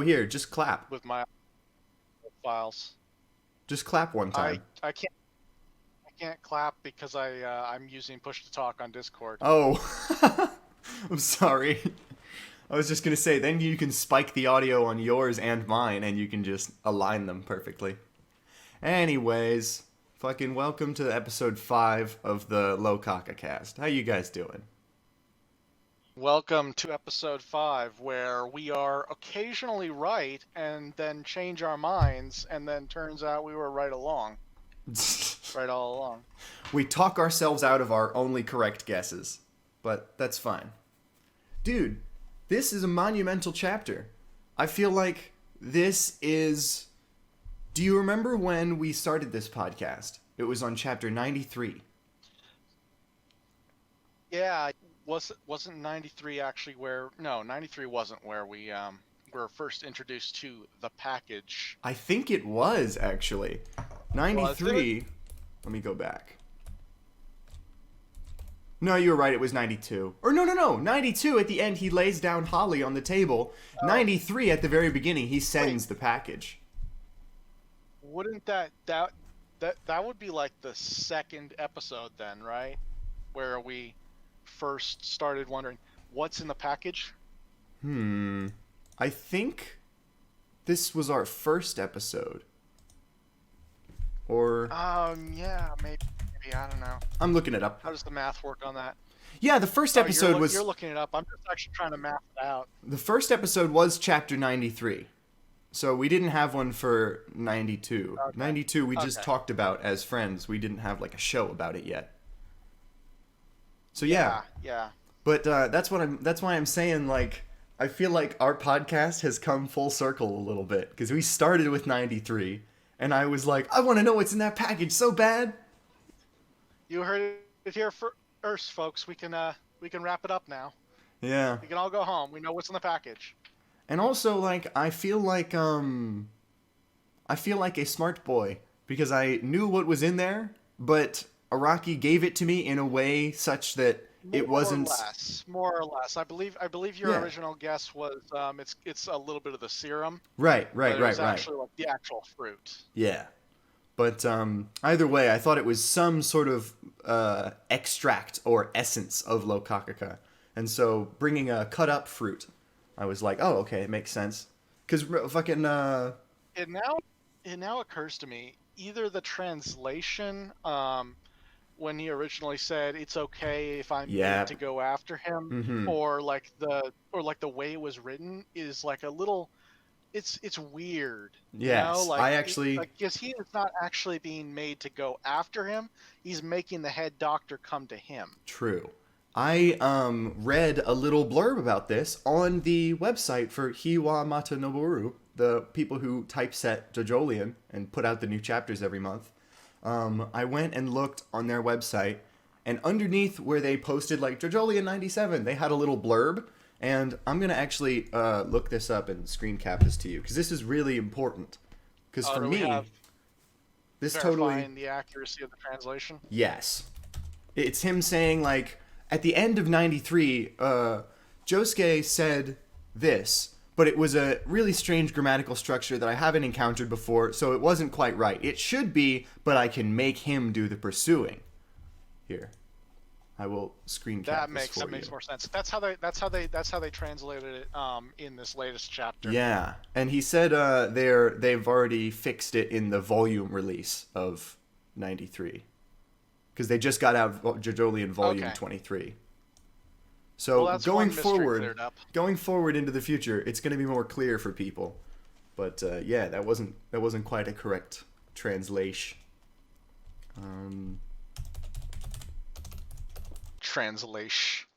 here, just clap. with my files. Just clap one time. I can't clap because I'm using push to talk on Discord. Oh, I'm sorry. I was just gonna say, then you can spike the audio on yours and mine, and you can just align them perfectly. Anyways, fucking welcome to episode 5 of the Locacacast. How you guys doing? Welcome to episode 5, where we are occasionally right and then change our minds, and then turns out we were right all along. We talk ourselves out of our only correct guesses, but that's fine. Dude, this is a monumental chapter. I feel like this is... Do you remember when we started this podcast? It was on chapter 93. Yeah, wasn't 93 actually where... No, 93 wasn't where we were first introduced to the package. I think it was, actually. 93... Let me go back. No, you were right. It was 92. Or no. 92 at the end, he lays down Holly on the table. 93 at the very beginning, he sends the package. Wouldn't that would be like the second episode then, right? Where we first started wondering what's in the package? I think this was our first episode. Or... yeah, maybe, I don't know. I'm looking it up. How does the math work on that? Yeah, the first episode was... You're looking it up. I'm just actually trying to math it out. The first episode was chapter 93. So we didn't have one for 92. Okay. 92 we just talked about as friends. We didn't have like a show about it yet. So yeah. But that's why I'm saying, like, I feel like our podcast has come full circle a little bit, because we started with 93 and I was like, I want to know what's in that package so bad. You heard it here first, folks. We can wrap it up now. Yeah. We can all go home. We know what's in the package. And also, like, I feel like a smart boy, because I knew what was in there, but Araki gave it to me in a way such that it wasn't... More or less. I believe your original guess was it's a little bit of the serum. Right. It's actually like the actual fruit. Yeah. But either way, I thought it was some sort of extract or essence of Locacacá. And so bringing a cut-up fruit, I was like, oh, okay, it makes sense. Because fucking... It now occurs to me, either the translation, when he originally said, it's okay if I'm made to go after him, or like the way it was written is like a little... It's weird. Yes, you know? Like, because he is not actually being made to go after him. He's making the head doctor come to him. True. I read a little blurb about this on the website for Hiwa Matanoboru, the people who typeset Jojolion and put out the new chapters every month. I went and looked on their website, and underneath where they posted like Jojolion 97, they had a little blurb. And I'm going to actually look this up and screen cap this to you, because this is really important. Because for me, this totally... Verifying the accuracy of the translation? Yes. It's him saying, like, at the end of 93, Josuke said this, but it was a really strange grammatical structure that I haven't encountered before, so it wasn't quite right. It should be, but I can make him do the pursuing. Here. I will screen cap this for you. That makes more sense. That's how they translated it in this latest chapter. Yeah, and he said they've already fixed it in the volume release of 93, because they just got out Jojolion volume 23. So going forward into the future, it's going to be more clear for people. But yeah, that wasn't quite a correct translation. Translation.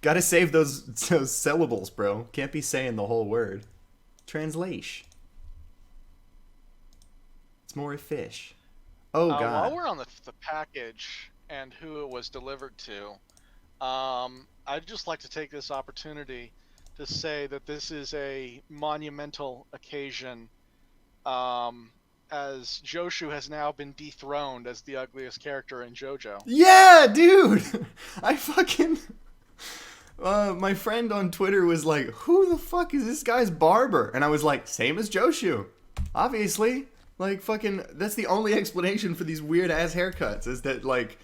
Gotta save those syllables, bro. Can't be saying the whole word. Translation. It's more a fish. Oh, God. While we're on the package and who it was delivered to, I'd just like to take this opportunity to say that this is a monumental occasion, as Joshu has now been dethroned as the ugliest character in Jojo. Yeah, dude! My friend on Twitter was like, "Who the fuck is this guy's barber?" And I was like, "Same as Joshu, obviously." Like, fucking, that's the only explanation for these weird ass haircuts is that, like,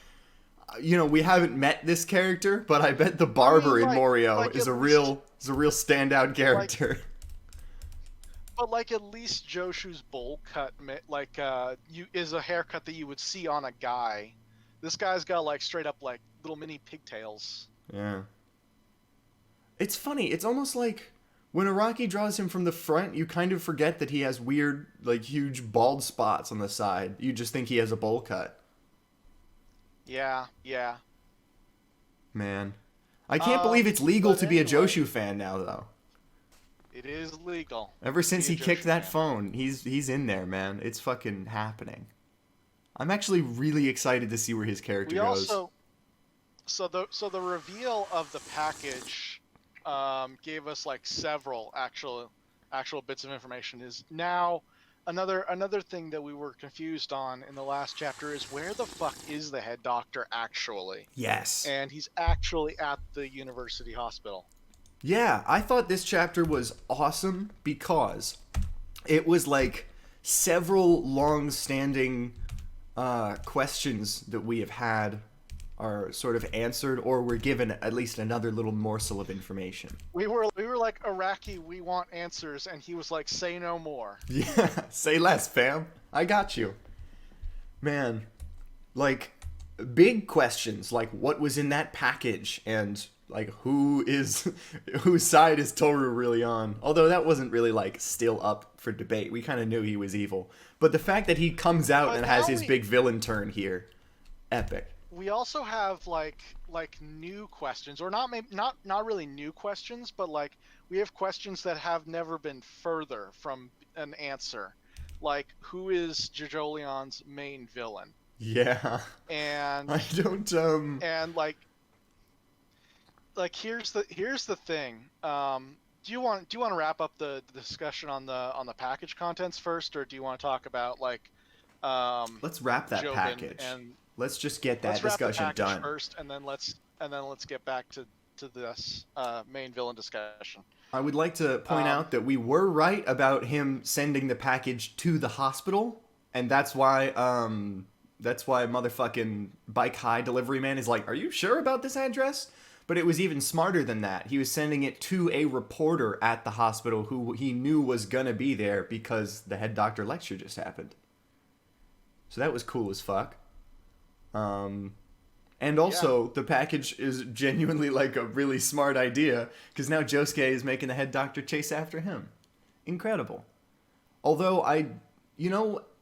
we haven't met this character, but I bet the barber in Morio is a real standout character. But like at least Joshu's bowl cut, is a haircut that you would see on a guy. This guy's got like straight up like little mini pigtails. Yeah. It's funny. It's almost like when Araki draws him from the front, you kind of forget that he has weird, like, huge bald spots on the side. You just think he has a bowl cut. Yeah. Man. I can't believe it's legal to be a Joshu fan now, though. It is legal. Ever since he kicked that phone, he's in there, man. It's fucking happening. I'm actually really excited to see where his character goes. So the reveal of the package gave us like several actual bits of information. Is now another thing that we were confused on in the last chapter is where the fuck is the head doctor actually? Yes. And he's actually at the university hospital. Yeah, I thought this chapter was awesome because it was like several long-standing questions that we have had are sort of answered, or we're given at least another little morsel of information. We were like, Araki, we want answers, and he was like, say no more. Yeah, say less, fam. I got you. Man, like, big questions, like what was in that package, and like whose side is Toru really on? Although that wasn't really like still up for debate. We kind of knew he was evil. But the fact that he comes out and has his big villain turn here, epic. We also have like new questions, or not really new questions, but like we have questions that have never been further from an answer. Like, who is Jojolion's main villain? Yeah. And I don't and like here's the thing. Do you want to wrap up the discussion on the package contents first, or do you want to talk about like let's wrap that Jobin package. Let's just get that discussion done first, and then let's get back to this main villain discussion. I would like to point out that we were right about him sending the package to the hospital, and that's why motherfucking Bike High delivery man is like, "Are you sure about this address?" But it was even smarter than that. He was sending it to a reporter at the hospital who he knew was gonna be there because the head doctor lecture just happened. So that was cool as fuck. And also, the package is genuinely like a really smart idea, because now Josuke is making the head doctor chase after him. Incredible. Although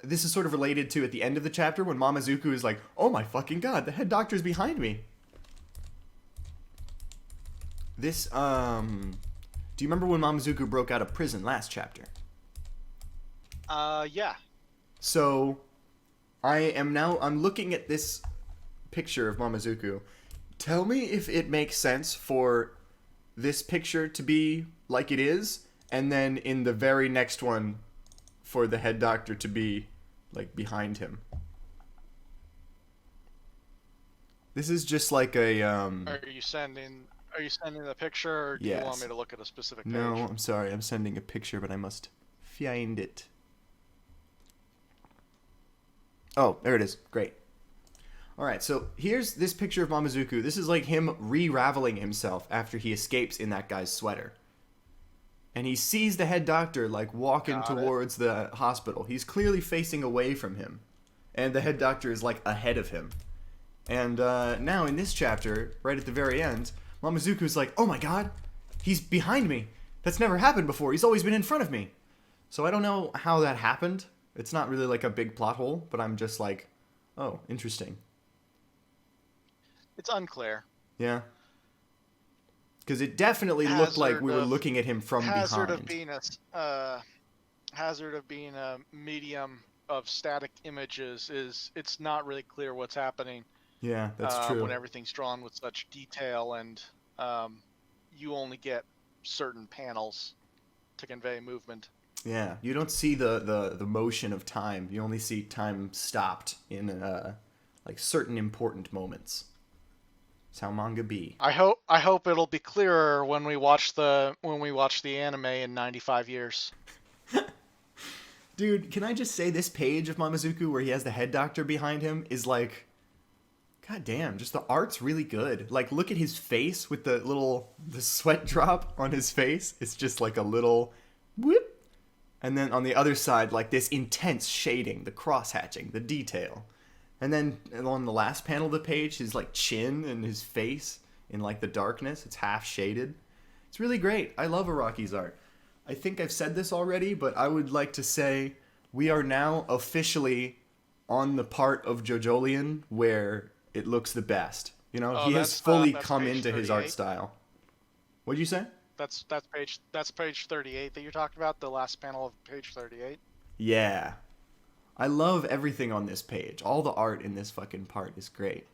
this is sort of related to at the end of the chapter when Mamazuku is like, "Oh my fucking god, the head doctor's behind me." This, do you remember when Mamazuku broke out of prison last chapter? Yeah. So, I'm looking at this picture of Mamazuku. Tell me if it makes sense for this picture to be like it is, and then in the very next one, for the head doctor to be, like, behind him. This is just like a, Are you sending the picture, or do you want me to look at a specific page? No, I'm sorry. I'm sending a picture, but I must find it. Oh, there it is. Great. Alright, so here's this picture of Mamazuku. This is like him re-raveling himself after he escapes in that guy's sweater. And he sees the head doctor, like, walking towards the hospital. He's clearly facing away from him. And the head doctor is, like, ahead of him. And now in this chapter, right at the very end, Mamazuku's like, "Oh my god, he's behind me. That's never happened before. He's always been in front of me." So I don't know how that happened. It's not really like a big plot hole, but I'm just like, oh, interesting. It's unclear. Yeah. Because it definitely looked like we were looking at him from behind. Hazard of being a medium of static images is it's not really clear what's happening. Yeah, that's true. When everything's drawn with such detail, and you only get certain panels to convey movement. Yeah, you don't see the motion of time. You only see time stopped in like certain important moments. It's how manga be. I hope it'll be clearer when we watch the anime in 95 years. Dude, can I just say this page of Mamazuku where he has the head doctor behind him is like, god damn, just the art's really good. Like, look at his face with the sweat drop on his face. It's just like a little whoop. And then on the other side, like this intense shading, the cross hatching, the detail. And then on the last panel of the page, his like chin and his face in like the darkness, it's half shaded. It's really great. I love Araki's art. I think I've said this already, but I would like to say we are now officially on the part of Jojolion where it looks the best. You know, he has fully come into 38. his art style. What'd you say? That's page 38 that you're talking about, the last panel of page 38. Yeah. I love everything on this page. All the art in this fucking part is great.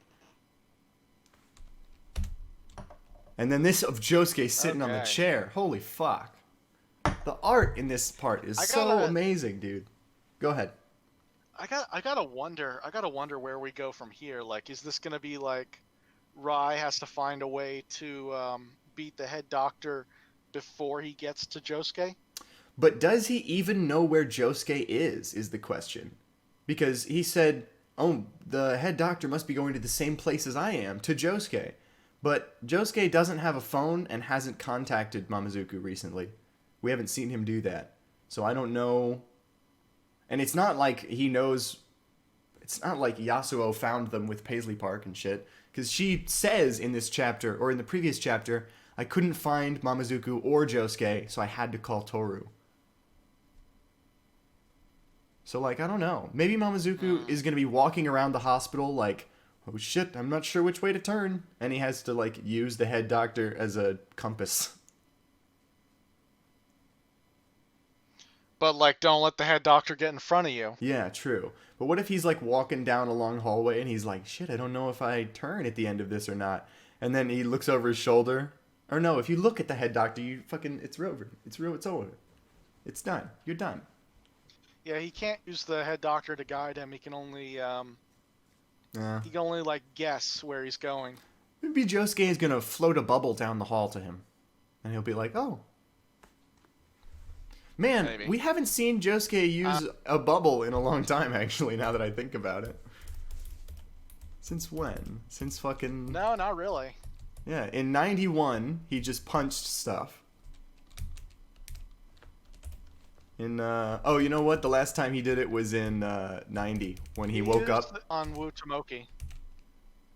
And then this of Josuke sitting on the chair. Holy fuck. The art in this part is so amazing, dude. Go ahead. I gotta wonder where we go from here. Like, is this gonna be like Rai has to find a way to beat the head doctor before he gets to Josuke? But does he even know where Josuke is the question. Because he said, oh, the head doctor must be going to the same place as I am, to Josuke. But Josuke doesn't have a phone and hasn't contacted Mamazuku recently. We haven't seen him do that. So I don't know. And it's not like he knows. It's not like Yasuo found them with Paisley Park and shit. Because she says in this chapter, or in the previous chapter, I couldn't find Mamazuku or Josuke, so I had to call Toru. So, like, I don't know. Maybe Mamazuku is going to be walking around the hospital like, oh shit, I'm not sure which way to turn. And he has to, like, use the head doctor as a compass. But, like, don't let the head doctor get in front of you. Yeah, true. But what if he's, like, walking down a long hallway and he's like, shit, I don't know if I turn at the end of this or not. And then he looks over his shoulder. Or no, if you look at the head doctor, you fucking, it's over. It's over. It's done. You're done. Yeah, he can't use the head doctor to guide him. He can only, like, guess where he's going. Maybe Josuke is going to float a bubble down the hall to him. And he'll be like, oh. Man, maybe. We haven't seen Josuke use a bubble in a long time, actually, now that I think about it. Since when? Since fucking... No, not really. Yeah, in 91, he just punched stuff. In, oh, you know what? The last time he did it was in 90, when he woke up. On Wu Tomoki.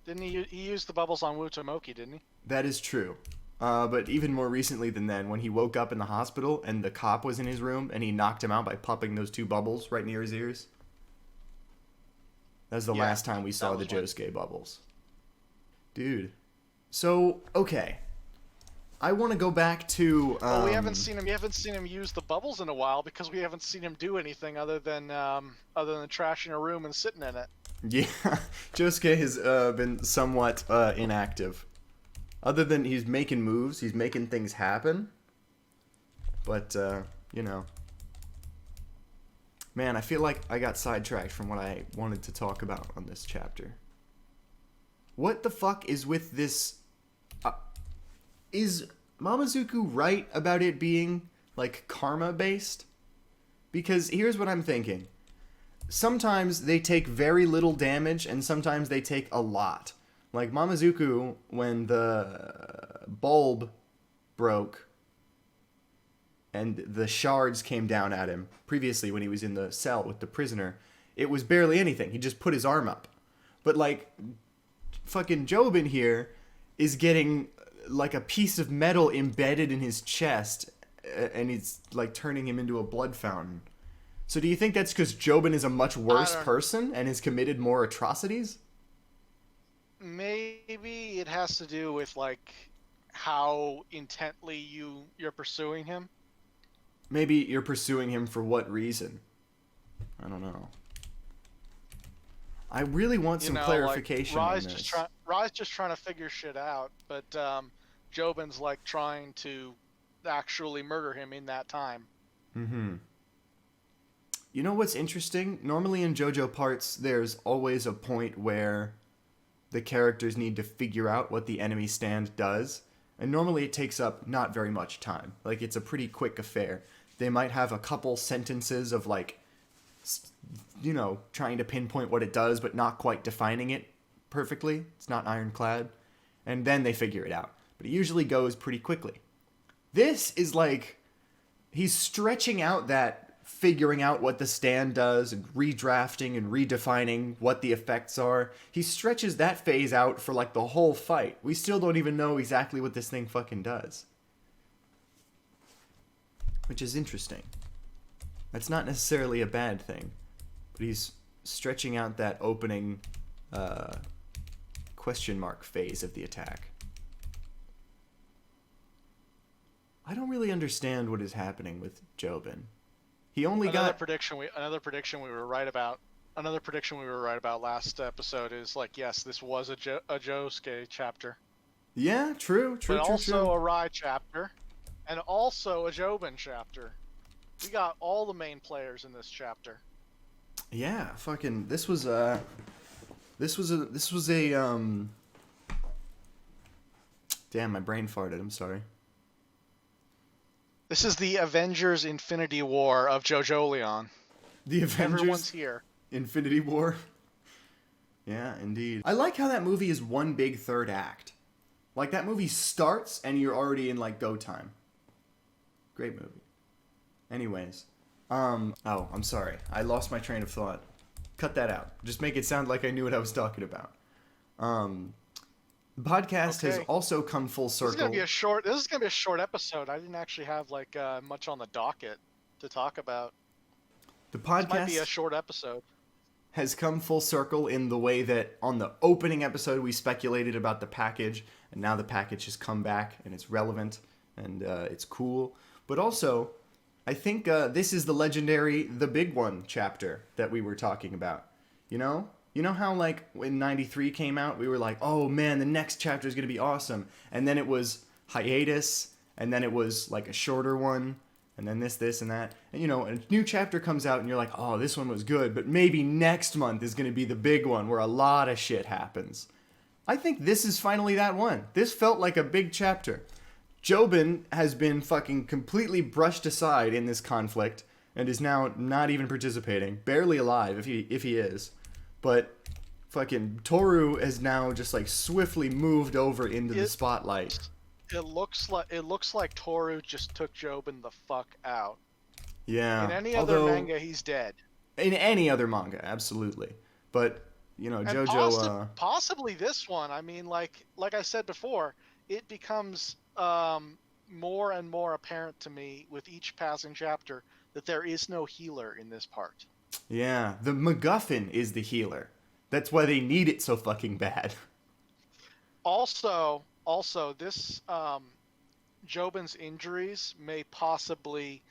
Didn't he? He used the bubbles on Wu Tomoki, didn't he? That is true. But even more recently than then, when he woke up in the hospital and the cop was in his room and he knocked him out by popping those two bubbles right near his ears. That's the last time we saw the Josuke bubbles. Dude. So, okay. I want to go back to. Well, we haven't seen him use the bubbles in a while because we haven't seen him do anything other than trashing a room and sitting in it. Yeah, Josuke has been somewhat inactive. Other than he's making moves, he's making things happen. But you know, man, I feel like I got sidetracked from what I wanted to talk about on this chapter. What the fuck is with this? Is Mamazuku right about it being, like, karma-based? Because here's what I'm thinking. Sometimes they take very little damage, and sometimes they take a lot. Like, Mamazuku, when the bulb broke, and the shards came down at him, previously when he was in the cell with the prisoner, it was barely anything. He just put his arm up. But, like, fucking Jobin here is getting... like a piece of metal embedded in his chest, and it's like turning him into a blood fountain. So do you think that's because Jobin is a much worse person and has committed more atrocities? Maybe it has to do with like how intently you're pursuing him. Maybe you're pursuing him for what reason? I don't know. I really want some clarification on this. Rai's just trying to figure shit out, but Jobin's like trying to actually murder him in that time. Mm-hmm. You know what's interesting? Normally in JoJo parts, there's always a point where the characters need to figure out what the enemy stand does. And normally it takes up not very much time. Like, it's a pretty quick affair. They might have a couple sentences of, like, you know, trying to pinpoint what it does, but not quite defining it perfectly. It's not ironclad. And then they figure it out. But it usually goes pretty quickly. This is like, he's stretching out that figuring out what the stand does and redrafting and redefining what the effects are. He stretches that phase out for like the whole fight. We still don't even know exactly what this thing fucking does. Which is interesting. That's not necessarily a bad thing. But he's stretching out that opening question mark phase of the attack. I don't really understand what is happening with Jobin. He only another prediction we were right about. Another prediction we were right about last episode is like, yes, this was a Josuke chapter. Yeah, true. But also a Rai chapter, and also a Jobin chapter. We got all the main players in this chapter. Yeah, fucking. This was a. Damn, my brain farted. I'm sorry. This is the Avengers Infinity War of Jojolion. The Avengers? Everyone's here. Infinity War? Yeah, indeed. I like how that movie is one big third act. Like, that movie starts and you're already in, like, go time. Great movie. Anyways. Oh, I'm sorry. I lost my train of thought. Cut that out. Just make it sound like I knew what I was talking about. The podcast has also come full circle. This is gonna be a short episode. I didn't actually have like much on the docket to talk about. The podcast might be a short episode. Has come full circle in the way that on the opening episode we speculated about the package, and now the package has come back and it's relevant and it's cool. But also, I think this is the legendary The Big One chapter that we were talking about. You know? You know how, like, when 93 came out, we were like, oh, man, the next chapter is going to be awesome. And then it was hiatus, and then it was, like, a shorter one, and then this, and that. And, you know, a new chapter comes out, and you're like, oh, this one was good, but maybe next month is going to be the big one where a lot of shit happens. I think this is finally that one. This felt like a big chapter. Jobin has been fucking completely brushed aside in this conflict, and is now not even participating. Barely alive, if he is. But fucking Toru has now just like swiftly moved over into the spotlight. It looks like Toru just took Jobin the fuck out. Yeah. In any other manga, he's dead. In any other manga, absolutely. But you know, and Jojo. Possibly this one. I mean, like I said before, it becomes more and more apparent to me with each passing chapter that there is no healer in this part. Yeah, the MacGuffin is the healer. That's why they need it so fucking bad. Also, this Jobin's injuries may possibly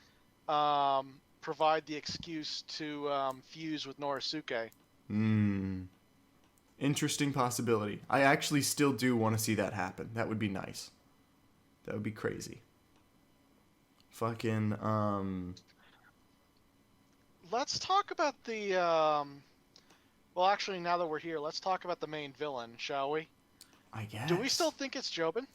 provide the excuse to fuse with Norisuke. Interesting possibility. I actually still do want to see that happen. That would be nice. That would be crazy. Fucking, Let's talk about the, well, actually, now that we're here, let's talk about the main villain, shall we? I guess. Do we still think it's Jobin?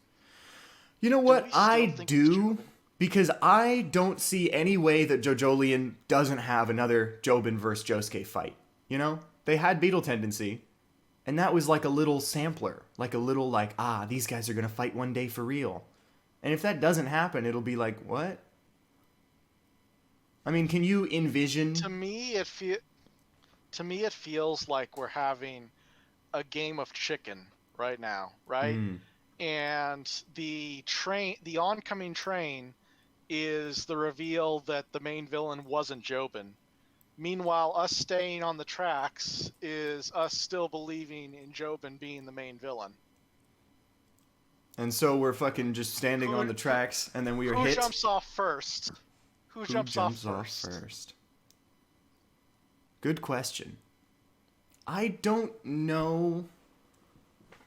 You know what? I do, because I don't see any way that Jojolion doesn't have another Jobin versus Josuke fight. You know? They had Beetle Tendency, and that was like a little sampler. Like a little, like, these guys are going to fight one day for real. And if that doesn't happen, it'll be like, what? I mean, can you envision? To me, it feels like we're having a game of chicken right now, right? And the oncoming train is the reveal that the main villain wasn't Jobin. Meanwhile, us staying on the tracks is us still believing in Jobin being the main villain. And so we're fucking just standing on the tracks, and then we are hit. Who jumps off first? Who jumps off first? Good question. I don't know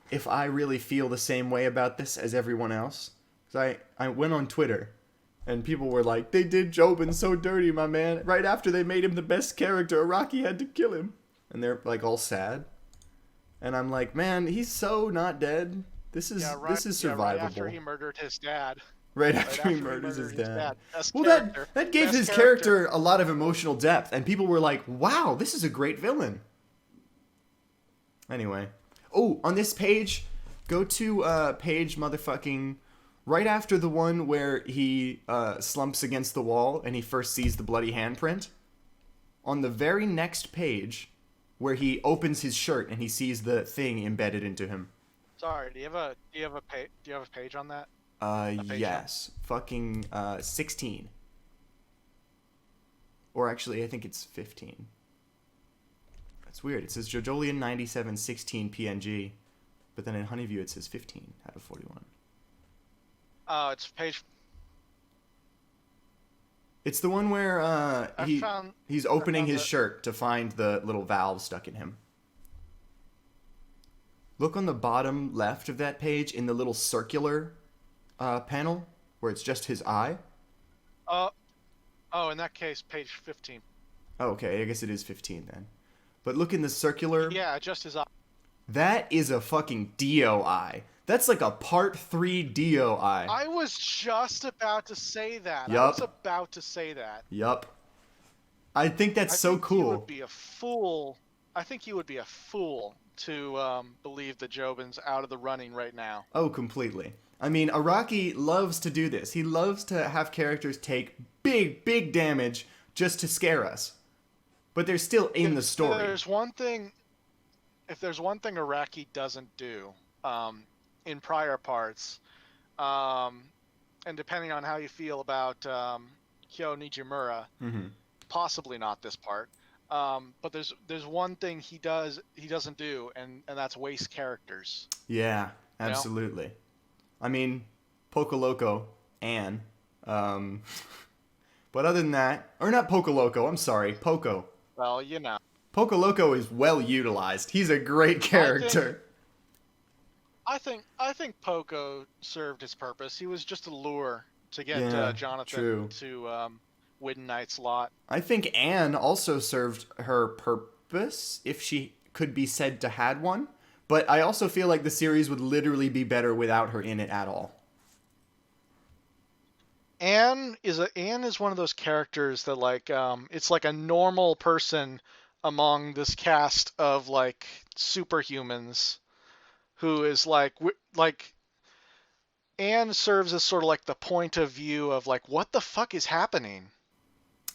if I really feel the same way about this as everyone else. Because I went on Twitter, and people were like, they did Jobin so dirty, my man. Right after they made him the best character, Araki had to kill him. And they're like all sad. And I'm like, man, he's so not dead. This is survivable. Right after he murdered his dad. Right after he murders his dad. Best Well, character. that gave his character a lot of emotional depth, and people were like, wow, this is a great villain. Anyway. Oh, on this page, go to page motherfucking right after the one where he slumps against the wall and he first sees the bloody handprint. On the very next page, where he opens his shirt and he sees the thing embedded into him. Sorry, do you have a page on that? Yes. Fucking 16. Or actually, I think it's 15. That's weird. It says Jojolion 9716 PNG, but then in Honeyview it says 15 out of 41. Oh, it's page. It's the one where he's opening his shirt to find the little valve stuck in him. Look on the bottom left of that page in the little circular panel where it's just his eye. Oh, in that case, page 15. Oh, okay. I guess it is 15 then. But look in the circular. Yeah, just his eye. That is a fucking Dio eye. That's like a part 3 Dio eye. I was just about to say that. Yup. Yup. I think that's so cool. You would be a fool. I think you would be a fool to believe that Jobin's out of the running right now. Oh, completely. I mean, Araki loves to do this. He loves to have characters take big damage just to scare us. But they're still in the story. If there's one thing Araki doesn't do in prior parts, and depending on how you feel about Kyo Nijimura, possibly not this part, but there's one thing he doesn't do, and that's waste characters. Yeah, absolutely. You know? I mean, Poco Loco, Anne. But other than that, or not Poco Loco, I'm sorry, Poco. Well, you know. Poco Loco is well utilized. He's a great character. I think Poco served his purpose. He was just a lure to get Jonathan to Widden Knight's lot. I think Anne also served her purpose, if she could be said to had one. But I also feel like the series would literally be better without her in it at all. Anne is one of those characters that like it's like a normal person among this cast of like superhumans who is like Anne serves as sort of like the point of view of like what the fuck is happening.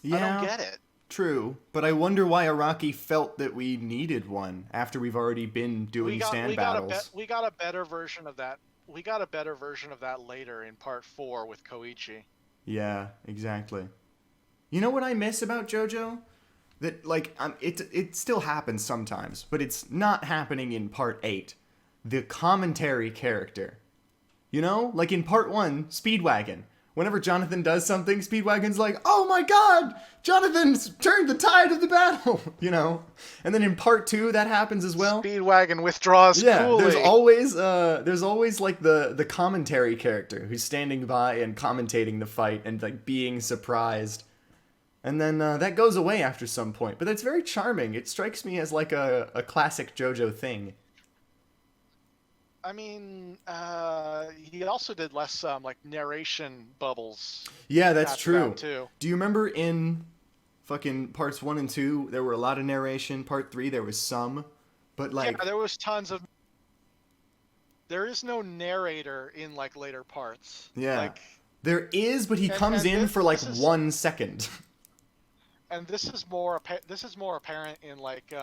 Yeah, I don't get it. True, but I wonder why Araki felt that we needed one after we've already been doing stand battles. We got a better version of that. We got a better version of that later in part 4 with Koichi. Yeah, exactly. You know what I miss about JoJo? That like it still happens sometimes, but it's not happening in part 8. The commentary character. You know, like in part 1, Speedwagon. Whenever Jonathan does something, Speedwagon's like, "Oh my God, Jonathan's turned the tide of the battle," you know. And then in part 2, that happens as well. Speedwagon withdraws. Yeah, coolly. there's always like the commentary character who's standing by and commentating the fight and like being surprised. And then that goes away after some point, but that's very charming. It strikes me as like a classic JoJo thing. I mean, he also did less like narration bubbles. Yeah, that's true. Too. Do you remember in fucking parts 1 and 2, there were a lot of narration. Part 3, there was some, but like there was tons of. There is no narrator in like later parts. Yeah, like, there is, but he comes in for like 1 second. And this is more apparent in like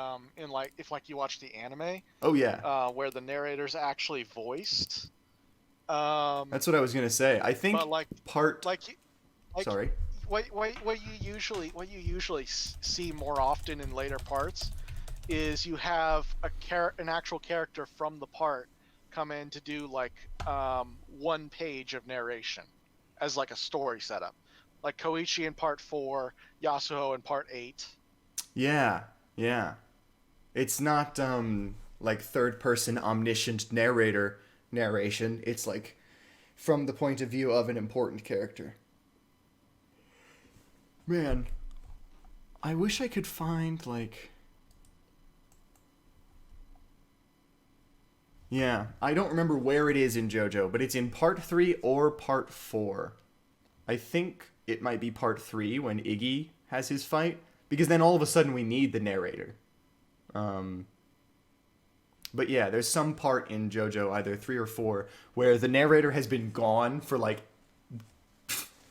if like you watch the anime. Oh yeah. Where the narrator's actually voiced. That's what I was gonna say. I think sorry. What you usually see more often in later parts is you have an actual character from the part come in to do like 1 page of narration as like a story setup. Like Koichi in part 4, Yasuo in part 8. Yeah. It's not like third person omniscient narration. It's like from the point of view of an important character. Man, I wish I could find like Yeah, I don't remember where it is in JoJo, but it's in part 3 or part 4. I think it might be part 3 when Iggy has his fight, because then all of a sudden we need the narrator. But yeah, there's some part in JoJo, either 3 or 4, where the narrator has been gone for like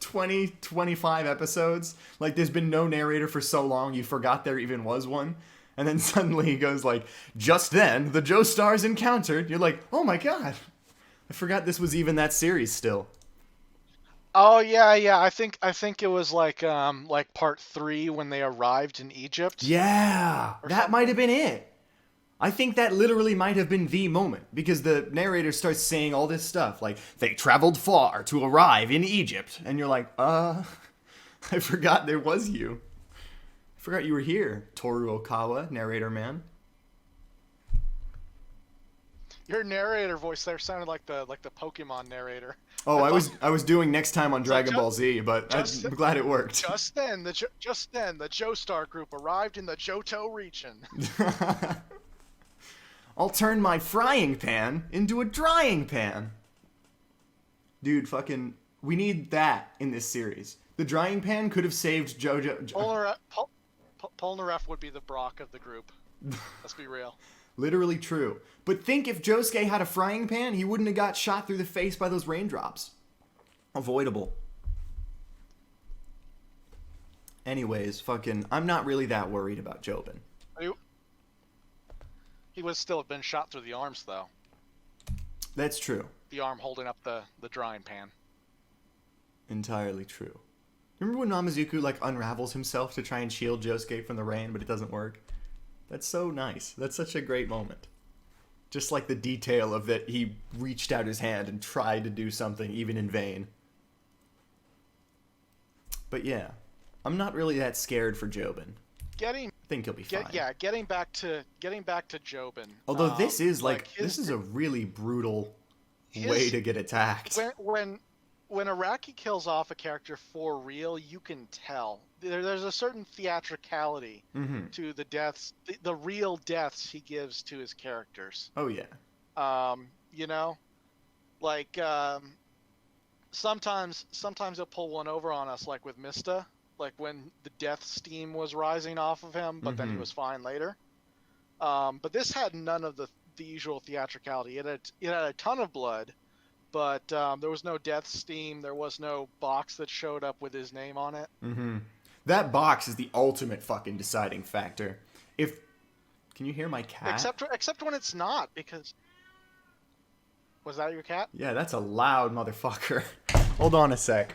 20, 25 episodes. Like, there's been no narrator for so long, you forgot there even was one. And then suddenly he goes like, just then, the Joestars encountered. You're like, oh my god. I forgot this was even that series still. Oh yeah. I think it was like part 3 when they arrived in Egypt. Yeah, that might have been it. I think that literally might have been the moment, because the narrator starts saying all this stuff, like, they traveled far to arrive in Egypt. And you're like, I forgot there was you. I forgot you were here, Toru Okawa, narrator man. Your narrator voice there sounded like the Pokemon narrator. Oh, I was doing next time on Dragon Ball Z, but I'm glad it worked. Just then, the Joestar group arrived in the Johto region. I'll turn my frying pan into a drying pan. Dude, fucking, we need that in this series. The drying pan could have saved Jojo. Polnareff would be the Brock of the group. Let's be real. Literally true. But think if Josuke had a frying pan, he wouldn't have got shot through the face by those raindrops. Avoidable. Anyways, fucking, I'm not really that worried about Jobin. He would still have been shot through the arms, though. That's true. The arm holding up the drying pan. Entirely true. Remember when Namazuku, like, unravels himself to try and shield Josuke from the rain, but it doesn't work? That's so nice. That's such a great moment. Just like the detail of that he reached out his hand and tried to do something, even in vain. But yeah, I'm not really that scared for Jobin. I think he'll be fine. Yeah, getting back to Jobin. Although this is this is a really brutal way to get attacked. When Araki kills off a character for real, you can tell. There's a certain theatricality to the deaths, the real deaths he gives to his characters. Oh yeah. You know, like sometimes he'll pull one over on us, like with Mista, like when the death steam was rising off of him, but then he was fine later. But this had none of the usual theatricality. It had a ton of blood. But there was no death steam. There was no box that showed up with his name on it. That box is the ultimate fucking deciding factor. Can you hear my cat? Except when it's not, because... Was that your cat? Yeah, that's a loud motherfucker. Hold on a sec.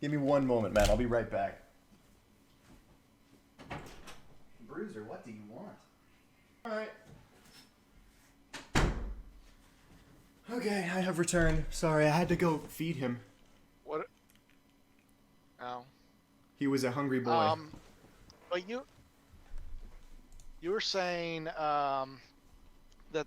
Give me one moment, man. I'll be right back. Bruiser, what do you want? Alright. Okay, I have returned. Sorry, I had to go feed him. What? Oh. He was a hungry boy. But you were saying that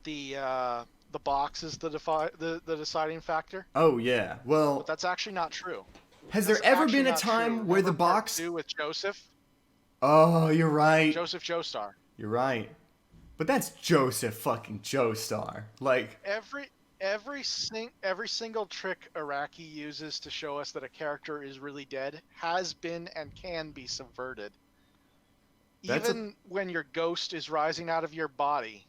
the box is the deciding factor. Oh yeah. Well, but that's actually not true. Has there ever been a time where the box? Do with Joseph. Oh, you're right. Joseph Joestar. You're right. But that's Joseph fucking Joestar. Like every single trick Araki uses to show us that a character is really dead has been and can be subverted. Even when your ghost is rising out of your body,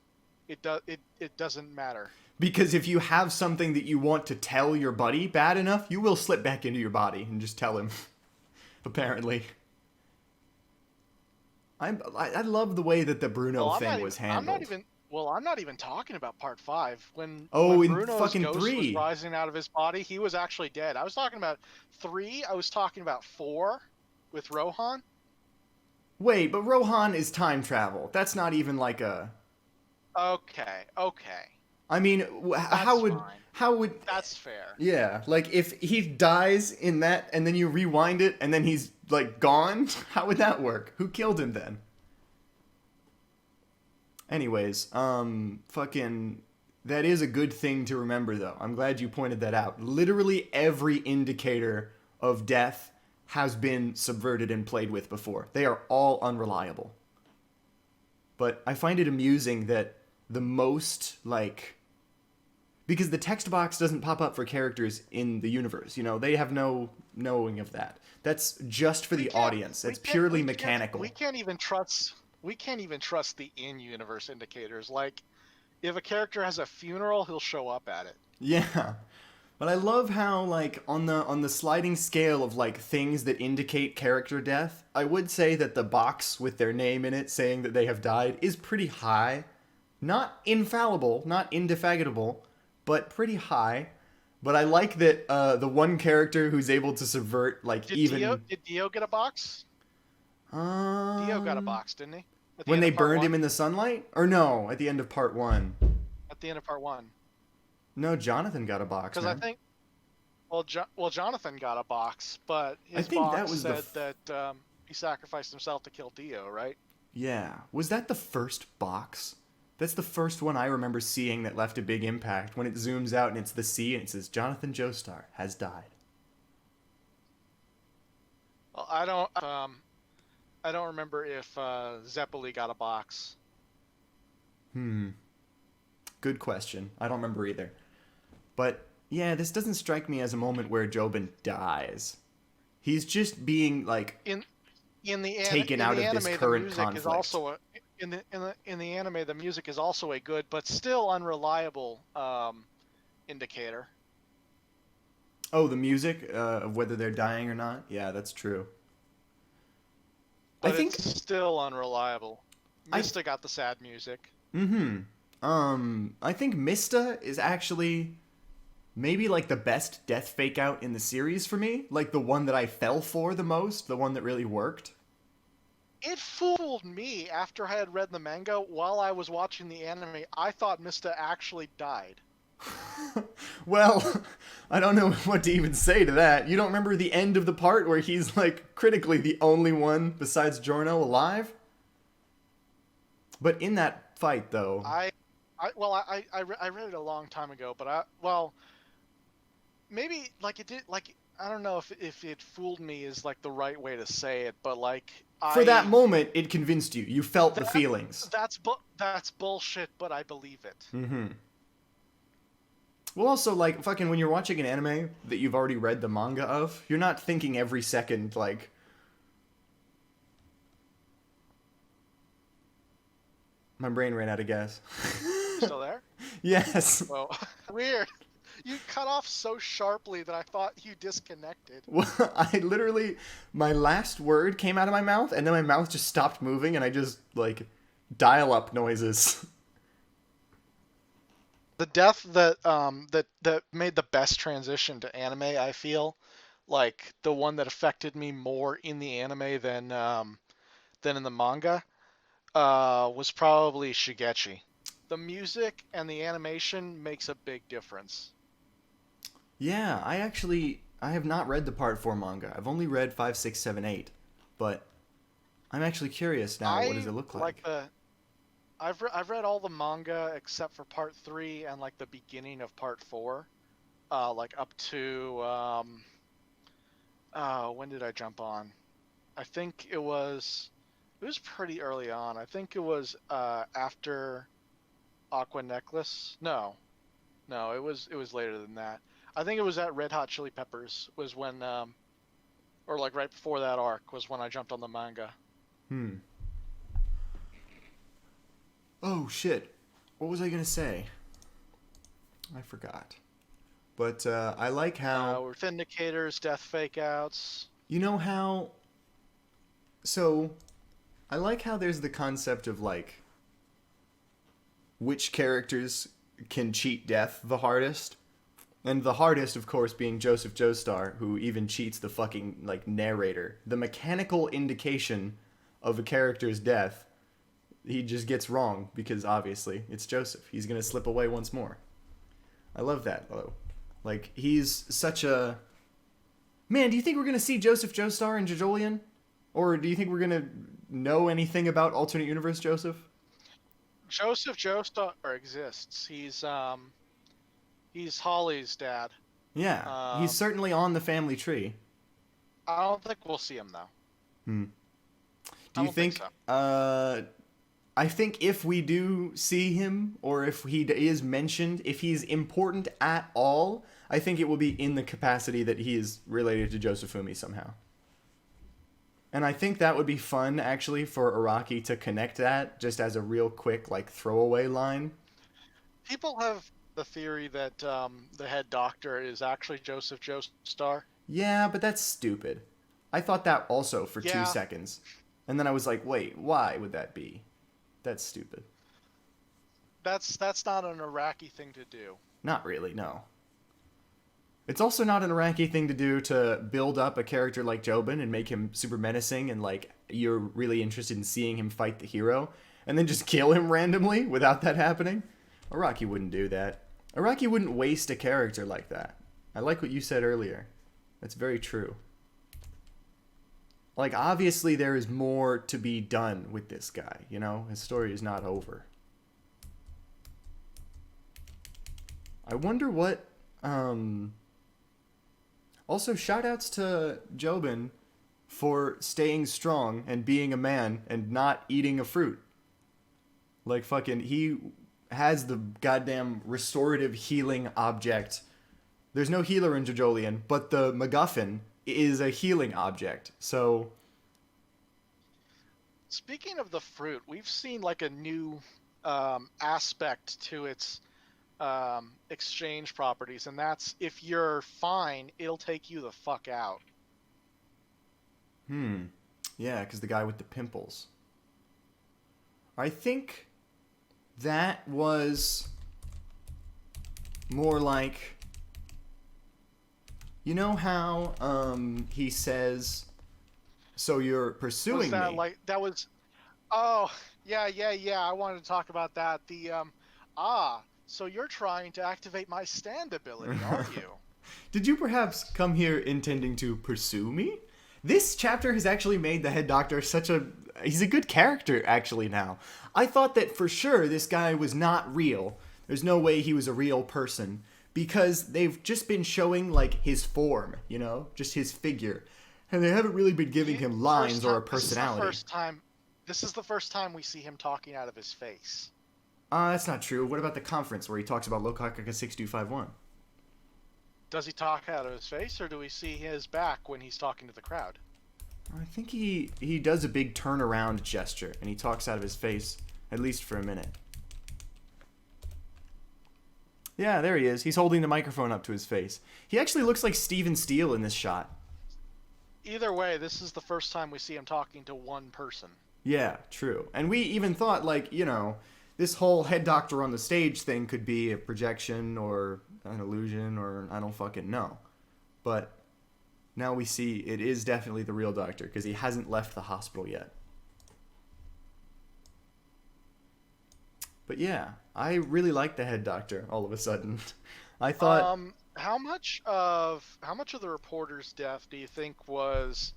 it doesn't matter. Because if you have something that you want to tell your buddy bad enough, you will slip back into your body and just tell him. Apparently. I love the way that the Bruno thing was handled. I'm not even talking about part 5. When in Bruno's fucking ghost 3 was rising out of his body, he was actually dead. I was talking about 3. I was talking about 4 with Rohan. Wait, but Rohan is time travel. That's not even like a... Okay. I mean, how would... That's fair. Yeah, like if he dies in that and then you rewind it and then he's like gone, how would that work? Who killed him then? Anyways, fucking, that is a good thing to remember though. I'm glad you pointed that out. Literally every indicator of death has been subverted and played with before. They are all unreliable. But I find it amusing that the most, like, because the text box doesn't pop up for characters in the universe. You know, they have no knowing of that. That's just for the audience. It's purely mechanical. We can't even trust the in-universe indicators. Like, if a character has a funeral, he'll show up at it. Yeah. But I love how, like, on the sliding scale of, like, things that indicate character death, I would say that the box with their name in it saying that they have died is pretty high. Not infallible, not indefatigable, but pretty high. But I like that the one character who's able to subvert, like, Did Dio get a box? Dio got a box, didn't he? When they burned him in the sunlight? Or no, at the end of part 1. At the end of part 1. No, Jonathan got a box. Because I think, well, Jonathan got a box, but his box said that he sacrificed himself to kill Dio, right? Yeah. Was that the first box? That's the first one I remember seeing that left a big impact. When it zooms out and it's the sea and it says Jonathan Joestar has died. Well, I don't remember if Zeppeli got a box. Good question. I don't remember either. But yeah, this doesn't strike me as a moment where Jobin dies. He's just being like taken out of this current conflict. In the anime, the music is also a good but still unreliable indicator. Oh, the music of whether they're dying or not? Yeah, that's true. But I think it's still unreliable. Mista got the sad music. I think Mista is actually maybe like the best death fake out in the series for me. Like the one that I fell for the most, the one that really worked. It fooled me after I had read the manga. While I was watching the anime, I thought Mista actually died. Well, I don't know what to even say to that. You don't remember the end of the part where he's like critically the only one besides Giorno alive? But in that fight, though, I read it a long time ago, but maybe like it did, like I don't know if it fooled me is like the right way to say it, but like for that moment it convinced you. You felt the feelings. That's bullshit, but I believe it. Well, also, like, fucking when you're watching an anime that you've already read the manga of, you're not thinking every second, like... My brain ran out of gas. Still there? Yes. Well, weird. You cut off so sharply that I thought you disconnected. Well, I literally... My last word came out of my mouth, and then my mouth just stopped moving, and I just, like, dial-up noises. The death that made the best transition to anime, I feel, like the one that affected me more in the anime than in the manga, was probably Shigechi. The music and the animation makes a big difference. Yeah, I have not read the Part 4 manga. I've only read 5, 6, 7, 8, but I'm actually curious now. What does it look like? I've read all the manga except for part 3 and like the beginning of part 4, like up to when did I jump on? I think it was pretty early on. I think it was after Aqua Necklace. No, it was later than that. I think it was at Red Hot Chili Peppers was when, or like right before that arc was when I jumped on the manga. Oh, shit. What was I going to say? I forgot. But I like how... With indicators, death fake-outs. You know how... So, I like how there's the concept of, like, which characters can cheat death the hardest. And the hardest, of course, being Joseph Joestar, who even cheats the fucking, like, narrator. The mechanical indication of a character's death... He just gets wrong because obviously it's Joseph. He's going to slip away once more. I love that, though. Like, he's such a... Man, do you think we're going to see Joseph Joestar in Jojolion? Or do you think we're going to know anything about alternate universe Joseph? Joseph Joestar exists. He's Holly's dad. Yeah, he's certainly on the family tree. I don't think we'll see him, though. Do you think so? I think if we do see him, or if he is mentioned, if he's important at all, I think it will be in the capacity that he is related to Josefumi somehow. And I think that would be fun, actually, for Araki to connect that just as a real quick, like, throwaway line. People have the theory that the head doctor is actually Joseph Joestar. Yeah, but that's stupid. I thought that also for 2 Yeah. seconds. And then I was like, wait, why would that be? That's stupid. That's not an Araki thing to do. Not really, no. It's also not an Araki thing to do to build up a character like Jobin and make him super menacing and like you're really interested in seeing him fight the hero and then just kill him randomly without that happening. Araki wouldn't do that. Araki wouldn't waste a character like that. I like what you said earlier. That's very true. Like, obviously there is more to be done with this guy, you know? His story is not over. I wonder what, Also, shoutouts to Jobin for staying strong and being a man and not eating a fruit. Like, fucking, he has the goddamn restorative healing object. There's no healer in Jojolion, but the MacGuffin is a healing object. So, speaking of the fruit, we've seen like a new aspect to its exchange properties, and that's if you're fine, it'll take you the fuck out. Yeah, because the guy with the pimples. I think that was more like, you know how he says, so you're pursuing Was that me. like that was? Oh yeah. I wanted to talk about that. So you're trying to activate my stand ability, aren't you? Did you perhaps come here intending to pursue me? This chapter has actually made the head doctor he's a good character actually now. I thought that for sure this guy was not real. There's no way he was a real person because they've just been showing like his form, you know, just his figure. And they haven't really been giving him lines or a personality. This is the first time we see him talking out of his face. That's not true. What about the conference where he talks about Locacacast 6251? Does he talk out of his face, or do we see his back when he's talking to the crowd? I think he does a big turnaround gesture, and he talks out of his face, at least for a minute. Yeah, there he is. He's holding the microphone up to his face. He actually looks like Steven Steele in this shot. Either way, this is the first time we see him talking to one person. Yeah, true. And we even thought, like, you know, this whole head doctor on the stage thing could be a projection or an illusion or I don't fucking know. But now we see it is definitely the real doctor because he hasn't left the hospital yet. But yeah, I really like the head doctor all of a sudden. I thought how much of the reporter's death do you think was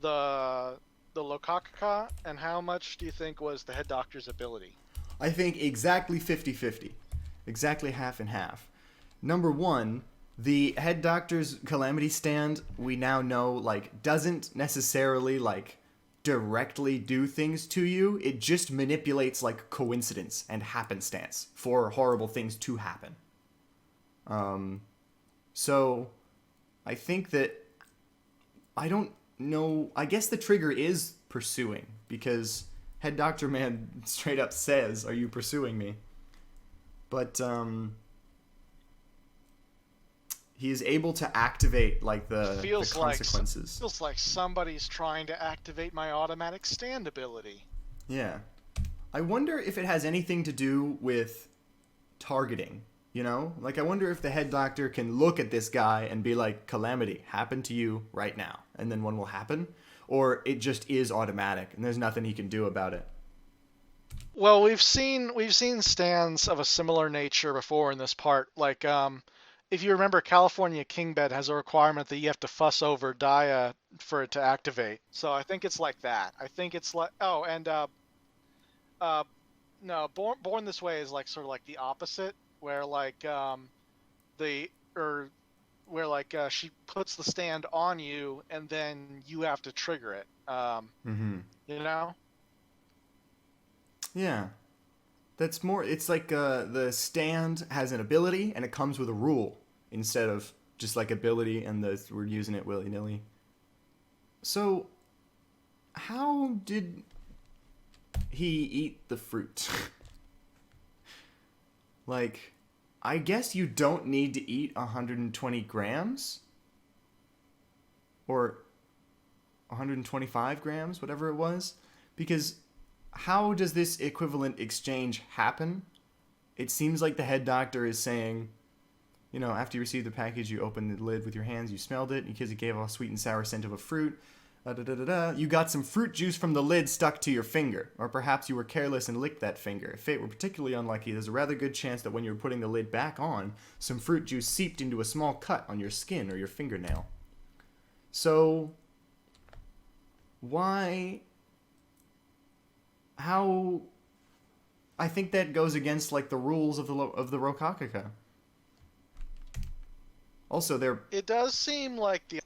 the Locacacast, and how much do you think was the head doctor's ability? I think exactly 50-50. Exactly half and half. Number one, the head doctor's calamity stand, we now know, like, doesn't necessarily, like, directly do things to you. It just manipulates, like, coincidence and happenstance for horrible things to happen. So, I think that, I don't know, I guess the trigger is pursuing, because Head Doctor Man straight up says, "Are you pursuing me?" But he is able to activate like the consequences. Feels like somebody's trying to activate my automatic stand ability. Yeah. I wonder if it has anything to do with targeting, you know? Like, I wonder if the head doctor can look at this guy and be like, "Calamity, happen to you right now," and then one will happen. Or it just is automatic, and there's nothing he can do about it. Well, we've seen stands of a similar nature before in this part. Like, if you remember, California King Bed has a requirement that you have to fuss over Dia for it to activate. So I think it's like that. I think it's like no, Born This Way is like sort of like the opposite, where like she puts the stand on you and then you have to trigger it. You know? Yeah. That's more, it's like the stand has an ability and it comes with a rule instead of just like ability and we're using it willy-nilly. So, how did he eat the fruit? Like, I guess you don't need to eat 120 grams? Or 125 grams, whatever it was? Because how does this equivalent exchange happen? It seems like the head doctor is saying, you know, after you received the package, you opened the lid with your hands, you smelled it, because it gave off sweet and sour scent of a fruit. You got some fruit juice from the lid stuck to your finger, or perhaps you were careless and licked that finger. If fate were particularly unlucky, there's a rather good chance that when you were putting the lid back on, some fruit juice seeped into a small cut on your skin or your fingernail. So, why? How? I think that goes against like the rules of the Locacacast. Also, It does seem like the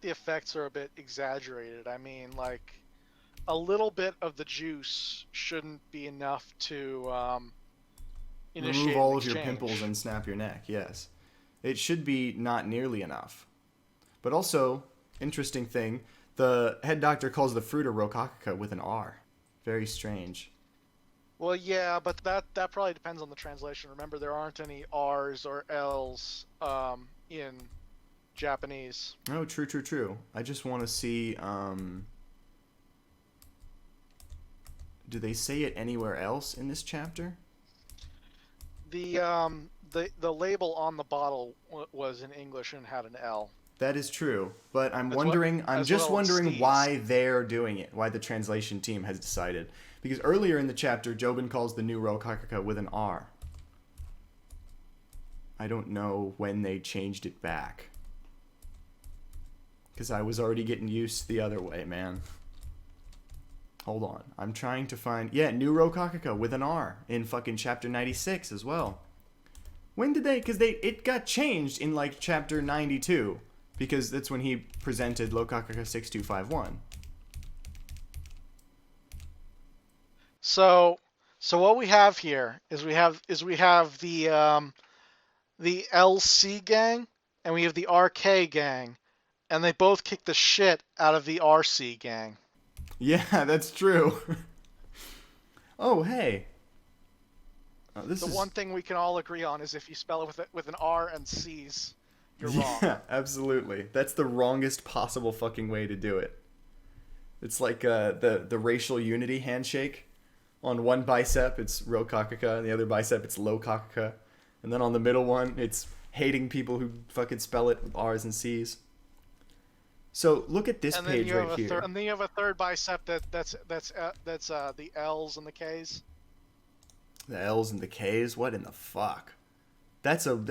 effects are a bit exaggerated. I mean, like a little bit of the juice shouldn't be enough to initiate remove all an of your exchange. pimples and snap your neck. Yes, it should be not nearly enough. But also, interesting thing, the head doctor calls the fruit a Locacacast with an R. Very strange. Well, yeah, but that probably depends on the translation. Remember, there aren't any R's or L's in Japanese. Oh, true. I just want to see, do they say it anywhere else in this chapter? The label on the bottle was in English and had an L. That is true, but I'm just wondering why they're doing it, why the translation team has decided. Because earlier in the chapter, Jobin calls the new Locacacast with an R. I don't know when they changed it back. Because I was already getting used the other way, man. Hold on. I'm trying to find... Yeah, new Locacacast with an R in fucking chapter 96 as well. When did they... Because it got changed in, like, chapter 92. Because that's when he presented Locacacast 6251. So what we have here is we have the LC gang and we have the RK gang, and they both kick the shit out of the RC gang. Yeah, that's true. Oh, hey. One thing we can all agree on is if you spell it with an R and C's, you're wrong. Yeah, absolutely. That's the wrongest possible fucking way to do it. It's like the racial unity handshake. On one bicep, it's Locacacast, and the other bicep, it's Locacacast. And then on the middle one, it's hating people who fucking spell it with R's and C's. So look at this page right here. And then you have a third bicep that's the L's and the K's. The L's and the K's? What in the fuck? That's an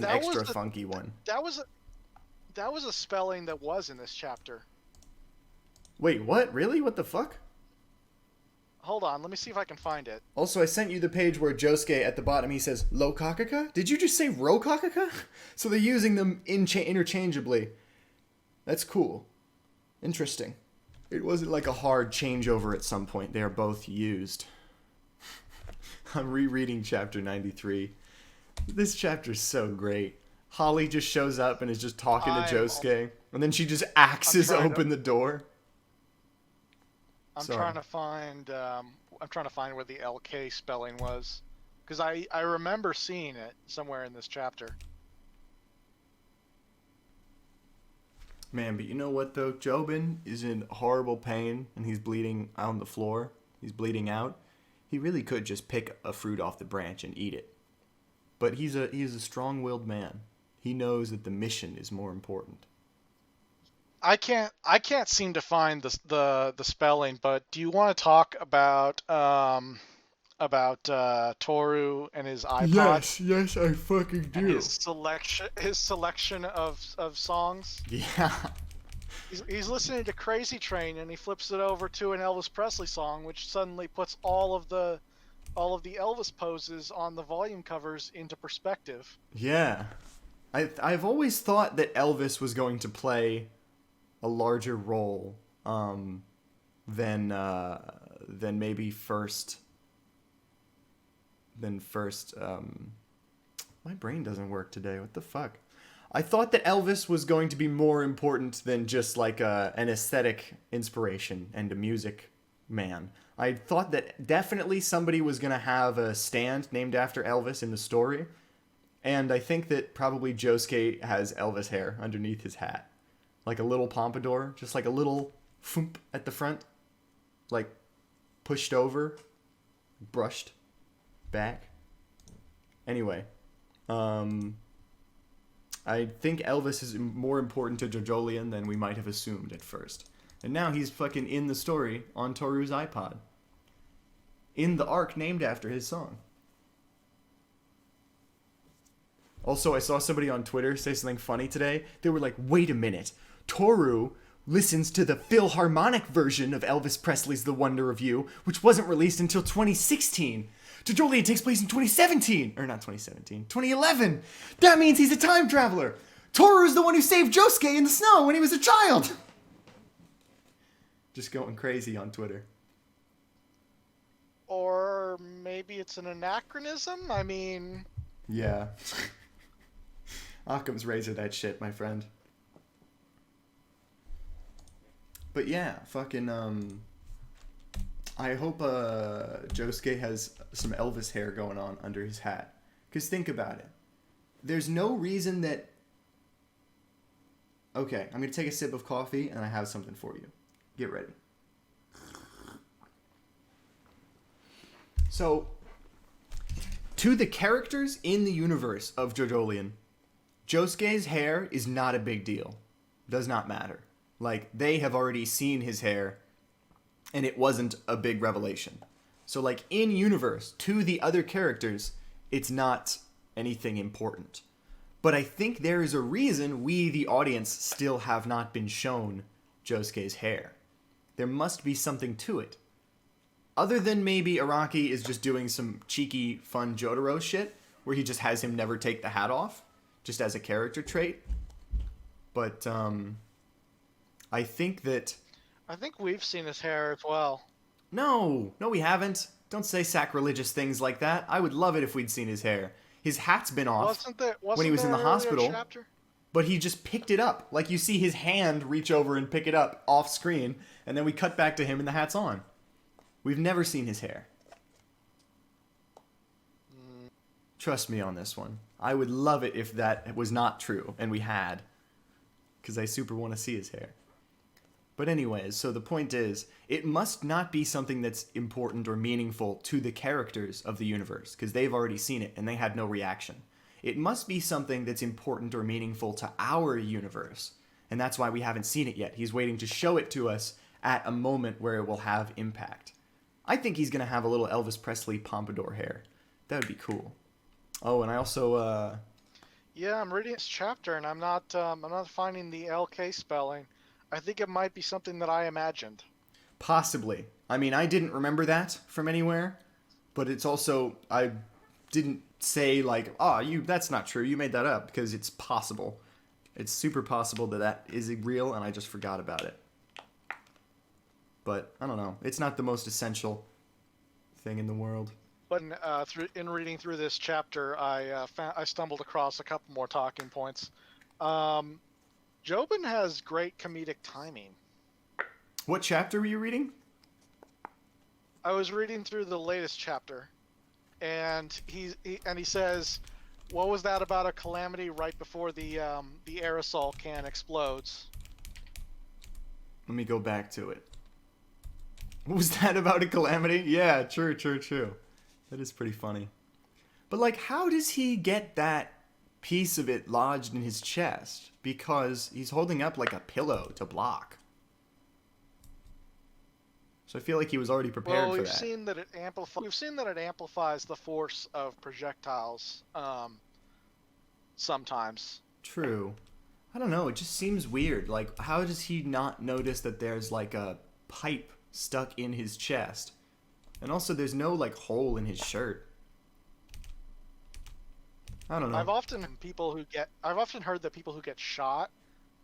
extra funky one. That was a spelling that was in this chapter. Wait, what? Really? What the fuck? Hold on, let me see if I can find it. Also, I sent you the page where Josuke at the bottom he says Locacacast. Did you just say Locacacast? So they're using them interchangeably. That's cool. Interesting. It wasn't like a hard changeover at some point. They are both used. I'm rereading chapter 93. This chapter's so great. Holly just shows up and is just talking to Josuke, and then she just axes open the door. I'm trying to find where the LK spelling was, because I remember seeing it somewhere in this chapter. Man, but you know what though? Jobin is in horrible pain and he's bleeding on the floor. He's bleeding out. He really could just pick a fruit off the branch and eat it. But he's a strong-willed man. He knows that the mission is more important. I can't seem to find the spelling, but do you want to talk about Toru and his iPod? Yes, I fucking do. And his selection of songs. Yeah. He's listening to Crazy Train and he flips it over to an Elvis Presley song, which suddenly puts all of the Elvis poses on the volume covers into perspective. Yeah. I've always thought that Elvis was going to play a larger role than maybe first than first. My brain doesn't work today. What the fuck? I thought that Elvis was going to be more important than just like an aesthetic inspiration and a music man. I thought that definitely somebody was going to have a stand named after Elvis in the story. And I think that probably Josuke has Elvis hair underneath his hat. Like a little pompadour, just like a little foomp at the front. Like pushed over, brushed back. Anyway, I think Elvis is more important to Jojolion than we might have assumed at first. And now he's fucking in the story on Toru's iPod. In the arc named after his song. Also, I saw somebody on Twitter say something funny today. They were like, wait a minute. Toru listens to the Philharmonic version of Elvis Presley's The Wonder of You, which wasn't released until 2016. Jojolion takes place in 2017. Or not 2017, 2011. That means he's a time traveler. Toru's the one who saved Josuke in the snow when he was a child. Just going crazy on Twitter. Or maybe it's an anachronism? I mean... Yeah. Occam's razor that shit, my friend. But yeah, fucking, I hope, Josuke has some Elvis hair going on under his hat. Because think about it. There's no reason that... Okay, I'm going to take a sip of coffee, and I have something for you. Get ready. So, to the characters in the universe of Jojolion, Josuke's hair is not a big deal. Does not matter. Like, they have already seen his hair, and it wasn't a big revelation. So, like, in universe, to the other characters, it's not anything important. But I think there is a reason we, the audience, still have not been shown Josuke's hair. There must be something to it. Other than maybe Araki is just doing some cheeky, fun Jotaro shit, where he just has him never take the hat off, just as a character trait. But, I think that... I think we've seen his hair as well. No, we haven't. Don't say sacrilegious things like that. I would love it if we'd seen his hair. His hat's been off when he was in the hospital. Chapter? But he just picked it up. Like, you see his hand reach over and pick it up off screen, and then we cut back to him and the hat's on. We've never seen his hair. Trust me on this one. I would love it if that was not true, and we had. Because I super want to see his hair. But anyways, so the point is, it must not be something that's important or meaningful to the characters of the universe, because they've already seen it and they had no reaction. It must be something that's important or meaningful to our universe, and that's why we haven't seen it yet. He's waiting to show it to us at a moment where it will have impact. I think he's going to have a little Elvis Presley pompadour hair. That would be cool. Oh, and I also... Yeah, I'm reading this chapter, and I'm not finding the LK spelling. I think it might be something that I imagined. Possibly. I mean, I didn't remember that from anywhere, but it's also... I didn't say, like, that's not true, you made that up, because it's possible. It's super possible that is real, and I just forgot about it. But, I don't know. It's not the most essential thing in the world. But in reading through this chapter, I stumbled across a couple more talking points. Jobin has great comedic timing. What chapter were you reading? I was reading through the latest chapter, and he says, "What was that about a calamity right before the aerosol can explodes?" Let me go back to it. What was that about a calamity? Yeah, true. That is pretty funny. But, like, how does he get that piece of it lodged in his chest? Because he's holding up, like, a pillow to block. So I feel like he was already prepared for that. We've seen that it amplifies the force of projectiles, sometimes. True. I don't know, it just seems weird. Like, how does he not notice that there's, like, a pipe stuck in his chest? And also, there's no, like, hole in his shirt. I don't know. I've often heard that people who get shot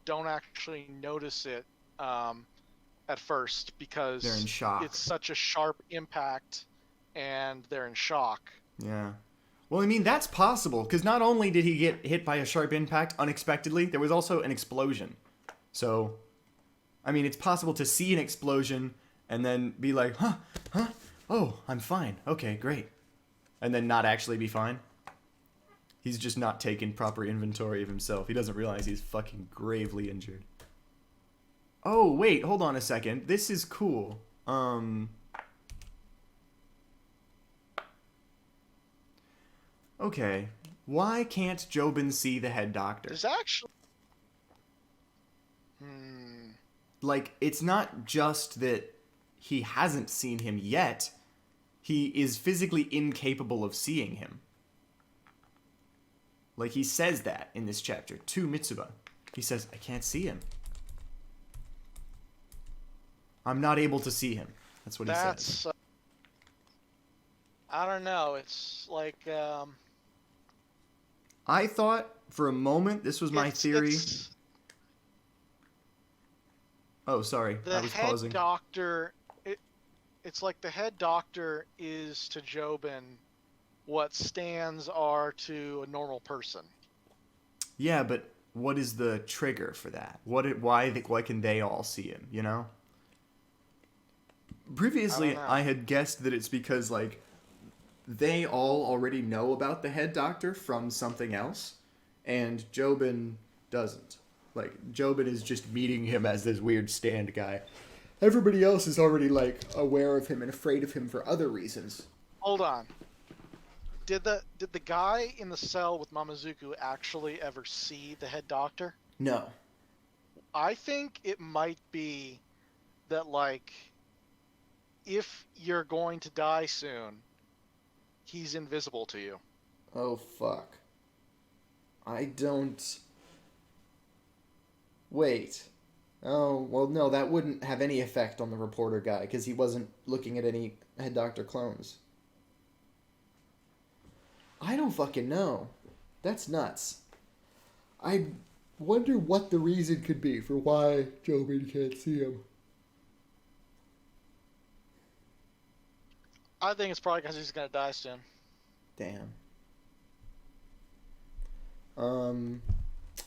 don't actually notice it at first because they're in shock. It's such a sharp impact and they're in shock. Yeah. Well, I mean, that's possible, because not only did he get hit by a sharp impact unexpectedly, there was also an explosion. So, I mean, it's possible to see an explosion and then be like, huh, oh, I'm fine. Okay, great. And then not actually be fine. He's just not taking proper inventory of himself. He doesn't realize he's fucking gravely injured. Oh, wait, hold on a second. This is cool. Okay. Why can't Jobin see the head doctor? There's actually... Like, it's not just that he hasn't seen him yet. He is physically incapable of seeing him. Like, he says that in this chapter to Mitsuba. He says, I can't see him. I'm not able to see him. That's what he says. I don't know. It's like... I thought for a moment, this was my theory. Oh, sorry. I was pausing. The head doctor... It's like the head doctor is to Jobin what stands are to a normal person. Yeah, but what is the trigger for that? Why can they all see him, you know? Previously, I had guessed that it's because, like, they all already know about the head doctor from something else, and Jobin doesn't. Like, Jobin is just meeting him as this weird stand guy. Everybody else is already, like, aware of him and afraid of him for other reasons. Hold on. Did the guy in the cell with Mamazuku actually ever see the head doctor? No. I think it might be that, like, if you're going to die soon, he's invisible to you. Oh, fuck. I don't... Wait. Oh, well, no, that wouldn't have any effect on the reporter guy, because he wasn't looking at any head doctor clones. I don't fucking know. That's nuts. I wonder what the reason could be for why Jobin can't see him. I think it's probably because he's gonna die soon. Damn.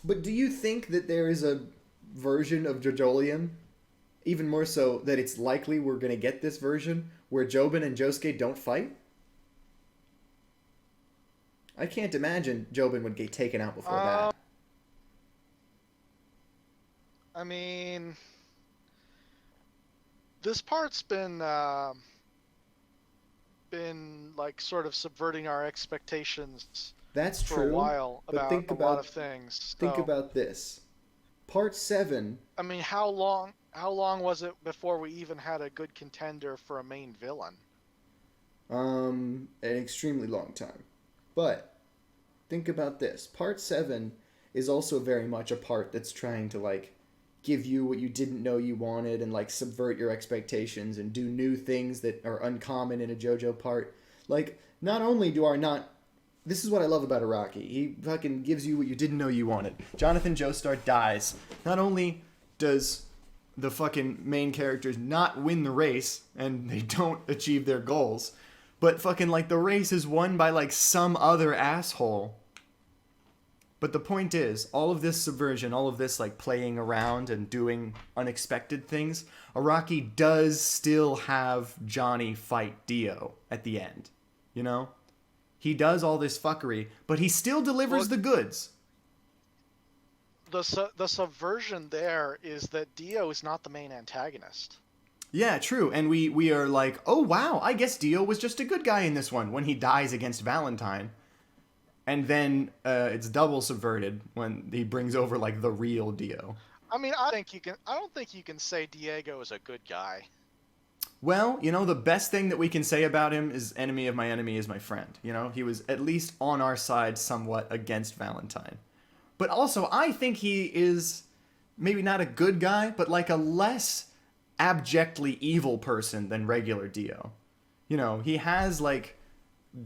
But do you think that there is a version of Jojolion, even more so that it's likely we're gonna get this version, where Jobin and Josuke don't fight? I can't imagine Jobin would get taken out before that. I mean, this part's been like sort of subverting our expectations. That's for true. a while about a lot of things. Think about this. Part 7. I mean, how long was it before we even had a good contender for a main villain? An extremely long time. But think about this. Part 7 is also very much a part that's trying to, like, give you what you didn't know you wanted and, like, subvert your expectations and do new things that are uncommon in a JoJo part. Like, not only do our not... This is what I love about Araki. He fucking gives you what you didn't know you wanted. Jonathan Joestar dies. Not only does the fucking main characters not win the race and they don't achieve their goals, but fucking, like, the race is won by, like, some other asshole. But the point is, all of this subversion, all of this, like, playing around and doing unexpected things, Araki does still have Johnny fight Dio at the end. You know? He does all this fuckery, but he still delivers the goods. The subversion there is that Dio is not the main antagonist. Yeah, true. And we are like, oh wow, I guess Dio was just a good guy in this one when he dies against Valentine. And then it's double subverted when he brings over, like, the real Dio. I mean, I don't think you can say Diego is a good guy. Well, you know, the best thing that we can say about him is enemy of my enemy is my friend. You know, he was at least on our side somewhat against Valentine. But also, I think he is maybe not a good guy, but, like, a less abjectly evil person than regular Dio. You know, he has, like,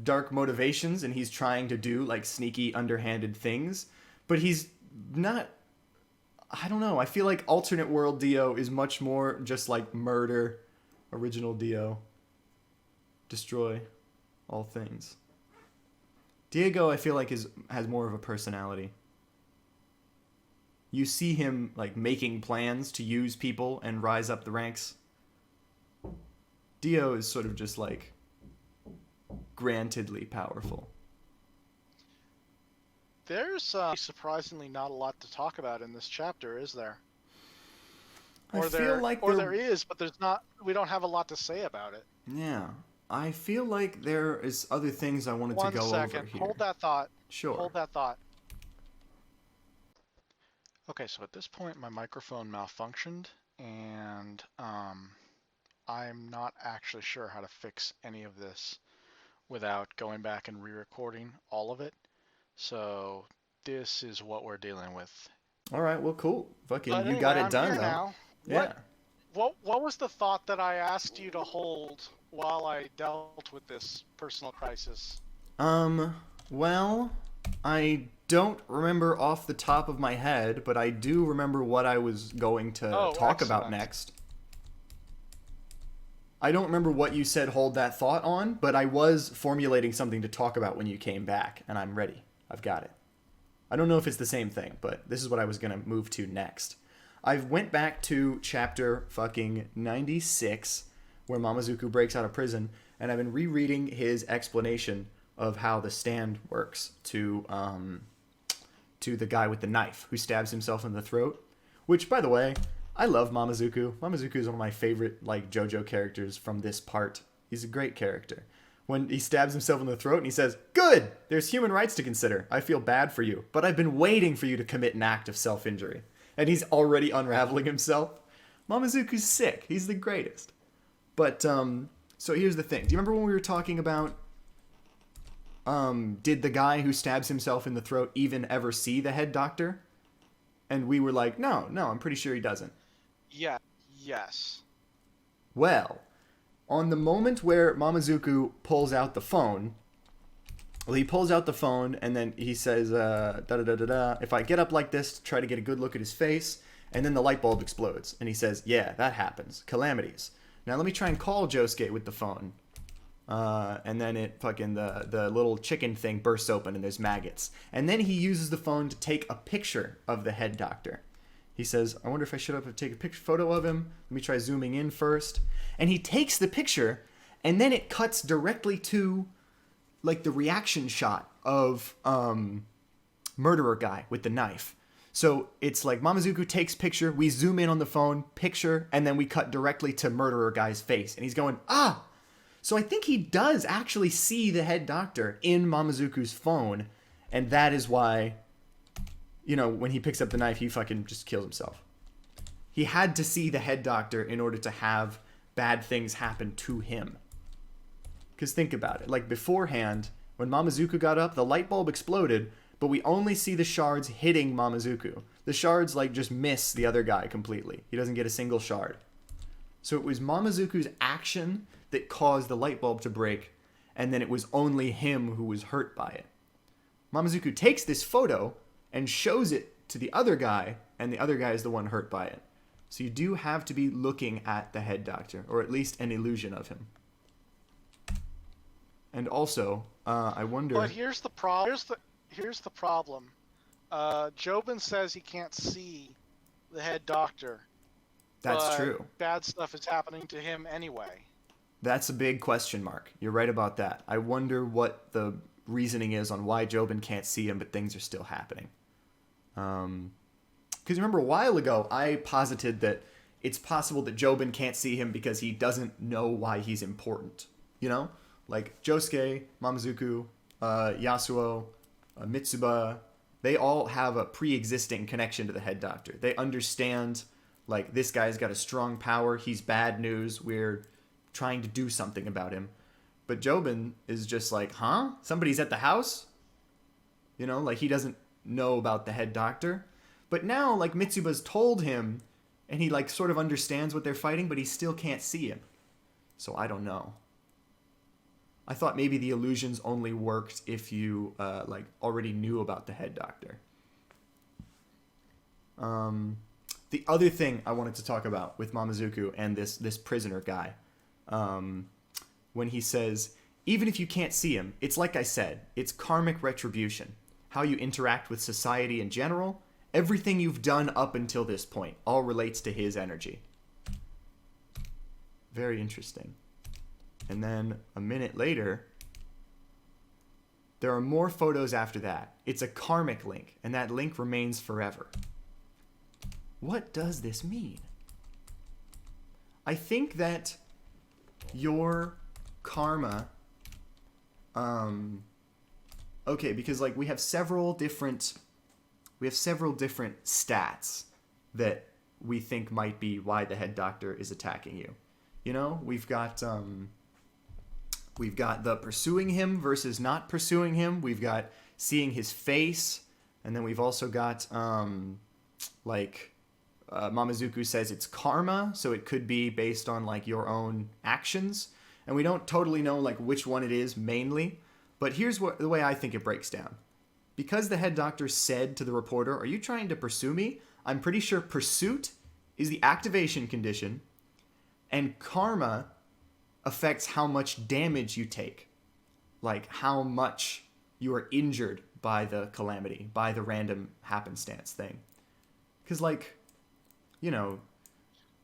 dark motivations and he's trying to do, like, sneaky, underhanded things, but he's not... I don't know. I feel like alternate world Dio is much more just, like, murder... Original Dio. Destroy all things. Diego, I feel like has more of a personality. You see him like making plans to use people and rise up the ranks. Dio is sort of just like grantedly powerful. There's surprisingly not a lot to talk about in this chapter, is there? Or there is, but there's not. We don't have a lot to say about it. Yeah, I feel like there is other things I wanted to go over here. Hold that thought. Sure. Hold that thought. Okay, so at this point, my microphone malfunctioned, and I'm not actually sure how to fix any of this without going back and re-recording all of it. So this is what we're dealing with. All right, well, cool. Fucking, you got it done, though. Now. Yeah. What was the thought that I asked you to hold while I dealt with this personal crisis? Well, I don't remember off the top of my head, but I do remember what I was going to talk about next. I don't remember what you said hold that thought on, but I was formulating something to talk about when you came back, and I'm ready. I've got it. I don't know if it's the same thing, but this is what I was going to move to next. I went back to chapter fucking 96, where Mamazuku breaks out of prison, and I've been rereading his explanation of how the stand works to the guy with the knife who stabs himself in the throat. Which, by the way, I love Mamazuku. Mamazuku is one of my favorite like Jojo characters from this part. He's a great character. When he stabs himself in the throat and he says, "Good! There's human rights to consider. I feel bad for you, but I've been waiting for you to commit an act of self-injury." And he's already unraveling himself. Mamazuku's sick. He's the greatest. But, so here's the thing. Do you remember when we were talking about, did the guy who stabs himself in the throat even ever see the head doctor? And we were like, no, I'm pretty sure he doesn't. Yeah, yes. Well, on the moment where Mamazuku pulls out the phone, well, he pulls out the phone and then he says, da-da-da-da-da, if I get up like this to try to get a good look at his face, and then the light bulb explodes. And he says, yeah, that happens. Calamities. Now let me try and call Josuke with the phone. And then it fucking, the little chicken thing bursts open and there's maggots. And then he uses the phone to take a picture of the head doctor. He says, I wonder if I should take a photo of him. Let me try zooming in first. And he takes the picture, and then it cuts directly to, like, the reaction shot of murderer guy with the knife. So it's like Mamazuku takes picture, we zoom in on the phone, picture, and then we cut directly to murderer guy's face. And he's going, ah! So I think he does actually see the head doctor in Mamazuku's phone, and that is why, you know, when he picks up the knife, he fucking just kills himself. He had to see the head doctor in order to have bad things happen to him. Because think about it. Like, beforehand, when Mamazuku got up, the light bulb exploded, but we only see the shards hitting Mamazuku. The shards, like, just miss the other guy completely. He doesn't get a single shard. So it was Mamazuku's action that caused the light bulb to break, and then it was only him who was hurt by it. Mamazuku takes this photo and shows it to the other guy, and the other guy is the one hurt by it. So you do have to be looking at the head doctor, or at least an illusion of him. And also, I wonder... But here's the problem. Here's the problem. Jobin says he can't see the head doctor. That's true. Bad stuff is happening to him anyway. That's a big question mark. You're right about that. I wonder what the reasoning is on why Jobin can't see him, but things are still happening. Because remember, a while ago, I posited that it's possible that Jobin can't see him because he doesn't know why he's important. You know? Like, Josuke, Mamazuku, Yasuo, Mitsuba, they all have a pre-existing connection to the head doctor. They understand, like, this guy's got a strong power, he's bad news, we're trying to do something about him. But Jobin is just like, huh? Somebody's at the house? You know, like, he doesn't know about the head doctor. But now, like, Mitsuba's told him, and he, like, sort of understands what they're fighting, but he still can't see him. So I don't know. I thought maybe the illusions only worked if you, like, already knew about the head doctor. The other thing I wanted to talk about with Mamazuku and this prisoner guy, when he says, even if you can't see him, it's like I said, it's karmic retribution. How you interact with society in general, everything you've done up until this point all relates to his energy. Very interesting. And then a minute later, there are more photos after that. It's a karmic link, and that link remains forever. What does this mean? I think that your karma, okay, because like we have several different stats that we think might be why the head doctor is attacking you. You know, we've got the pursuing him versus not pursuing him. We've got seeing his face, and then we've also got Mamazuku says it's karma, so it could be based on like your own actions, and we don't totally know like which one it is mainly. But here's the way I think it breaks down. Because the head doctor said to the reporter, "Are you trying to pursue me?" I'm pretty sure pursuit is the activation condition, and karma affects how much damage you take, like how much you are injured by the calamity, by the random happenstance thing. Because, like, you know,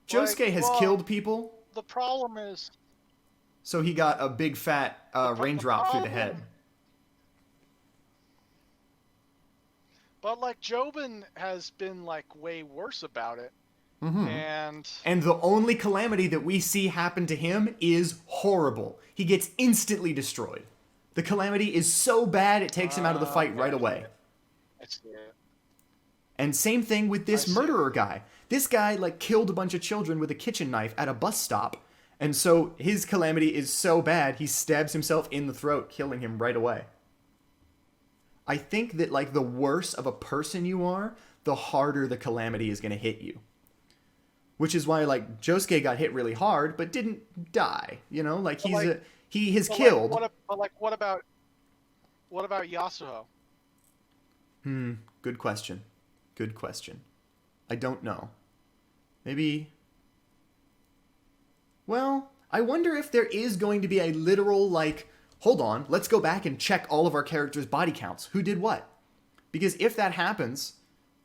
Josuke has killed people. The problem is... So he got a big fat raindrop through the head. But, like, Jobin has been, like, way worse about it. Mm-hmm. And the only calamity that we see happen to him is horrible. He gets instantly destroyed. The calamity is so bad it takes him out of the fight right away. I see it. And same thing with this murderer guy. This guy like killed a bunch of children with a kitchen knife at a bus stop. And so his calamity is so bad, he stabs himself in the throat, killing him right away. I think that like the worse of a person you are, the harder the calamity is going to hit you. Which is why, like, Josuke got hit really hard, but didn't die. You know, like he has killed. What about Yasuo? Good question. Good question. I don't know. Maybe. Well, I wonder if there is going to be a literal like, hold on, let's go back and check all of our characters' body counts. Who did what? Because if that happens,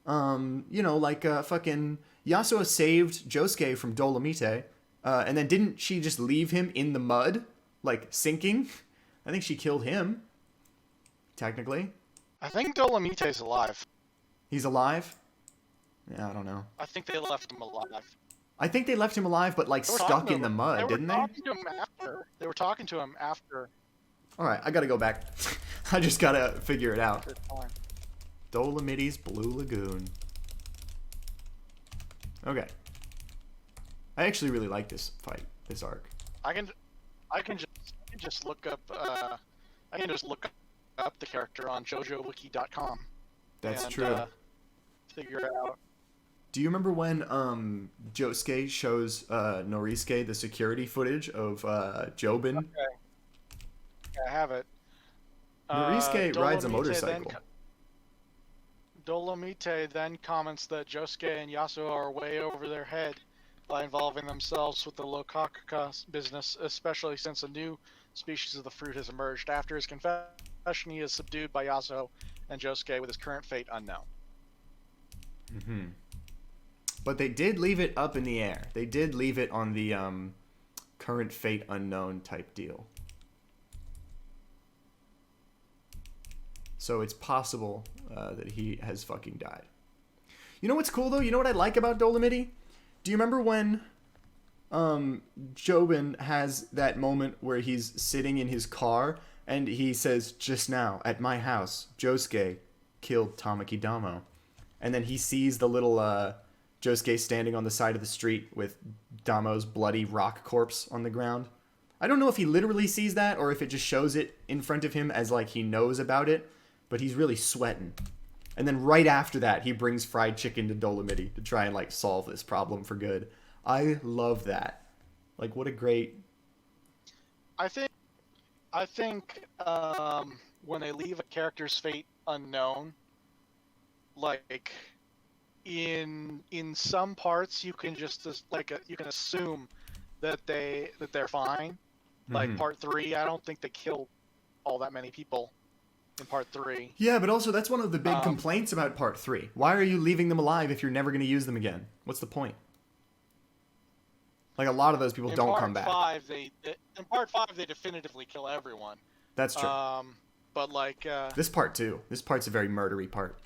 you know, like fucking. Yasuo saved Josuke from Dolomite, and then didn't she just leave him in the mud, like sinking? I think she killed him, technically. I think Dolomite's alive. He's alive? Yeah, I don't know. I think they left him alive. I think they left him alive, but like stuck in the mud, didn't they? They were talking to him after. All right, I gotta go back. I just gotta figure it out. Dolomite's Blue Lagoon. Okay. I actually really like this fight, this arc. I can just look up the character on JojoWiki.com. That's true. Figure it out. Do you remember when Josuke shows Norisuke the security footage of Jobin? Okay. Yeah, I have it. Norisuke rides a motorcycle. Dolomite then comments that Josuke and Yasuo are way over their head by involving themselves with the Locacacast business, especially since a new species of the fruit has emerged. After his confession, he is subdued by Yasuo and Josuke with his current fate unknown. Mm-hmm. But they did leave it up in the air. They did leave it on the current fate unknown type deal. So it's possible that he has fucking died. You know what's cool, though? You know what I like about Dolomite? Do you remember when Jobin has that moment where he's sitting in his car and he says, "Just now, at my house, Josuke killed Tamaki Damo." And then he sees the little Josuke standing on the side of the street with Damo's bloody rock corpse on the ground. I don't know if he literally sees that or if it just shows it in front of him as like he knows about it. But he's really sweating. And then right after that, he brings fried chicken to Dolomite to try and, like, solve this problem for good. I love that. Like, what a great... I think when they leave a character's fate unknown, like, in some parts, you can just, like, you can assume that they're fine. Like part 3, I don't think they killed all that many people in part 3. Yeah, but also that's one of the big complaints about part 3. Why are you leaving them alive if you're never going to use them again? What's the point? Like, a lot of those people don't come back. In part 5, they definitively kill everyone. That's true. But, like... this part, too. This part's a very murdery part.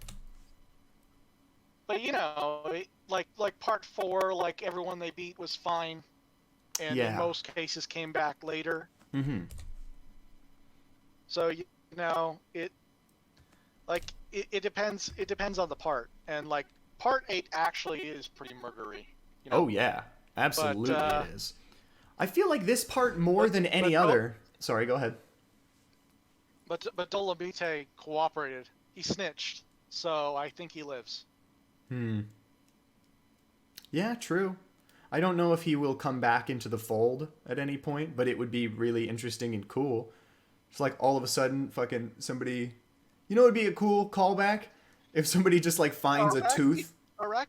But, you know, like part 4, like, everyone they beat was fine. And in most cases came back later. Mm-hmm. So, you know, it depends. It depends on the part. And, like, part 8 actually is pretty murdery. You know? Oh, yeah. Absolutely it is. I feel like this part more than any other... Sorry, go ahead. But Dolomite cooperated. He snitched. So I think he lives. Yeah, true. I don't know if he will come back into the fold at any point, but it would be really interesting and cool. It's like all of a sudden fucking somebody... You know what would be a cool callback? If somebody just like finds a tooth. Araki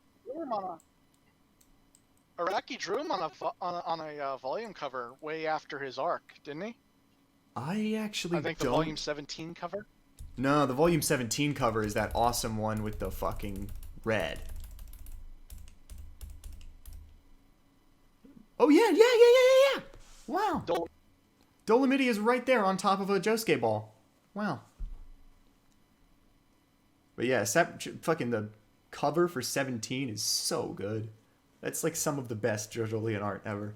drew him on a volume cover way after his arc, didn't he? I think the volume 17 cover. No, the volume 17 cover is that awesome one with the fucking red. Oh yeah. Wow. Dolomite is right there on top of a Josuke ball. Wow. But yeah, fucking the cover for 17 is so good. That's like some of the best Jojolion art ever.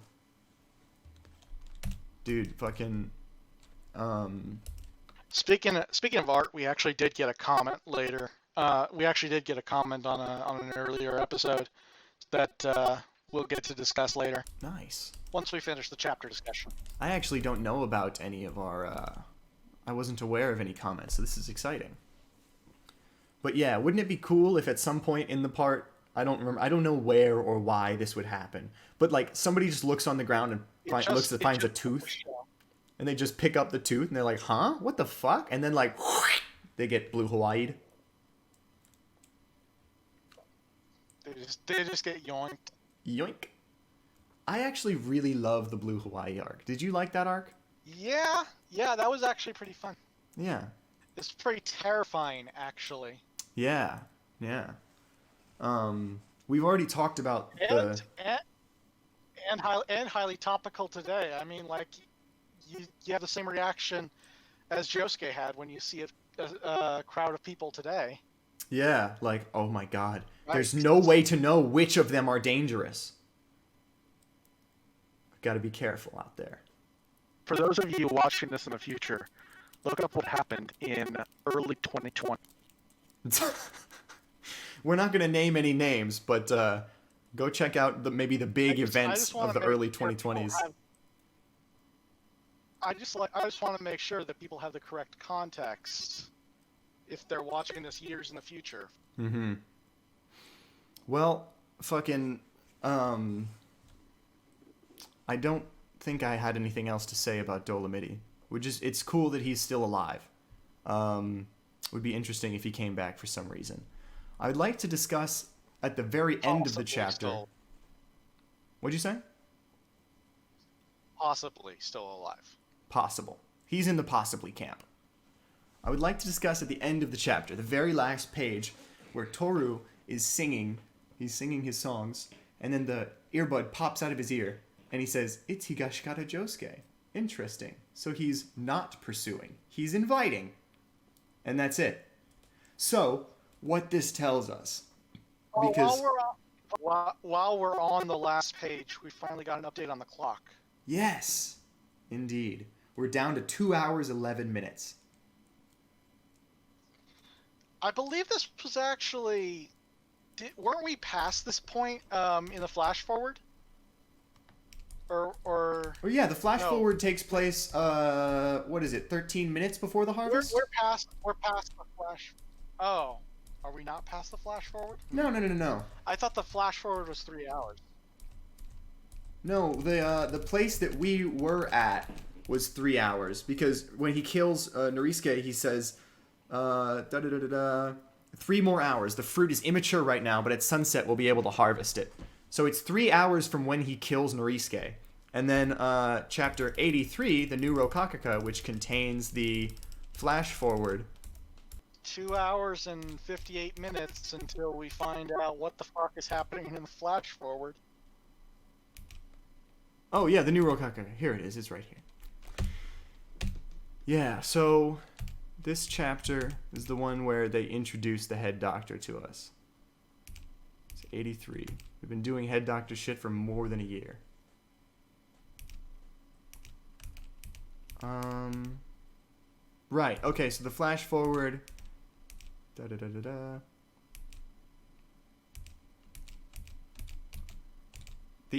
Dude, fucking... Speaking of art, we actually did get a comment later. We actually did get a comment on an earlier episode that we'll get to discuss later. Nice. Once we finish the chapter discussion. I actually don't know about any of our... I wasn't aware of any comments, so this is exciting. But yeah, wouldn't it be cool if at some point in the part... I don't know where or why this would happen. But like somebody just looks on the ground and finds a tooth. And they just pick up the tooth and they're like, huh? What the fuck? And then like they get blue Hawaii'd. They just get yoinked. Yoink. I actually really love the Blue Hawaii arc. Did you like that arc? Yeah, that was actually pretty fun. Yeah. It's pretty terrifying, actually. Yeah. We've already talked about and highly topical today. I mean, like, you have the same reaction as Josuke had when you see a crowd of people today. Yeah, like, oh my god. Right. There's no way to know which of them are dangerous. Got to be careful out there. For those of you watching this in the future, look up what happened in early 2020. We're not going to name any names, but go check out maybe the big events of the early 2020s. I just want to make sure that people have the correct context if they're watching this years in the future. Mm-hmm. Well, fucking, I don't think I had anything else to say about Dolomite. It's cool that he's still alive. Would be interesting if he came back for some reason. I would like to discuss at the very end of the chapter. What'd you say? Possibly still alive. Possible. He's in the possibly camp. I would like to discuss at the end of the chapter, the very last page, where Toru is singing. He's singing his songs, and then the earbud pops out of his ear, and he says, "It's Higashikata Josuke." Interesting. So he's not pursuing. He's inviting. And that's it. So, what this tells us... Because while we're on the last page, we finally got an update on the clock. Yes, indeed. We're down to 2 hours, 11 minutes. I believe this was actually... weren't we past this point in the flash forward? Or Oh yeah, the flash forward takes place, what is it, 13 minutes before the harvest? We're past the flash... Oh. Are we not past the flash forward? No. I thought the flash forward was 3 hours. No, the place that we were at was 3 hours, because when he kills Norisuke, he says, 3 more hours. The fruit is immature right now, but at sunset we'll be able to harvest it. So it's 3 hours from when he kills Norisuke, And then chapter 83, the new Locacacast, which contains the flash forward. 2 hours and 58 minutes until we find out what the fuck is happening in the flash forward. Oh, yeah, the new Locacacast. Here it is. It's right here. Yeah, so this chapter is the one where they introduce the head doctor to us. It's 83. We've been doing head doctor shit for more than a year. Right, okay, so the flash forward. The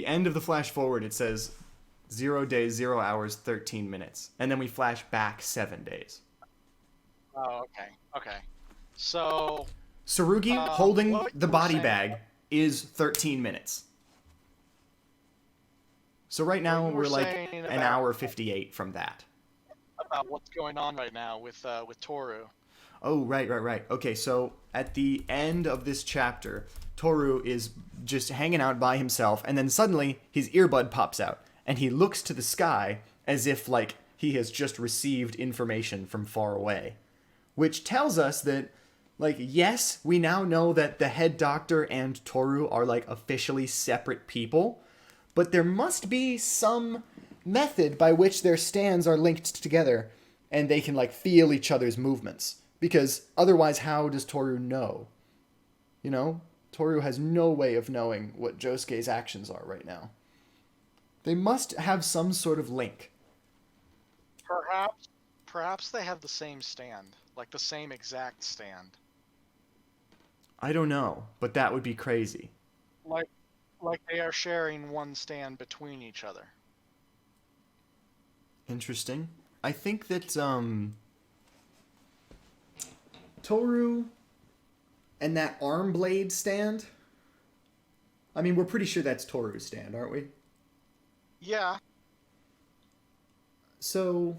end of the flash forward, it says 0 days, 0 hours, 13 minutes. And then we flash back 7 days. Oh, okay. So... Tsurugi holding the body bag is 13 minutes. So right now we're like an hour 58 from that. About what's going on right now with Toru. Oh, right. Okay, so at the end of this chapter, Toru is just hanging out by himself, and then suddenly his earbud pops out, and he looks to the sky as if, like, he has just received information from far away. Which tells us that, like, yes, we now know that the head doctor and Toru are, like, officially separate people, but there must be some method by which their stands are linked together, and they can, like, feel each other's movements. Because otherwise, how does Toru know? You know? Toru has no way of knowing what Josuke's actions are right now. They must have some sort of link. Perhaps they have the same stand. Like the same exact stand. I don't know, but that would be crazy. Like they are sharing one stand between each other. Interesting. I think that, Toru and that arm blade stand. I mean, we're pretty sure that's Toru's stand, aren't we? Yeah. So,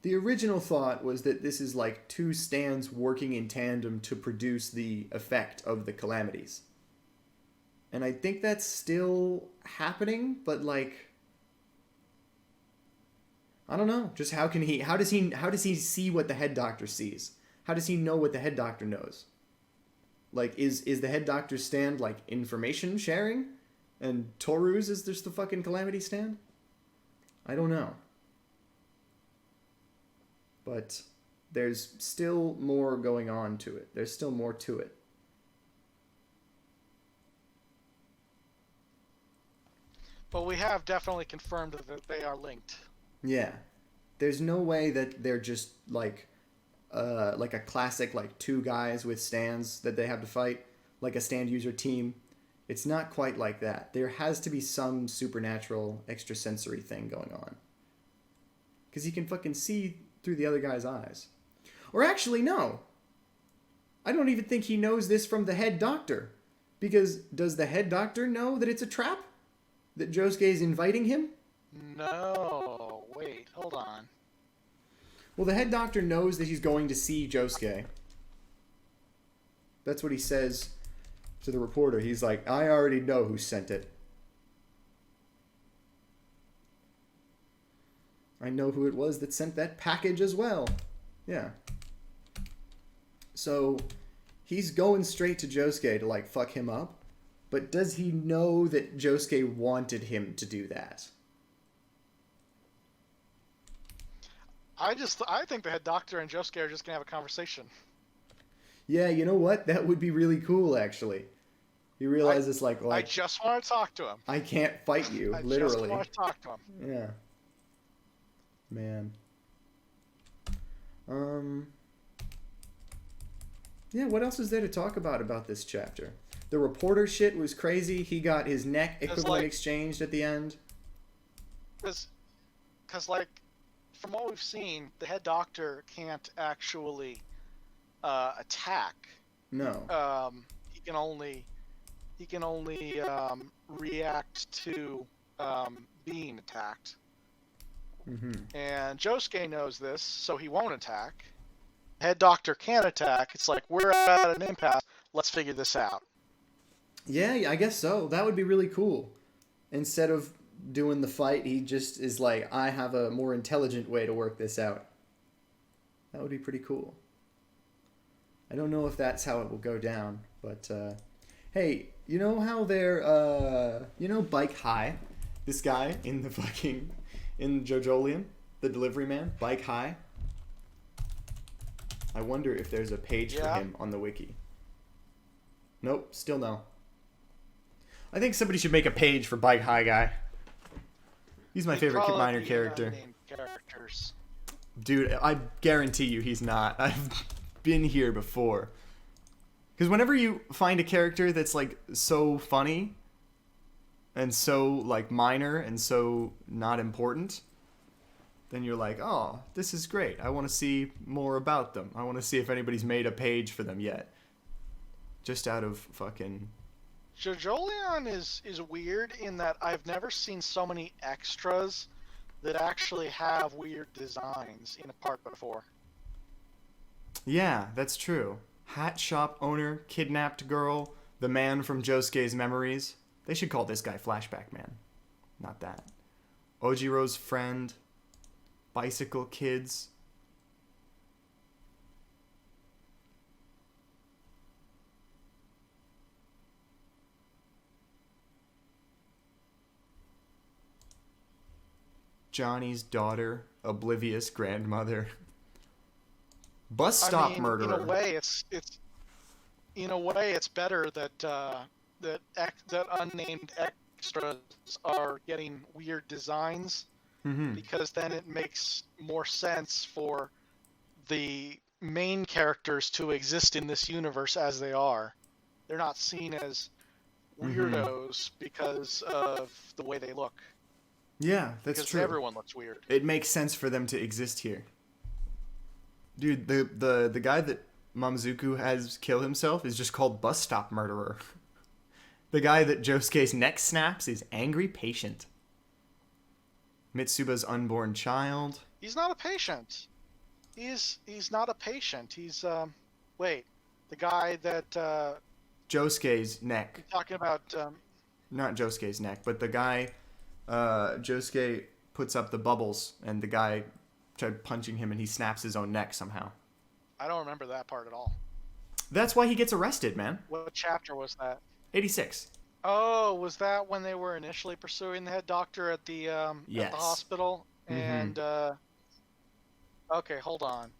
the original thought was that this is like two stands working in tandem to produce the effect of the calamities. And I think that's still happening, but like, I don't know. Just how does he see what the head doctor sees? How does he know what the head doctor knows? Like, is the head doctor's stand, like, information sharing? And Toru's is just the fucking calamity stand? I don't know. But there's still more going on to it. There's still more to it. But we have definitely confirmed that they are linked. Yeah. There's no way that they're just, like a classic, like, two guys with stands that they have to fight, like a stand user team. It's not quite like that. There has to be some supernatural extrasensory thing going on. Because he can fucking see through the other guy's eyes. Or actually, no. I don't even think he knows this from the head doctor. Because does the head doctor know that it's a trap? That Josuke is inviting him? No. Wait, hold on. Well, the head doctor knows that he's going to see Josuke. That's what he says to the reporter. He's like, I already know who sent it. I know who it was that sent that package as well. Yeah. So, he's going straight to Josuke to, like, fuck him up. But does he know that Josuke wanted him to do that? I think the head doctor and Josuke are just gonna have a conversation. Yeah, you know what? That would be really cool, actually. He realizes, like, I just want to talk to him. I can't fight you, literally. I just want to talk to him. Yeah. Man. Yeah, what else is there to talk about this chapter? The reporter shit was crazy. He got his neck equivalent exchanged at the end. Because, like, from what we've seen, the head doctor can't actually attack. No. He can only react to being attacked. Mm-hmm. And Josuke knows this, so he won't attack. Head doctor can attack. It's like, we're at an impasse. Let's figure this out. Yeah, I guess so. That would be really cool. Instead of doing the fight, he just is like, I have a more intelligent way to work this out. That would be pretty cool. I don't know if that's how it will go down, but hey, you know how they're Bike High, this guy in the fucking in Jojolion, the delivery man, Bike High. I wonder if there's a page for him on the wiki. Nope, still no. I think somebody should make a page for Bike High guy. He's my favorite minor character. Dude, I guarantee you he's not. I've been here before. Because whenever you find a character that's like so funny and so like minor and so not important, then you're like, oh, this is great. I want to see more about them. I want to see if anybody's made a page for them yet. Just out of fucking... Jojolion is weird in that I've never seen so many extras that actually have weird designs in a part before. Yeah, that's true. Hat shop owner, kidnapped girl, the man from Josuke's memories. They should call this guy Flashback Man. Not that. Ojiro's friend. Bicycle kids. Johnny's daughter, oblivious grandmother. Bus stop murderer. In a way, it's better that that unnamed extras are getting weird designs, because then it makes more sense for the main characters to exist in this universe as they are. They're not seen as weirdos because of the way they look. Yeah, that's true. Because everyone looks weird. It makes sense for them to exist here. Dude, the guy that Mamazuku has killed himself is just called Bus Stop Murderer. The guy that Josuke's neck snaps is Angry Patient. Mitsuba's unborn child. He's not a patient. He's not a patient. He's the guy that Josuke's neck. You're talking about not Josuke's neck, but the guy Josuke puts up the bubbles and the guy tried punching him and he snaps his own neck somehow. I don't remember that part at all. That's why he gets arrested, man. What chapter was that? 86. Oh, was that when they were initially pursuing the head doctor at the at the hospital? And okay, hold on.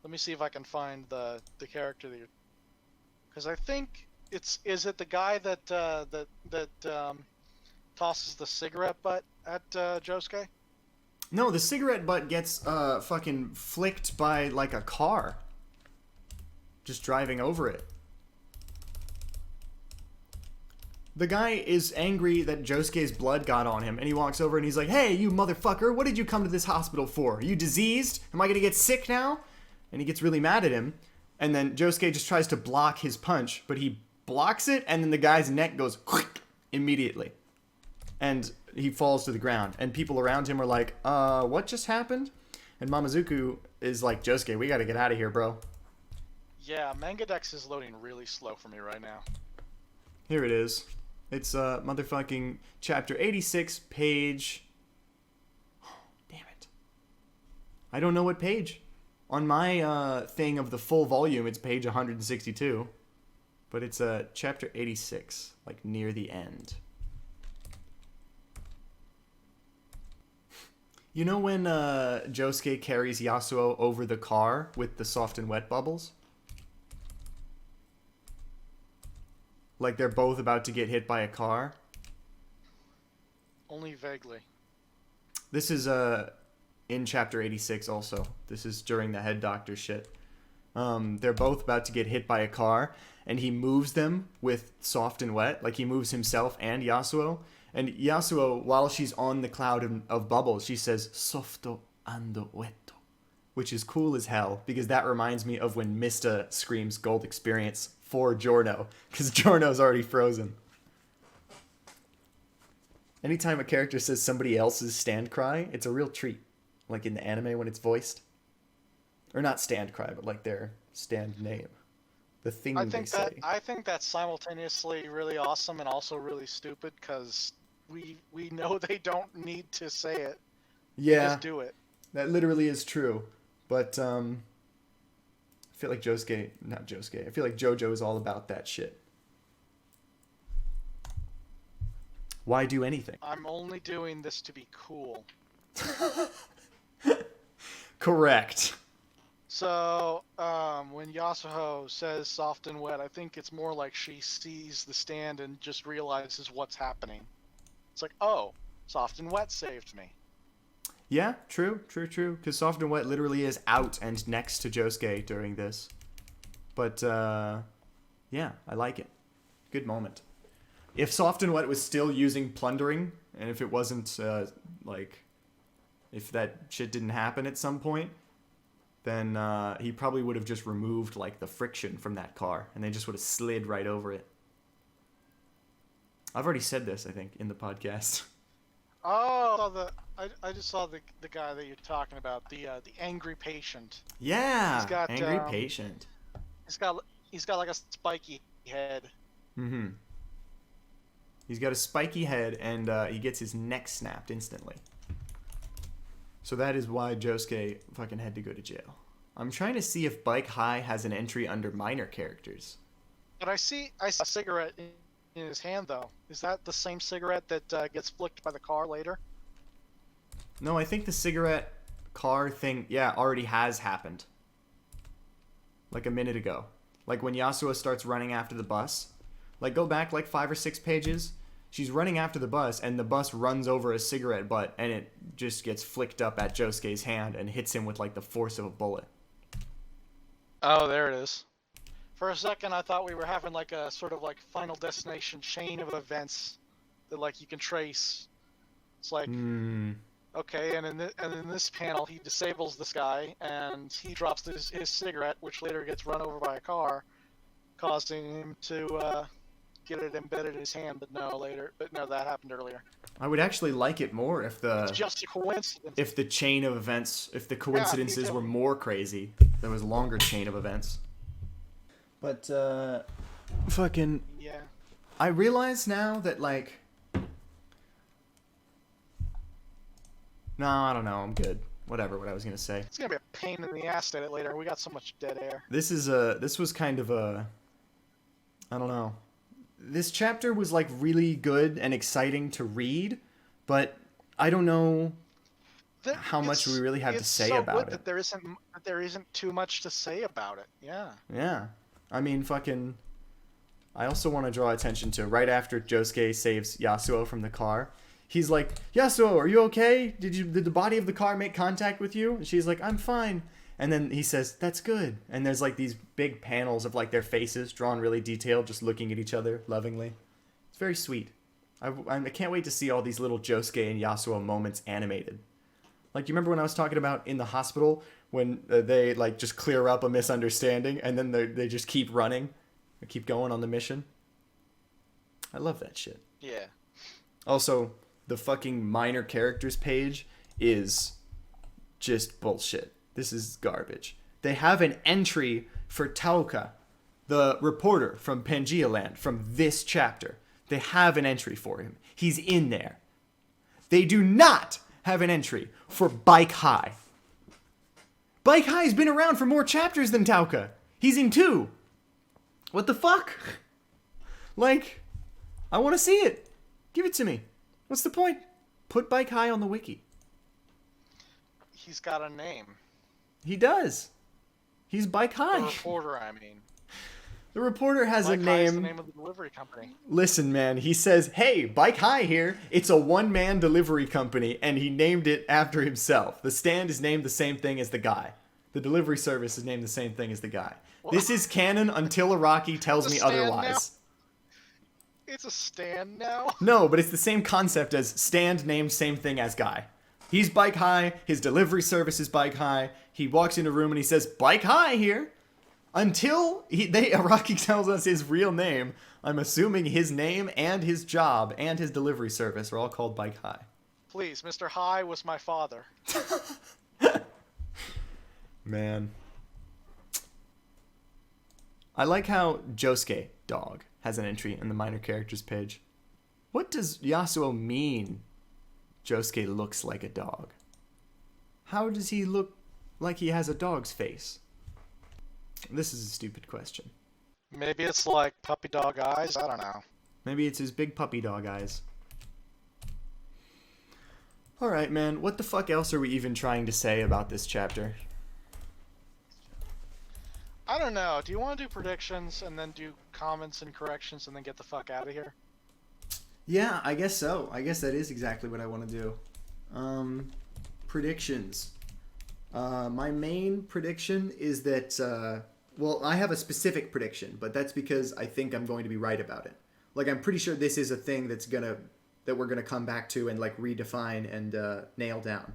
Let me see if I can find the character that you're... Because I think is it the guy that tosses the cigarette butt at Josuke? No, the cigarette butt gets fucking flicked by like a car. Just driving over it. The guy is angry that Josuke's blood got on him, and he walks over and he's like, hey, you motherfucker, what did you come to this hospital for? Are you diseased? Am I gonna get sick now? And he gets really mad at him, and then Josuke just tries to block his punch, but he blocks it, and then the guy's neck goes immediately. And he falls to the ground, and people around him are like, what just happened? And Mamazuku is like, Josuke, we gotta get out of here, bro. Yeah, Mangadex is loading really slow for me right now. Here it is. It's motherfucking chapter 86, page... Oh, damn it. I don't know what page. On my thing of the full volume, it's page 162. But it's chapter 86, like near the end. You know when Josuke carries Yasuo over the car with the soft and wet bubbles? Like they're both about to get hit by a car? Only vaguely. This is in chapter 86 also. This is during the head doctor shit. They're both about to get hit by a car, and he moves them with soft and wet. Like he moves himself and Yasuo. And Yasuo, while she's on the cloud of bubbles, she says, softo and wetto. Which is cool as hell, because that reminds me of when Mista screams Gold Experience for Giorno, because Giorno's already frozen. Anytime a character says somebody else's stand cry, it's a real treat. Like in the anime when it's voiced. Or not stand cry, but like their stand name. The thing they say. I think that's simultaneously really awesome and also really stupid, because we know they don't need to say it. Yeah. Just do it. That literally is true. But I feel like I feel like Jojo is all about that shit. Why do anything? I'm only doing this to be cool. Correct. So, when Yasuo says soft and wet, I think it's more like she sees the stand and just realizes what's happening. It's like, oh, soft and wet saved me. Yeah, true. Because Soft and Wet literally is out and next to Josuke during this. But, yeah, I like it. Good moment. If Soft and Wet was still using plundering, and if it wasn't, if that shit didn't happen at some point, then he probably would have just removed, the friction from that car, and they just would have slid right over it. I've already said this, I think, in the podcast. Oh, I just saw the guy that you're talking about, the angry patient. Yeah, he's got, angry patient. He's got like a spiky head. Mm-hmm. He's got a spiky head, and he gets his neck snapped instantly. So that is why Josuke fucking had to go to jail. I'm trying to see if Bike High has an entry under minor characters. But I see a cigarette in his hand, though. Is that the same cigarette that gets flicked by the car later? No, I think the cigarette car thing, already has happened. Like a minute ago. Like when Yasuo starts running after the bus. Go back 5 or 6 pages. She's running after the bus, and the bus runs over a cigarette butt, and it just gets flicked up at Josuke's hand and hits him with the force of a bullet. Oh, there it is. For a second, I thought we were having a sort of Final Destination chain of events that you can trace. It's okay, and in this panel, he disables this guy, and he drops his cigarette, which later gets run over by a car, causing him to get it embedded in his hand. But no, that happened earlier. I would actually like it more if it's just a coincidence. If the chain of events, if the coincidences were more crazy, there was a longer chain of events. But fucking yeah. I realize now that no, I don't know. I'm good. Whatever. What I was gonna say. It's gonna be a pain in the ass to edit later. We got so much dead air. This was kind of a. I don't know. This chapter was really good and exciting to read, but I don't know how much we really have to say about it. There isn't too much to say about it. Yeah. Yeah. I mean, fucking. I also want to draw attention to right after Josuke saves Yasuo from the car. He's like, Yasuo, are you okay? Did the body of the car make contact with you? And she's like, I'm fine. And then he says, that's good. And there's these big panels of their faces drawn really detailed, just looking at each other lovingly. It's very sweet. I can't wait to see all these little Josuke and Yasuo moments animated. You remember when I was talking about in the hospital when they just clear up a misunderstanding and then they just keep running, or keep going on the mission? I love that shit. Yeah. Also, the fucking minor characters page is just bullshit. This is garbage. They have an entry for Tauka, the reporter from Pangea Land, from this chapter. They have an entry for him. He's in there. They do not have an entry for Bike High. Bike High's been around for more chapters than Tauka. He's in 2. What the fuck? I want to see it. Give it to me. What's the point? Put Bike High on the wiki. He's got a name. He does. He's Bike High. The reporter, I mean. The reporter has Bike a High name. is the name of the delivery company. Listen, man. He says, hey, Bike High here. It's a one-man delivery company, and he named it after himself. The stand is named the same thing as the guy. The delivery service is named the same thing as the guy. What? This is canon until Araki tells me otherwise. Now? It's a stand now? No, but it's the same concept as stand named same thing as guy. He's Bike High. His delivery service is Bike High. He walks in a room and he says, Bike High here. Until Araki tells us his real name, I'm assuming his name and his job and his delivery service are all called Bike High. Please, Mr. High was my father. Man. I like how Josuke, dog, has an entry in the minor characters page. What does Yasuo mean Josuke looks like a dog? How does he look like he has a dog's face? This is a stupid question. Maybe it's like puppy dog eyes. I don't know. Maybe it's his big puppy dog eyes. Alright, man. What the fuck else are we even trying to say about this chapter? I don't know. Do you want to do predictions and then do comments and corrections and then get the fuck out of here? Yeah, I guess so. I guess that is exactly what I want to do. Predictions. My main prediction is that... well, I have a specific prediction, but that's because I think I'm going to be right about it. Like, I'm pretty sure this is a thing that we're gonna come back to and like redefine and nail down.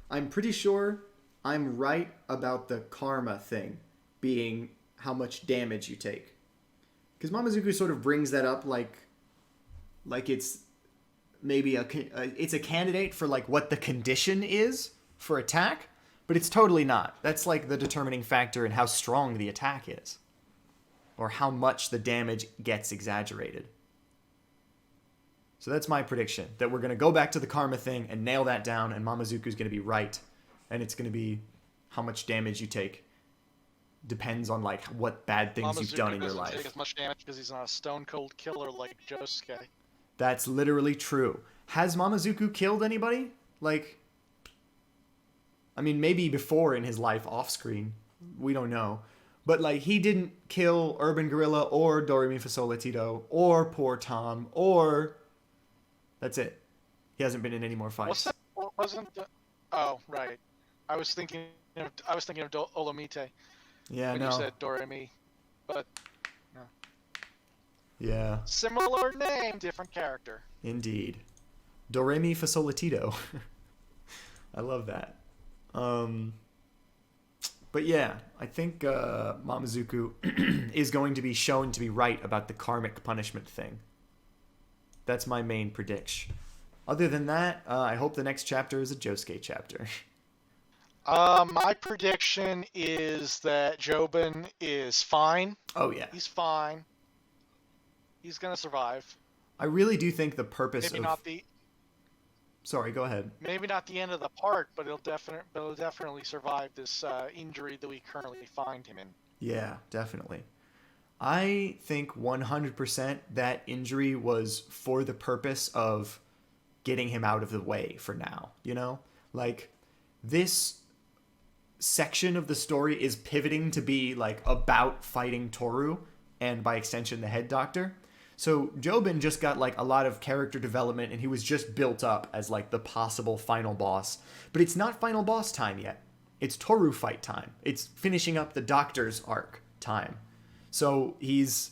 I'm pretty sure I'm right about the karma thing being how much damage you take, because Mamazuku sort of brings that up like it's maybe it's a candidate for like what the condition is for attack. But it's totally not. That's like the determining factor in how strong the attack is. Or how much the damage gets exaggerated. So that's my prediction. That we're going to go back to the karma thing and nail that down. And Mamazuku's going to be right. And it's going to be how much damage you take. Depends on like what bad things you've done in your life. Take as much damage because he's not a stone cold killer like Josuke. That's literally true. Has Mamazuku killed anybody? Like... I mean, maybe before in his life off screen. We don't know. But, like, he didn't kill Urban Gorilla or Doremi Fasolitito or Poor Tom or... That's it. He hasn't been in any more fights. Wasn't the... Oh, right. I was thinking of Olomite. Yeah, when no. you said Doremi. But, no. Yeah. Similar name, different character. Indeed. Doremi Fasolitito. I love that. But yeah, I think Mamazuku is going to be shown to be right about the karmic punishment thing. That's my main prediction. Other than that, I hope the next chapter is a Josuke chapter. My prediction is that Jobin is fine. Oh yeah. He's fine. He's gonna survive. I really do think the purpose Maybe not the... Sorry, go ahead. Maybe not the end of the part, but it'll definitely survive this injury that we currently find him in. Yeah, definitely. I think 100% that injury was for the purpose of getting him out of the way for now, you know? Like, this section of the story is pivoting to be, like, about fighting Toru, and by extension, the head doctor. So Jobin just got like a lot of character development and he was just built up as like the possible final boss. But it's not final boss time yet. It's Toru fight time. It's finishing up the doctor's arc time. So he's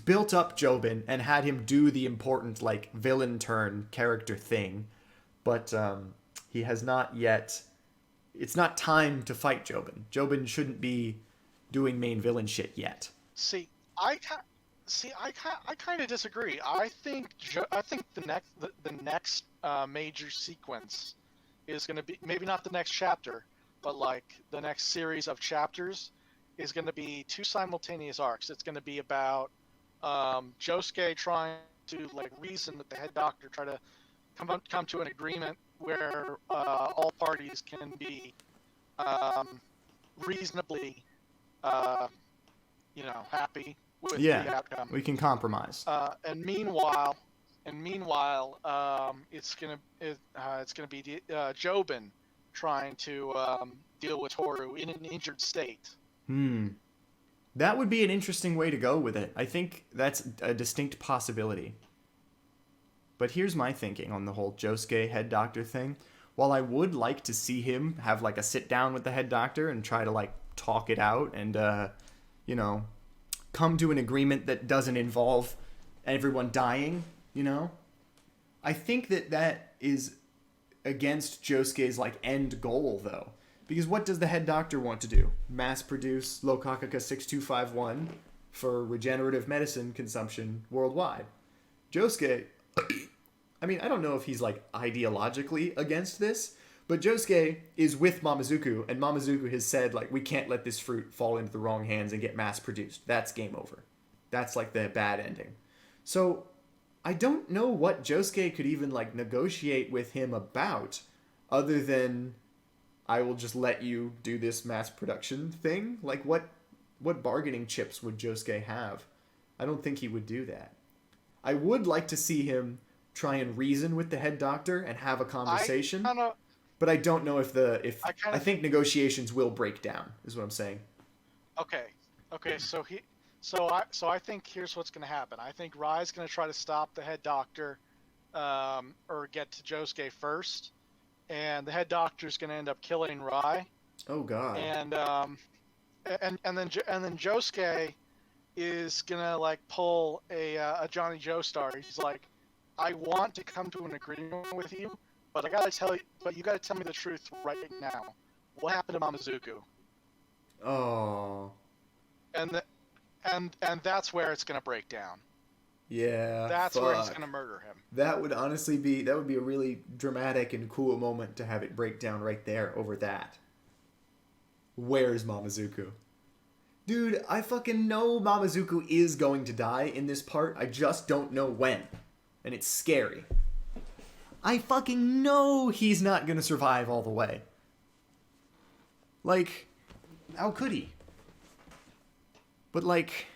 built up Jobin and had him do the important like villain turn character thing. But he has not yet... It's not time to fight Jobin. Jobin shouldn't be doing main villain shit yet. See, I kind of disagree. I think the next major sequence is going to be, maybe not the next chapter, but like the next series of chapters is going to be two simultaneous arcs. It's going to be about Josuke trying to like reason with the head doctor, try to come to an agreement where all parties can be reasonably happy with the outcome. We can compromise. And meanwhile, it's gonna be Jobin trying to deal with Toru in an injured state. That would be an interesting way to go with it. I think that's a distinct possibility. But here's my thinking on the whole Josuke head doctor thing. While I would like to see him have like a sit down with the head doctor and try to like talk it out and come to an agreement that doesn't involve everyone dying, I think that is against Josuke's like end goal though. Because what does the head doctor want to do? Mass produce Locacacast 6251 for regenerative medicine consumption worldwide. Josuke, I mean, I don't know if he's like ideologically against this, but Josuke is with Mamazuku, and Mamazuku has said, like, we can't let this fruit fall into the wrong hands and get mass produced. That's game over. That's like the bad ending. So I don't know what Josuke could even like negotiate with him about, other than I will just let you do this mass production thing. Like what bargaining chips would Josuke have? I don't think he would do that. I would like to see him try and reason with the head doctor and have a conversation. But I don't know if I think negotiations will break down, is what I'm saying. Okay. So I think here's what's going to happen. I think Rai's going to try to stop the head doctor, or get to Josuke first, and the head doctor's going to end up killing Rai. Oh God. And then Josuke is gonna like pull a Johnny Joestar. He's like, I want to come to an agreement with you, but you gotta tell me the truth right now. What happened to Mamazuku? Oh. And that's where it's gonna break down. Yeah. That's where he's gonna murder him. That would honestly be a really dramatic and cool moment to have it break down right there over that. Where's Mamazuku? Dude, I fucking know Mamazuku is going to die in this part. I just don't know when. And it's scary. I fucking know he's not gonna survive all the way. Like, how could he? But like...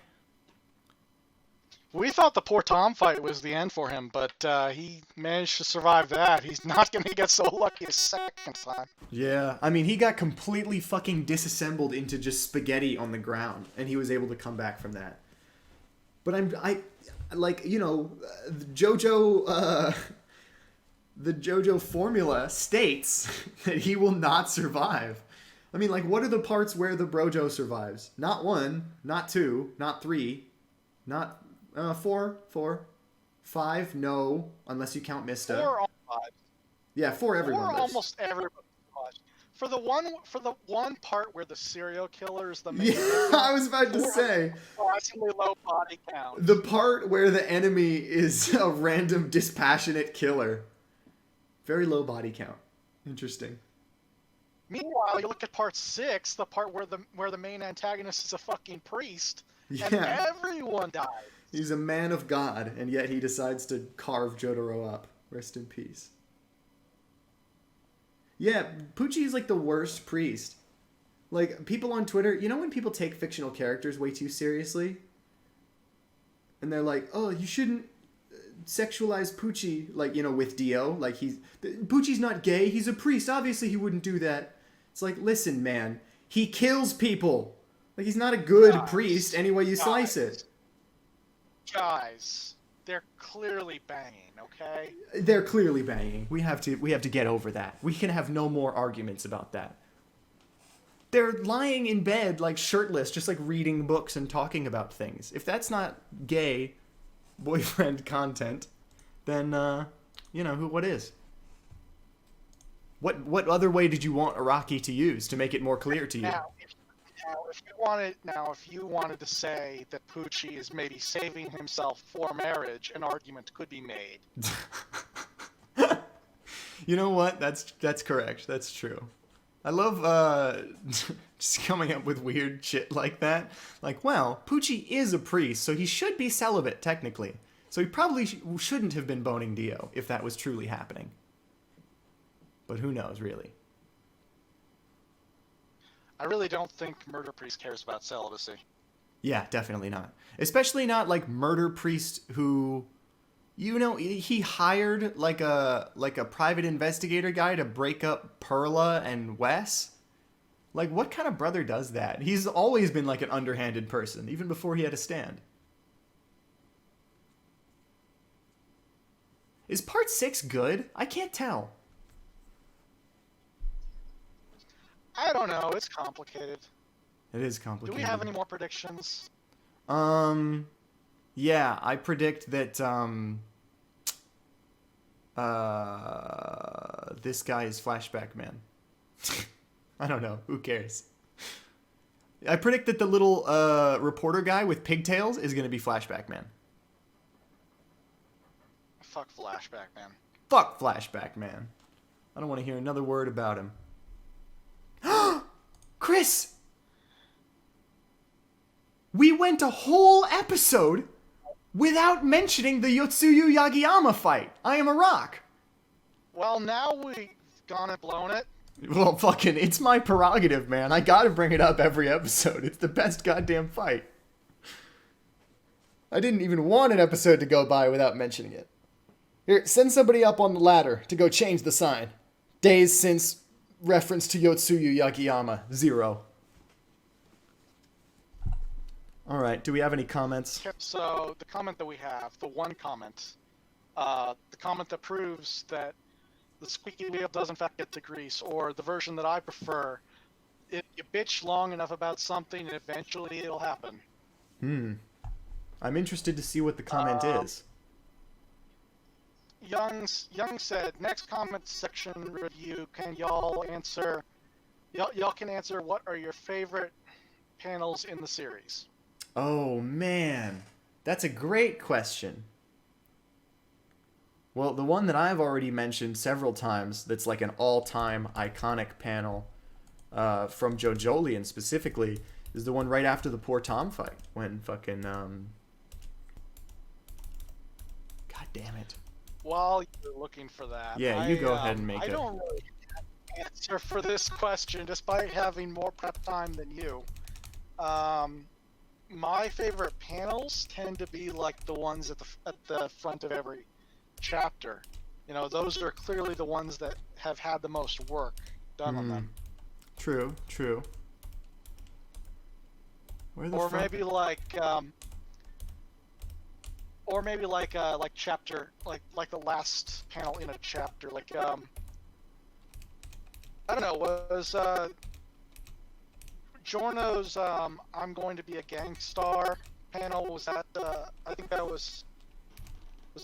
We thought the poor Tom fight was the end for him, but he managed to survive that. He's not going to get so lucky a second time. Yeah, I mean, he got completely fucking disassembled into just spaghetti on the ground, and he was able to come back from that. But Jojo, the Jojo formula states that he will not survive. I mean, like, what are the parts where the Brojo survives? Not 1, not 2, not 3, not... 4, 5, no, unless you count Mista. 4 all 5. Yeah, 4 everyone 4 does. Almost everybody. For the one part where the serial killer is the main victim, I was about to say. Surprisingly low body count. The part where the enemy is a random dispassionate killer. Very low body count. Interesting. Meanwhile, you look at part 6, the part where the main antagonist is a fucking priest, yeah. And everyone dies. He's a man of God, and yet he decides to carve Jotaro up. Rest in peace. Yeah, Pucci is like the worst priest. Like, people on Twitter, you know when people take fictional characters way too seriously? And they're like, oh, you shouldn't sexualize Pucci, like, you know, with Dio. Like, Pucci's not gay, he's a priest. Obviously he wouldn't do that. It's like, listen, man, he kills people. Like, he's not a good priest any way you slice it. Guys, they're clearly banging, okay? They're clearly banging. We have to get over that. We can have no more arguments about that. They're lying in bed, like, shirtless, just, like, reading books and talking about things. If that's not gay boyfriend content, then, what is? What other way did you want Araki to use to make it more clear to you? If you wanted to say that Pucci is maybe saving himself for marriage, an argument could be made. You know what? That's correct. That's true. I love just coming up with weird shit like that. Like, well, Pucci is a priest, so he should be celibate, technically. So he probably shouldn't have been boning Dio if that was truly happening. But who knows, really? I really don't think Murder Priest cares about celibacy. Yeah, definitely not. Especially not like Murder Priest who, you know, he hired like a private investigator guy to break up Perla and Wes. Like, what kind of brother does that? He's always been like an underhanded person, even before he had a stand. Is part 6 good? I can't tell. I don't know. It's complicated. It is complicated. Do we have any more predictions? Yeah, I predict that, this guy is Flashback Man. I don't know. Who cares? I predict that the little, reporter guy with pigtails is gonna be Flashback Man. Fuck Flashback Man. Fuck Flashback Man. I don't want to hear another word about him. Chris! We went a whole episode without mentioning the Yotsuyu Yagiyama fight. I am a rock. Well, now we've gone and blown it. Well, fucking, it's my prerogative, man. I gotta bring it up every episode. It's the best goddamn fight. I didn't even want an episode to go by without mentioning it. Here, send somebody up on the ladder to go change the sign. Days since reference to Yotsuyu Yagiyama, 0. Alright, do we have any comments? So, the comment that we have, the one comment, the comment that proves that the squeaky wheel does in fact get to grease, or the version that I prefer, if you bitch long enough about something, eventually it'll happen. I'm interested to see what the comment is. Young said, next comment section review, can y'all answer, y'all can answer what are your favorite panels in the series? Oh, man. That's a great question. Well, the one that I've already mentioned several times that's like an all-time iconic panel from Jojolion specifically is the one right after the poor Tom fight when fucking... God damn it. While you're looking for that... Yeah, you go ahead and make it. I don't really have an answer for this question despite having more prep time than you. My favorite panels tend to be like the ones at the front of every chapter. You know, those are clearly the ones that have had the most work done on them. True. Or maybe like chapter, like the last panel in a chapter, like I don't know, was Giorno's I'm going to be a gangstar panel, was that I think that was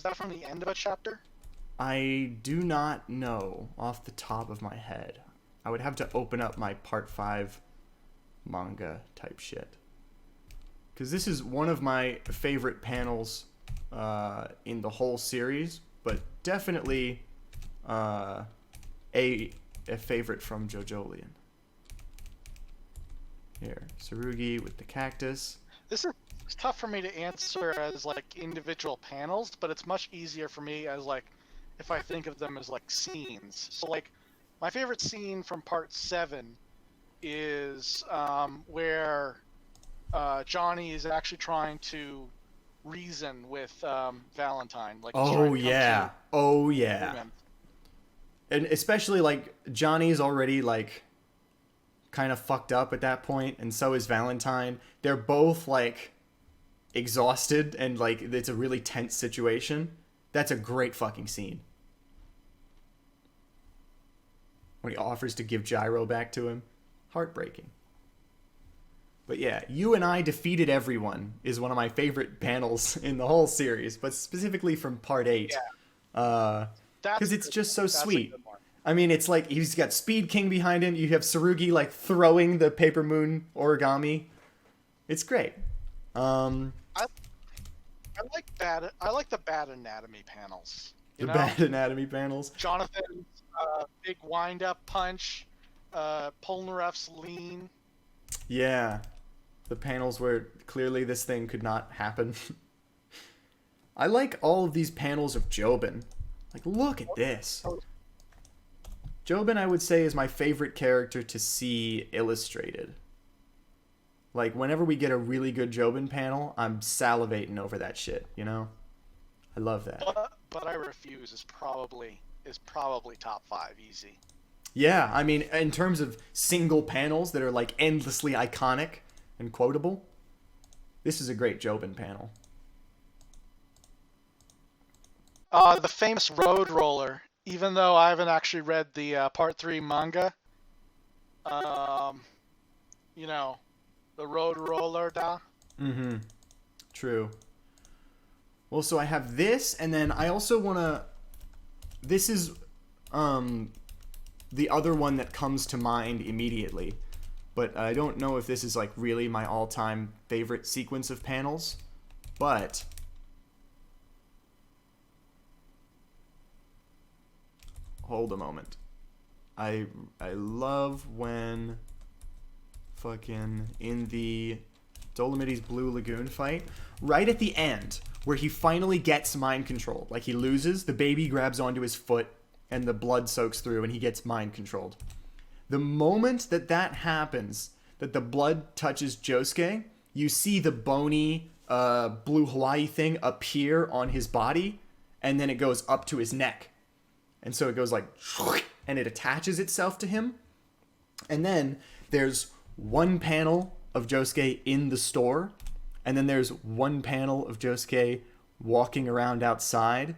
that from the end of a chapter? I do not know off the top of my head. I would have to open up my part 5 manga type shit. Because this is one of my favorite panels in the whole series, but definitely a favorite from Jojolion. Here, Tsurugi with the cactus. This is tough for me to answer as like individual panels, but it's much easier for me as like if I think of them as like scenes. So like my favorite scene from part 7 is where Johnny is actually trying to reason with Valentine. Like oh yeah. And especially like Johnny's already like kind of fucked up at that point, and so is Valentine. They're both like exhausted and like it's a really tense situation. That's a great fucking scene. When he offers to give Gyro back to him. Heartbreaking. But yeah, You and I Defeated Everyone is one of my favorite panels in the whole series, but specifically from part 8. Yeah. Because it's just so sweet. I mean, it's like he's got Speed King behind him. You have Tsurugi like throwing the Paper Moon origami. It's great. I like the bad anatomy panels. Bad anatomy panels. Jonathan's big wind-up punch, Polnareff's lean. Yeah. The panels where clearly this thing could not happen. I like all of these panels of Jobin. Like, look at this. Jobin, I would say, is my favorite character to see illustrated. Like, whenever we get a really good Jobin panel, I'm salivating over that shit, you know? I love that. But I Refuse is probably top 5 easy. Yeah, I mean, in terms of single panels that are, like, endlessly iconic and quotable, this is a great Jobin panel. The famous Road Roller, even though I haven't actually read the Part 3 manga, you know, the Road Roller da. Mm-hmm. True. Well, so I have this, and then I also want to... This is the other one that comes to mind immediately, but I don't know if this is, like, really my all-time favorite sequence of panels, but... Hold a moment. I love when fucking in the Dolomity's Blue Lagoon fight, right at the end, where he finally gets mind controlled. Like, he loses, the baby grabs onto his foot, and the blood soaks through, and he gets mind controlled. The moment that happens, that the blood touches Josuke, you see the bony blue Hawaii thing appear on his body, and then it goes up to his neck. And so it goes like, and it attaches itself to him. And then there's one panel of Josuke in the store, and then there's one panel of Josuke walking around outside,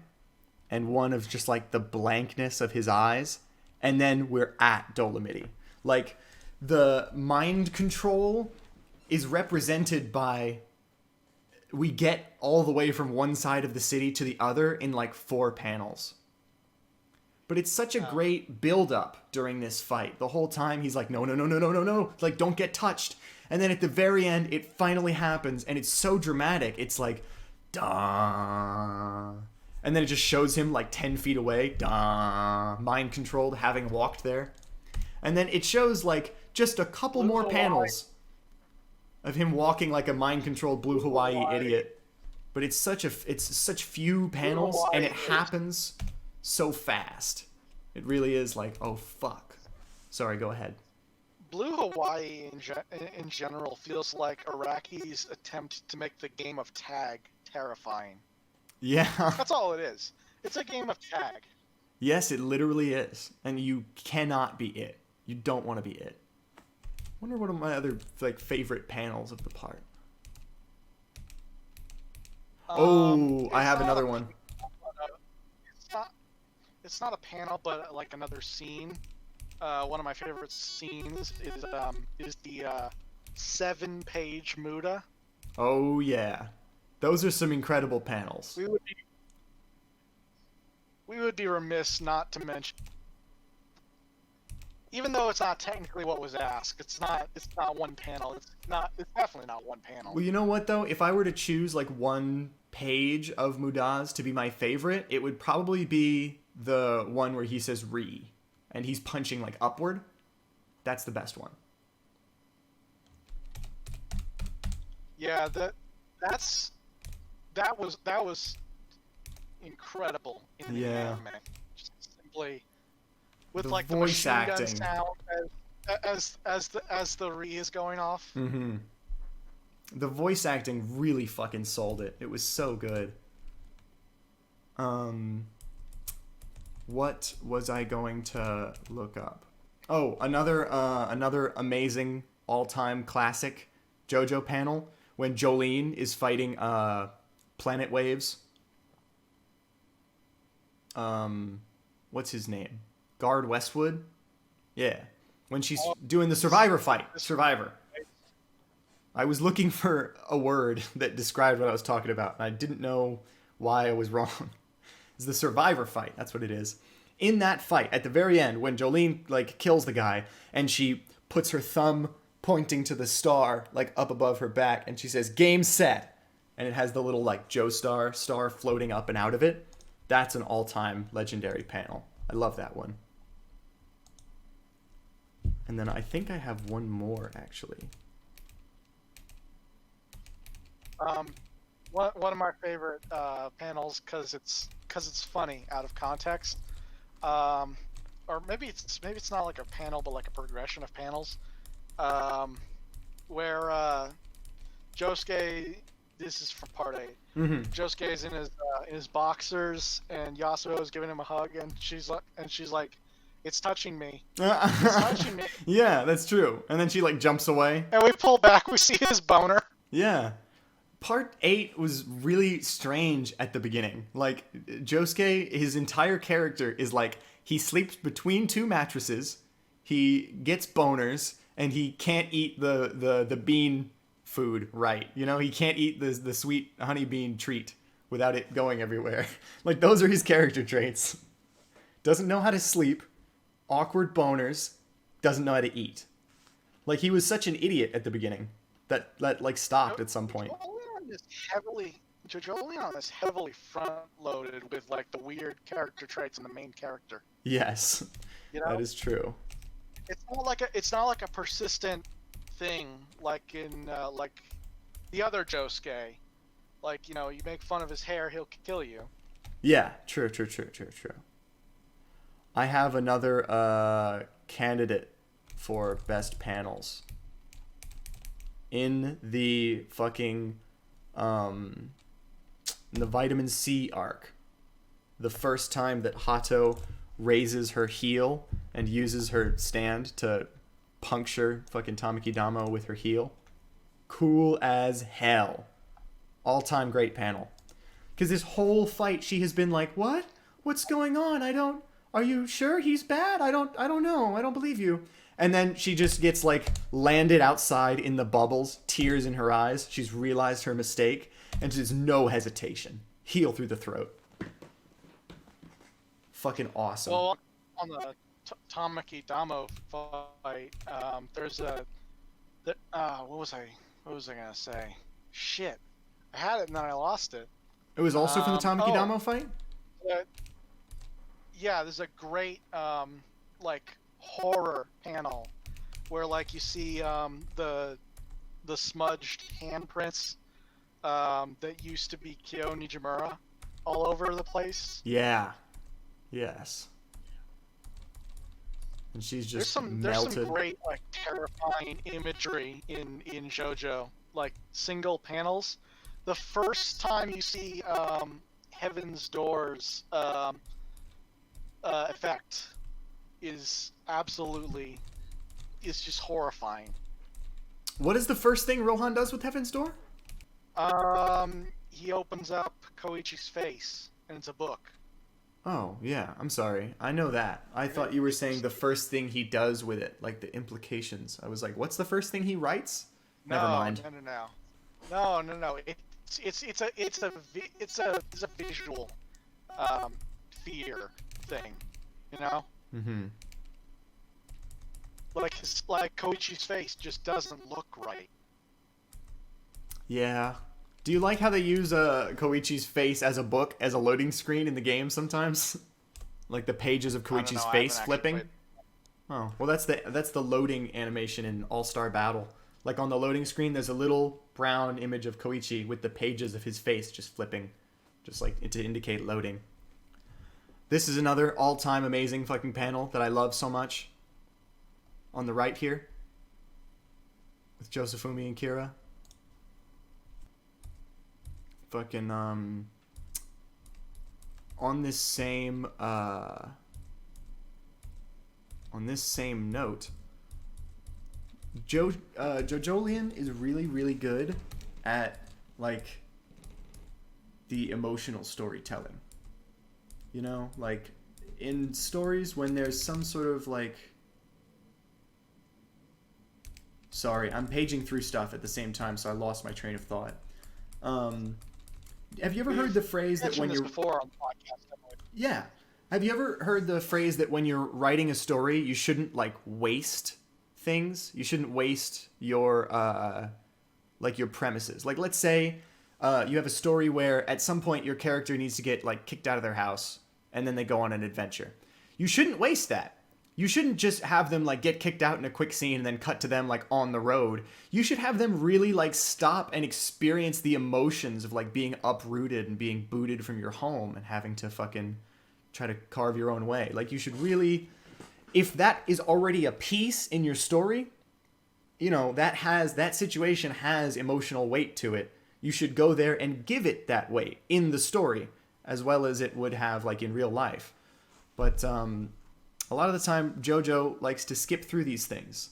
and one of just like the blankness of his eyes, and then we're at Dolomity. Like, the mind control is represented by, we get all the way from one side of the city to the other in like 4 panels. But it's such a great build-up during this fight. The whole time he's like, no. Like, don't get touched. And then at the very end, it finally happens, and it's so dramatic. It's like, da. And then it just shows him like 10 feet away, da, mind-controlled, having walked there. And then it shows like just a couple more panels of him walking like a mind-controlled Blue Hawaii idiot. But it's such few panels, and it happens so fast. It really is like, oh fuck. Sorry, go ahead. Blue Hawaii in general feels like Araki's attempt to make the game of tag terrifying. Yeah. That's all it is. It's a game of tag. Yes, it literally is. And you cannot be it. You don't want to be it. I wonder what are my other like favorite panels of the part. I have another one. It's not a panel, but like another scene. One of my favorite scenes is the 7-page Muda. Oh yeah, those are some incredible panels. We would be remiss not to mention, even though it's not technically what was asked. It's not one panel. It's definitely not one panel. Well, you know what though? If I were to choose like one page of Muda's to be my favorite, it would probably be the one where he says "re" and he's punching like upward. That's the best one. Yeah, that was incredible in the anime. Just simply with the like the voice machine acting gun sound as the re is going off. Mm-hmm. The voice acting really fucking sold it. It was so good. What was I going to look up? Oh, another amazing all-time classic JoJo panel when Jolene is fighting Planet Waves. What's his name? Guard Westwood? Yeah. When she's doing the Survivor fight. Survivor. I was looking for a word that described what I was talking about, and I didn't know why I was wrong. It's the Survivor fight. That's what it is. In that fight, at the very end, when Jolene like kills the guy, and she puts her thumb pointing to the star like up above her back, and she says, "Game set," and it has the little like Joestar star floating up and out of it. That's an all-time legendary panel. I love that one. And then I think I have one more actually. One of my favorite panels because it's funny out of context, or maybe it's not like a panel but like a progression of panels, where Josuke, this is from part 8. Mm-hmm. Josuke is in his boxers and Yasuo is giving him a hug and she's like, "It's touching me. It's touching me." Yeah, that's true. And then she like jumps away. And we pull back, we see his boner. Yeah. Part 8 was really strange at the beginning. Like, Josuke, his entire character is like, he sleeps between 2 mattresses, he gets boners, and he can't eat the bean food right. You know, he can't eat the sweet honey bean treat without it going everywhere. Like, those are his character traits. Doesn't know how to sleep, awkward boners, doesn't know how to eat. Like, he was such an idiot at the beginning that like stopped at some point. Jojolion is heavily front-loaded with like the weird character traits in the main character. Yes, you know? That is true. It's not like a persistent thing like in the other Josuke. Like, you make fun of his hair, he'll kill you. Yeah, true. I have another candidate for best panels. In the fucking in the vitamin C arc. The first time that Hato raises her heel and uses her stand to puncture fucking Tamaki Damo with her heel. Cool as hell. All-time great panel. Because this whole fight, she has been like, what? What's going on? Are you sure he's bad? I don't know. I don't believe you. And then she just gets like landed outside in the bubbles, tears in her eyes. She's realized her mistake, and there's no hesitation. Heel through the throat. Fucking awesome. Well, on the Tamaki Damo fight, there's what was I gonna say? Shit, I had it and then I lost it. It was also from the Tamaki Damo fight? Yeah, there's a great like horror panel where like you see the smudged handprints that used to be Kyo Nijimura all over the place. Yeah. Yes. And she's just melted. There's some great like terrifying imagery in Jojo, like single panels. The first time you see Heaven's Doors effect is just horrifying. What is the first thing Rohan does with Heaven's Door? He opens up Koichi's face, and it's a book. Oh, yeah. I'm sorry. I know that. I thought you were saying the first thing he does with it, like the implications. I was like, what's the first thing he writes? Never mind. No. It's a visual fear thing, you know? Mm-hmm. Like Koichi's face just doesn't look right. Yeah. Do you like how they use Koichi's face as a book, as a loading screen in the game sometimes? Like the pages of Koichi's face flipping? Oh, well that's the loading animation in All-Star Battle. Like on the loading screen, there's a little brown image of Koichi with the pages of his face just flipping, just like to indicate loading. This is another all-time amazing fucking panel that I love so much. On the right here, with Josefumi and Kira. Fucking on this same note, Jojolion is really, really good at like the emotional storytelling. You know, like in stories when there's some sort of like, sorry, I'm paging through stuff at the same time, so I lost my train of thought. Have you ever heard the phrase that when you're before on the podcast? Yeah. Have you ever heard the phrase that when you're writing a story, you shouldn't like waste things? You shouldn't waste your like your premises. Like let's say you have a story where at some point your character needs to get like kicked out of their house and then they go on an adventure. You shouldn't waste that. You shouldn't just have them like get kicked out in a quick scene and then cut to them like on the road. You should have them really like stop and experience the emotions of like being uprooted and being booted from your home and having to fucking try to carve your own way. Like you should really, if that is already a piece in your story, you know, that situation has emotional weight to it. You should go there and give it that weight in the story as well as it would have like in real life. But a lot of the time, Jojo likes to skip through these things.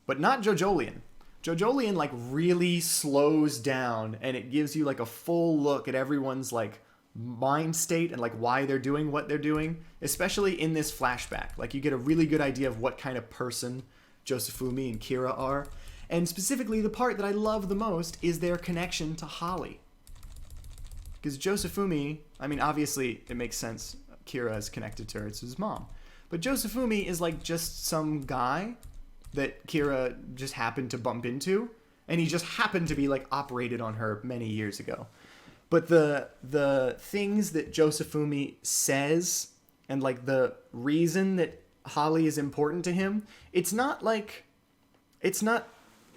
But not Jojolion. Jojolion, like, really slows down, and it gives you, like, a full look at everyone's, like, mind state and, like, why they're doing what they're doing. Especially in this flashback. Like, you get a really good idea of what kind of person Josefumi and Kira are. And specifically, the part that I love the most is their connection to Holly. Because Josefumi, I mean, obviously, it makes sense. Kira is connected to her. It's his mom. But Josefumi is like just some guy that Kira just happened to bump into, and he just happened to be like operated on her many years ago. But the things that Josefumi says and like the reason that Holly is important to him, it's not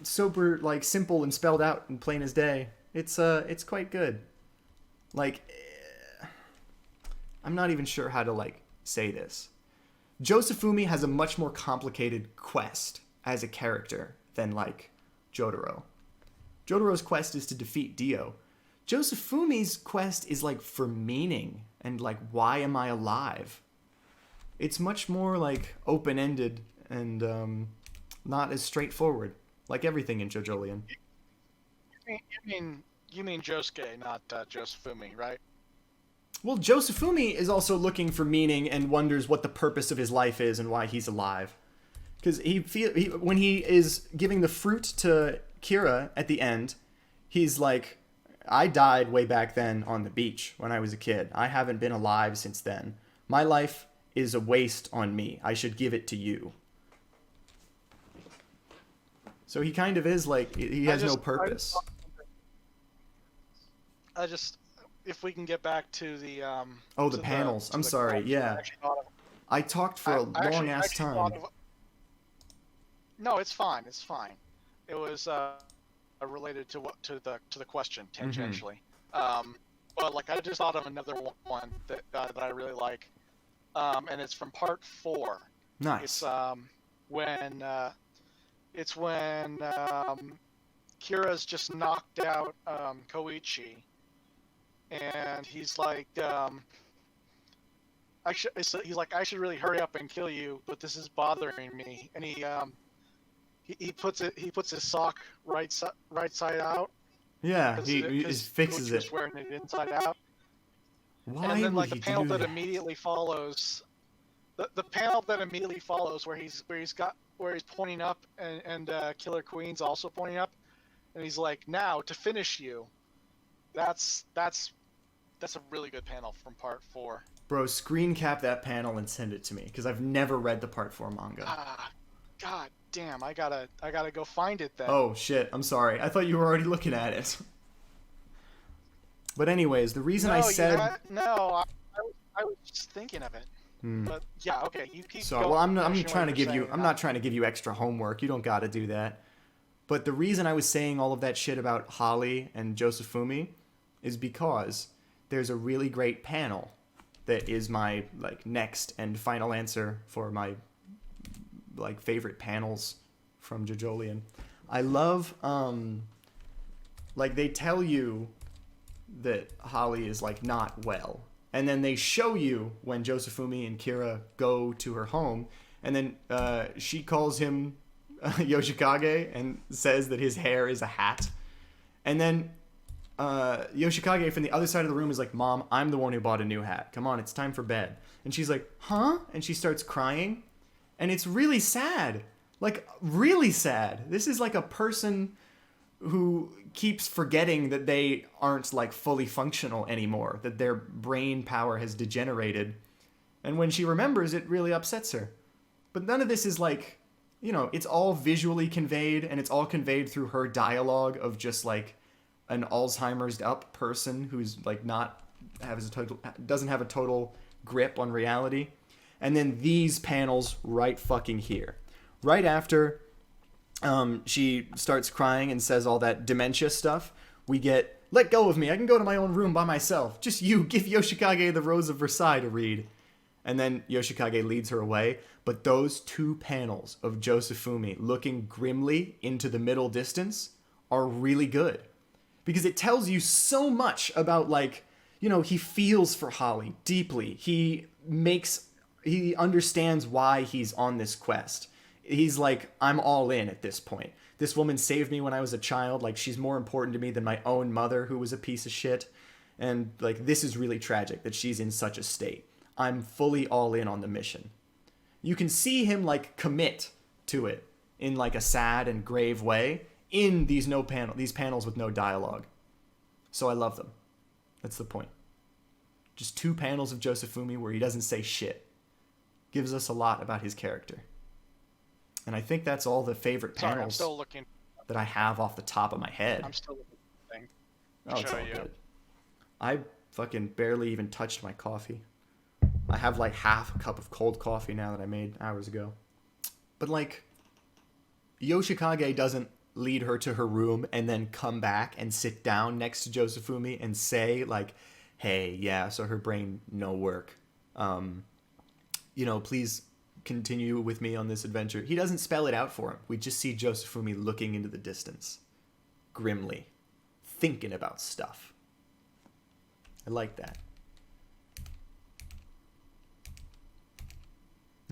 super like simple and spelled out and plain as day. It's quite good. Like, I'm not even sure how to like say this. Josefumi has a much more complicated quest as a character than like Jotaro. Jotaro's quest is to defeat Dio. Josefumi's quest is like for meaning and like, why am I alive? It's much more like open-ended and not as straightforward, like everything in Jojolion. You mean Josuke, not Josefumi, right? Well, Josefumi is also looking for meaning and wonders what the purpose of his life is and why he's alive. Because when he is giving the fruit to Kira at the end, he's like, I died way back then on the beach when I was a kid. I haven't been alive since then. My life is a waste on me. I should give it to you. So he kind of is like, he has no purpose. If we can get back to the the panels. I'm sorry. Yeah. I talked for a long ass time. No, it's fine. It's fine. It was related to the question tangentially. But like I just thought of another one that I really like, and it's from part 4. Nice. It's when Kira's just knocked out Koichi, and he's like, I should really hurry up and kill you, but this is bothering me, and he puts his sock right side out. Yeah, he fixes it. He's wearing it inside out. Why and then would the he panel do that that? immediately follows, the panel that immediately follows, where he's pointing up and Killer Queen's also pointing up, and he's like, now to finish you. That's a really good panel from part 4. Bro, screen cap that panel and send it to me, because I've never read the part 4 manga. God damn, I gotta go find it then. Oh shit, I'm sorry. I thought you were already looking at it. But anyways, the reason I said... I was just thinking of it. But yeah, okay, you keep going. Well, I'm not trying to give you extra homework. You don't gotta do that. But the reason I was saying all of that shit about Holly and Josefumi is because there's a really great panel that is my like next and final answer for my like favorite panels from Jojolion. I love like they tell you that Holly is like not well, and then they show you when Josefumi and Kira go to her home, and then she calls him Yoshikage and says that his hair is a hat, and then Yoshikage from the other side of the room is like, Mom, I'm the one who bought a new hat. Come on, it's time for bed. And she's like, huh? And she starts crying. And it's really sad. Like, really sad. This is like a person who keeps forgetting that they aren't like fully functional anymore, that their brain power has degenerated. And when she remembers, it really upsets her. But none of this is like, you know, it's all visually conveyed, and it's all conveyed through her dialogue of just like an Alzheimer's up person who's like doesn't have a total grip on reality. And then these panels right fucking here, right after she starts crying and says all that dementia stuff, we get, let go of me, I can go to my own room by myself, just you, give Yoshikage the Rose of Versailles to read. And then Yoshikage leads her away. But those 2 panels of Josefumi looking grimly into the middle distance are really good. Because it tells you so much about, like, you know, he feels for Holly deeply. He understands why he's on this quest. He's like, I'm all in at this point. This woman saved me when I was a child. Like, she's more important to me than my own mother, who was a piece of shit. And, like, this is really tragic that she's in such a state. I'm fully all in on the mission. You can see him, like, commit to it in, like, a sad and grave way in these panels with no dialogue. So I love them. That's the point. Just 2 panels of Josefumi where he doesn't say shit. Gives us a lot about his character. And I think that's all the favorite panels that I have off the top of my head. I'm still looking for the thing. Oh, it's all good. I fucking barely even touched my coffee. I have like half a cup of cold coffee now that I made hours ago. But like, Yoshikage doesn't lead her to her room and then come back and sit down next to Josefumi and say like, hey, yeah, so her brain no work. Please continue with me on this adventure. He doesn't spell it out for him. We just see Josefumi looking into the distance, grimly, thinking about stuff. I like that.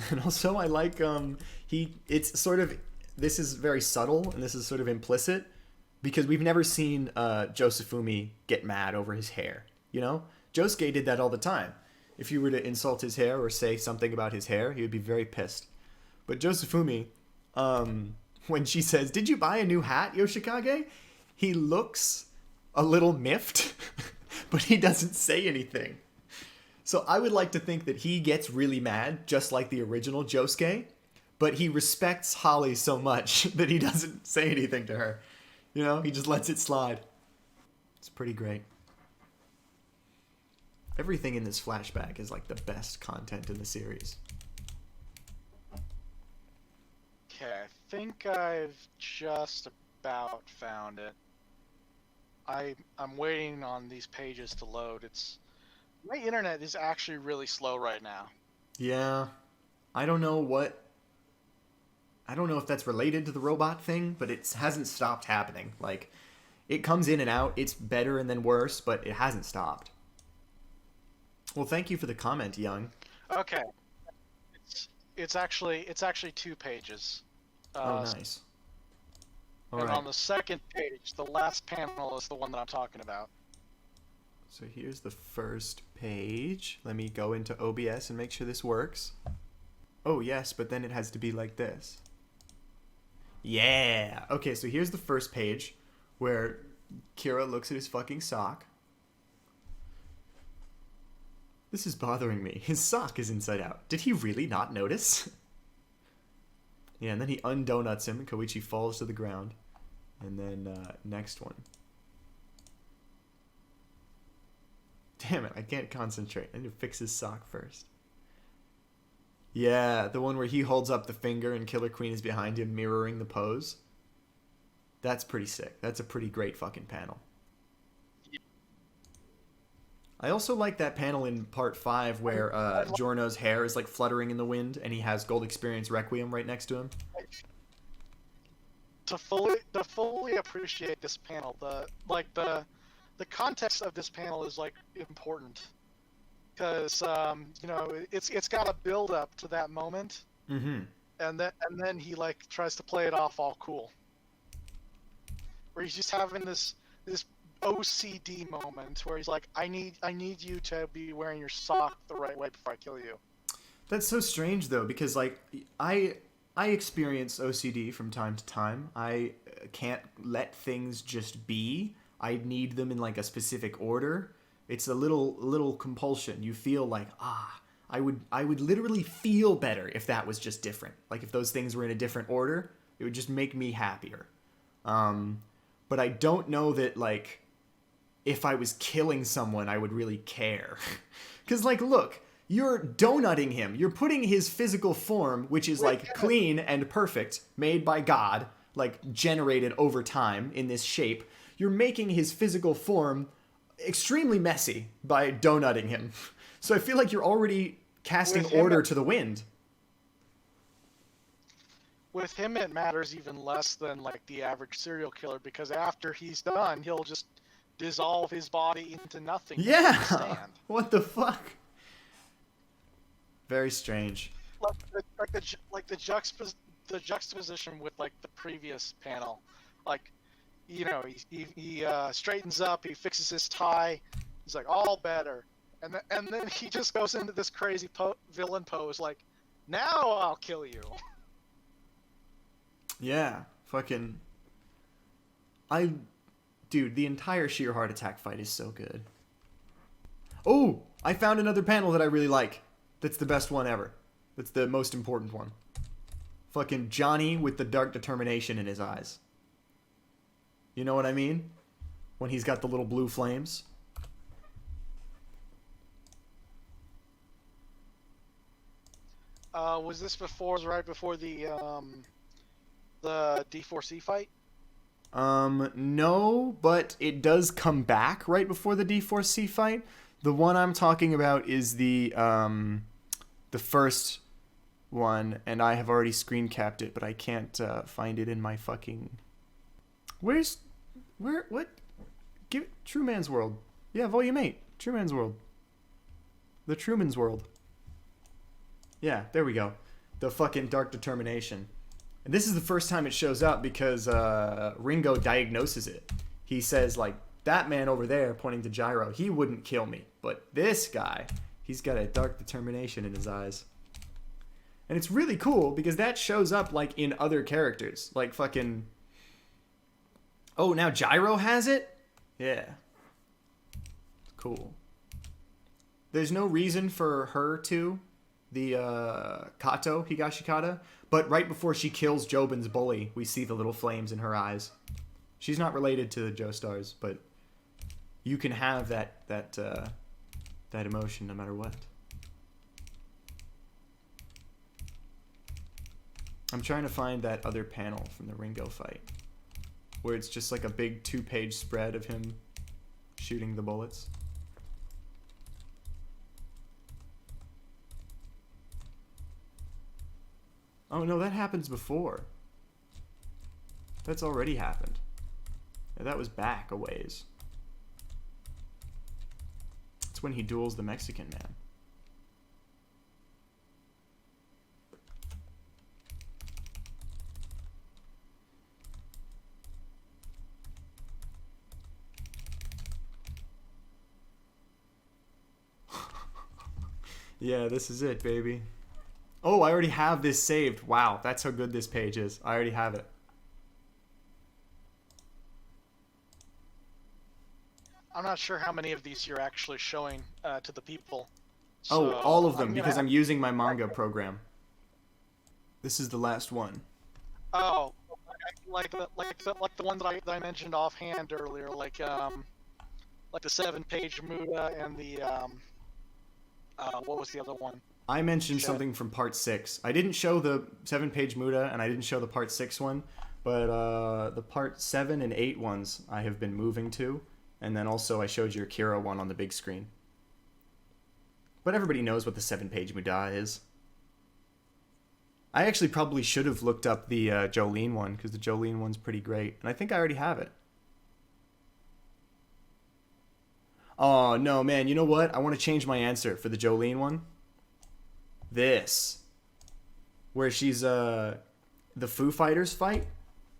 And also I like it's sort of, this is very subtle and this is sort of implicit because we've never seen Josefumi get mad over his hair. Josuke did that all the time. If you were to insult his hair or say something about his hair, he would be very pissed. But Josefumi, when she says, "Did you buy a new hat, Yoshikage?" he looks a little miffed, but he doesn't say anything. So I would like to think that he gets really mad, just like the original Josuke, but he respects Holly so much that he doesn't say anything to her. He just lets it slide. It's pretty great. Everything in this flashback is like the best content in the series. Okay, I think I've just about found it. I'm waiting on these pages to load. My internet is actually really slow right now. Yeah. I don't know if that's related to the robot thing, but it hasn't stopped happening. Like, it comes in and out. It's better and then worse, but it hasn't stopped. Well, thank you for the comment, Young. Okay. It's actually 2 pages. Oh, nice. All right. On the second page, the last panel is the one that I'm talking about. So here's the first page. Let me go into OBS and make sure this works. Oh, yes, but then it has to be like this. Yeah! Okay, so here's the first page where Kira looks at his fucking sock. This is bothering me. His sock is inside out. Did he really not notice? Yeah, and then he undonuts him, and Koichi falls to the ground. And then, next one. Damn it, I can't concentrate. I need to fix his sock first. Yeah, the one where he holds up the finger and Killer Queen is behind him mirroring the pose. That's pretty sick. That's a pretty great fucking panel. I also like that panel in part 5 where Giorno's hair is like fluttering in the wind and he has Gold Experience Requiem right next to him. To fully appreciate this panel, the context of this panel is like important because it's got a build up to that moment, and then he like tries to play it off all cool, where he's just having this OCD moment where he's like, I need you to be wearing your sock the right way before I kill you. That's so strange though, because like I experience OCD from time to time. I can't let things just be. I need them in like a specific order. It's a little compulsion. You feel like, I would literally feel better if that was just different. Like if those things were in a different order, it would just make me happier. But I don't know that like if I was killing someone, I would really care. Because like, look, you're donutting him. You're putting his physical form, which is like clean and perfect, made by God, like generated over time in this shape. You're making his physical form extremely messy by donutting him. So I feel like you're already casting order to the wind. With him, it matters even less than like the average serial killer, because after he's done, he'll just dissolve his body into nothing. Yeah. What the fuck? Very strange. Like the juxtaposition with like the previous panel, like, you know, he straightens up, he fixes his tie, he's like all better, and then he just goes into this crazy villain pose, like, now I'll kill you. Yeah, fucking. Dude, the entire sheer heart attack fight is so good. Oh, I found another panel that I really like. That's the best one ever. That's the most important one. Fucking Johnny with the dark determination in his eyes. You know what I mean? When he's got the little blue flames. Was this right before the D4C fight? No, but it does come back right before the D4C fight. The one I'm talking about is the first one, and I have already screen capped it, but I can't find it in my fucking... What? Give True Man's World. Yeah, Volume 8. True Man's World. The Truman's World. Yeah, there we go. The fucking Dark Determination. And this is the first time it shows up because Ringo diagnoses it. He says, like, that man over there, pointing to Gyro, he wouldn't kill me. But this guy, he's got a dark determination in his eyes. And it's really cool because that shows up, like, in other characters. Like, fucking... Oh, now Gyro has it? Yeah. Cool. There's no reason for her to, the Kato Higashikata, but right before she kills Jobin's bully, we see the little flames in her eyes. She's not related to the Joestars, but you can have that emotion no matter what. I'm trying to find that other panel from the Ringo fight, where it's just like a big 2-page spread of him shooting the bullets. Oh no, that happens before. That's already happened. Yeah, that was back a ways. It's when he duels the Mexican man. Yeah, this is it, baby. Oh, I already have this saved. Wow, that's how good this page is. I already have it. I'm not sure how many of these you're actually showing to the people. So all of them, because I'm using my manga program. This is the last one. Oh, like the one that I mentioned offhand earlier, like the 7-page Muda and the what was the other one? I mentioned something from part 6. I didn't show the 7-page Muda, and I didn't show the part 6 one, but the part 7 and 8 ones I have been moving to, and then also I showed you Akira one on the big screen. But everybody knows what the 7-page Muda is. I actually probably should have looked up the Jolene one, because the Jolene one's pretty great, and I think I already have it. Oh, no, man, you know what? I want to change my answer for the Jolene one. This. Where she's, the Foo Fighters fight,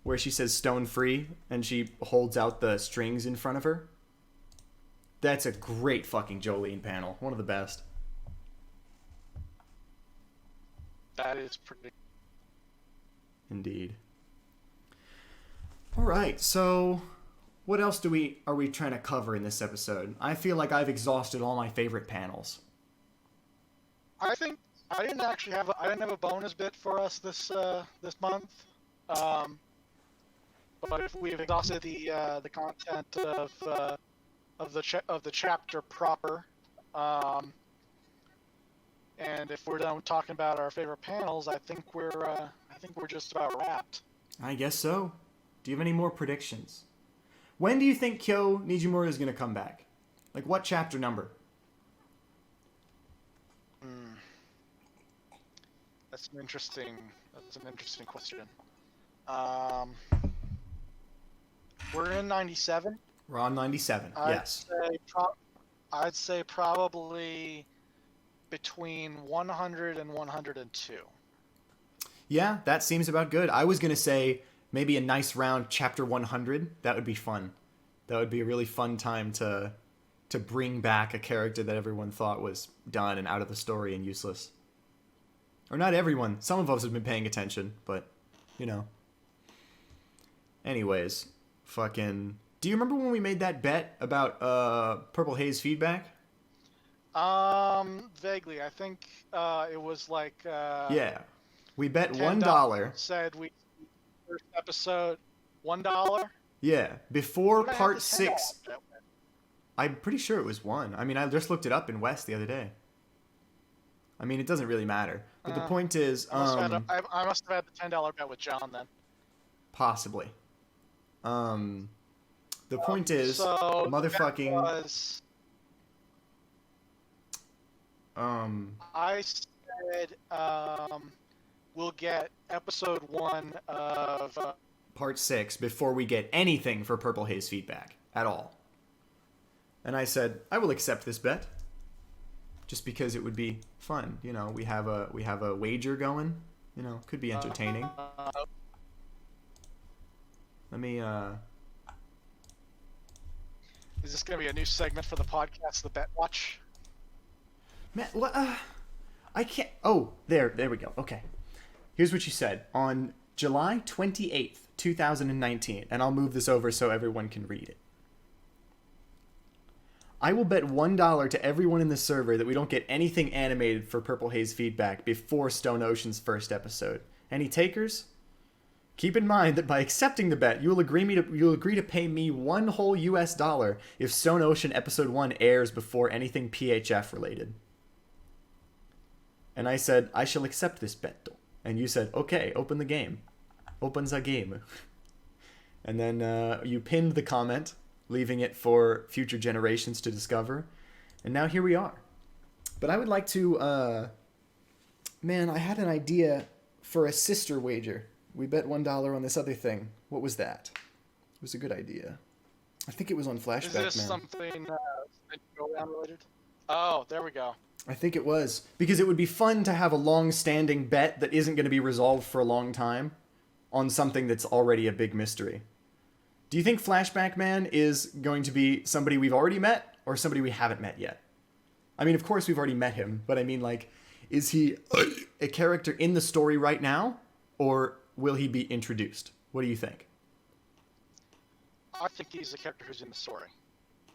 where she says stone free, and she holds out the strings in front of her. That's a great fucking Jolene panel. One of the best. That is pretty... Indeed. Alright, so... what else are we trying to cover in this episode? I feel like I've exhausted all my favorite panels. I think I didn't have a bonus bit for us this month. But if we've exhausted the content of the chapter proper, and if we're done talking about our favorite panels, I think we're just about wrapped. I guess so. Do you have any more predictions? When do you think Kyo Nijimura is going to come back? Like, what chapter number? That's an interesting question. We're in 97. We're on 97, yes. I'd say probably between 100 and 102. Yeah, that seems about good. I was going to say maybe a nice round chapter 100. That would be fun. That would be a really fun time to bring back a character that everyone thought was done and out of the story and useless. Or not everyone. Some of us have been paying attention, but, you know. Anyways, fucking... Do you remember when we made that bet about Purple Haze feedback? Vaguely. I think it was like... yeah. We bet $1. Said we... First episode, $1? Yeah. Before part 6... I'm pretty sure it was 1. I mean, I just looked it up in West the other day. I mean, it doesn't really matter. But the point is... I must have had the $10 bet with John then. Possibly. The point is, so motherfucking. Was, I said we'll get episode 1 of Part 6 before we get anything for Purple Haze feedback at all. And I said, I will accept this bet. Just because it would be fun. You know, we have a wager going. You know, could be entertaining. Let me, Is this going to be a new segment for the podcast, the Bet Watch? Man, what, I can't, oh, there we go. Okay. Here's what you said. On July 28th, 2019, and I'll move this over so everyone can read it. I will bet $1 to everyone in the server that we don't get anything animated for Purple Haze feedback before Stone Ocean's first episode. Any takers? Keep in mind that by accepting the bet, you'll agree to pay me $1 whole US if Stone Ocean episode 1 airs before anything PHF related. And I said, I shall accept this bet. And you said, okay, open the game. Open the game. And then you pinned the comment, leaving it for future generations to discover. And now here we are. But I would like to, man, I had an idea for a sister wager. We bet $1 on this other thing. What was that? It was a good idea. I think it was on Flashback Is this Man. something go-down related? Oh, there we go. I think it was. Because it would be fun to have a long-standing bet that isn't going to be resolved for a long time on something that's already a big mystery. Do you think Flashback Man is going to be somebody we've already met or somebody we haven't met yet? I mean, of course we've already met him, but I mean, like, is he a character in the story right now, or will he be introduced? What do you think? I think he's a character who's in the story.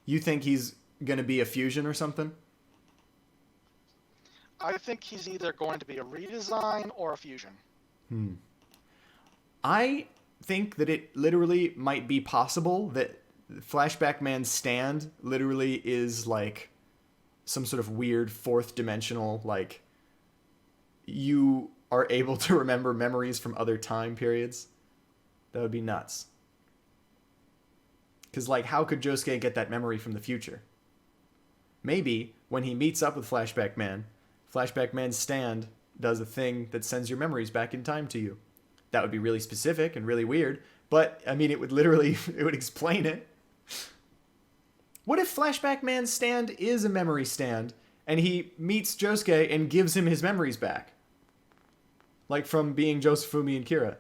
You think he's going to be a fusion or something? I think he's either going to be a redesign or a fusion. I think that it literally might be possible that Flashback Man's stand literally is like some sort of weird fourth dimensional, like, you are able to remember memories from other time periods. That would be nuts. Because, like, how could Josuke get that memory from the future? Maybe when he meets up with Flashback Man's stand does a thing that sends your memories back in time to you. That would be really specific and really weird, but, I mean, it would literally, it would explain it. What if Flashback Man's stand is a memory stand, and he meets Josuke and gives him his memories back? Like from being Josefumi and Kira.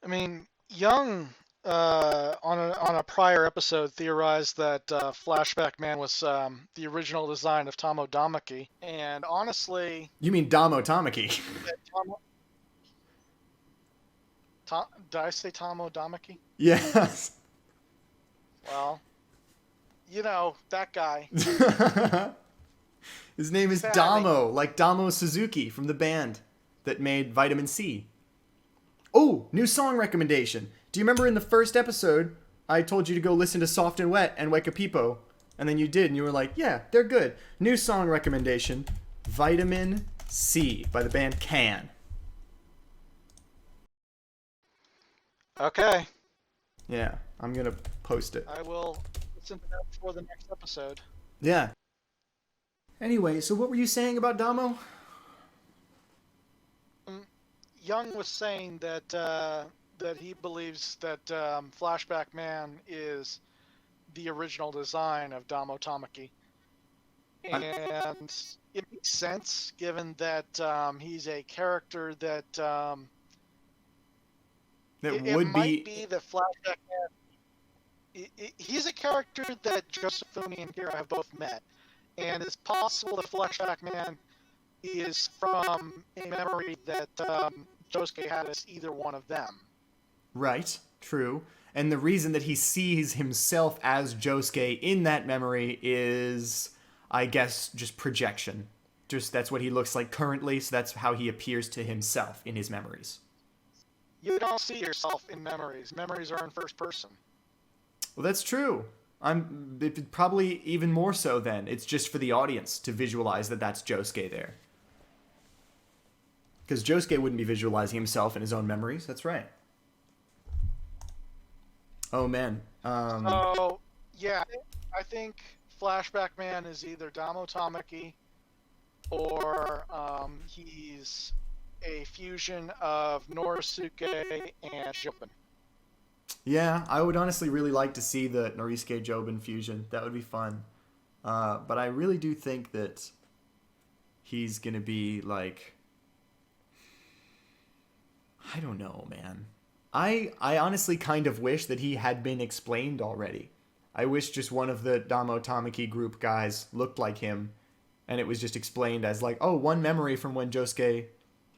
I mean, Young, on a prior episode, theorized that Flashback Man was the original design of Tomo Damaki, and honestly... You mean Damo Tamaki? Did I say Tomo Damaki? Yes. Well, you know, that guy. His name is Damo, like Damo Suzuki from the band that made Vitamin C. Oh, new song recommendation. Do you remember in the first episode, I told you to go listen to Soft and Wet and Weka Pipo? And then you did, and you were like, yeah, they're good. New song recommendation, Vitamin C by the band Can. Okay. Yeah, I'm going to post it. I will listen to that before the next episode. Yeah. Anyway, so what were you saying about Damo? Young was saying that that he believes that Flashback Man is the original design of Damo Tamaki. And it makes sense, given that he's a character that... it might be that Flashback Man... He's a character that Josefumi and Kira have both met. And it's possible that Flashback Man is from a memory that Josuke had as either one of them. Right, true. And the reason that he sees himself as Josuke in that memory is, I guess, just projection. Just that's what he looks like currently, so that's how he appears to himself in his memories. You don't see yourself in memories. Memories are in first person. Well, that's true. Probably even more so then. It's just for the audience to visualize that that's Josuke there. Because Josuke wouldn't be visualizing himself in his own memories. That's right. Oh man. So yeah, I think Flashback Man is either Damo Tamaki or he's a fusion of Norisuke and Jobin. Yeah, I would honestly really like to see the Norisuke Jobin fusion. That would be fun. But I really do think that he's gonna be like, I don't know, man. I honestly kind of wish that he had been explained already. I wish just one of the Damo Tamaki group guys looked like him, and it was just explained as like, oh, one memory from when Josuke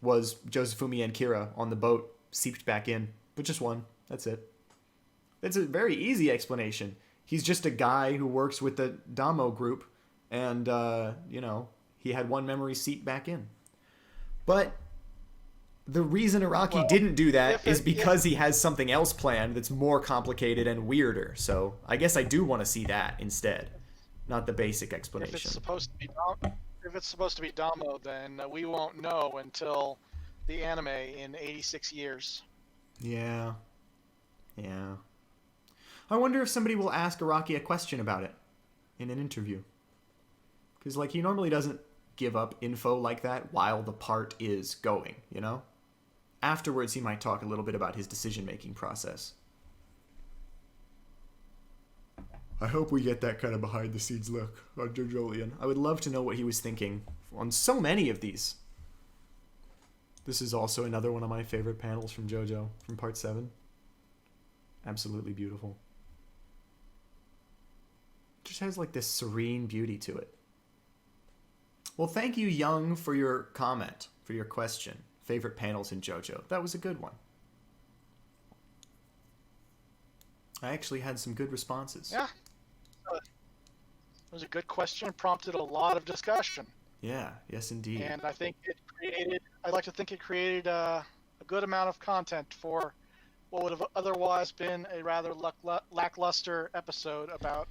was Josefumi and Kira on the boat seeped back in, but just one. That's it. It's a very easy explanation. He's just a guy who works with the Damo group, and he had one memory seep back in. But the reason Araki didn't do that is because he has something else planned that's more complicated and weirder. So I guess I do want to see that instead, not the basic explanation. If it's supposed to be Damo, then we won't know until the anime in 86 years. Yeah. I wonder if somebody will ask Araki a question about it in an interview. Because, he normally doesn't give up info like that while the part is going, Afterwards, he might talk a little bit about his decision-making process. I hope we get that kind of behind-the-scenes look on Jojolion. I would love to know what he was thinking on so many of these. This is also another one of my favorite panels from Jojo, from Part 7. Absolutely beautiful. Just has this serene beauty to it. Well, thank you, Young, for your comment, for your question. Favorite panels in Jojo. That was a good one. I actually had some good responses. Yeah. It was a good question. Prompted a lot of discussion. Yeah, yes indeed. And I think I'd like to think it created a good amount of content for what would have otherwise been a rather lackluster episode about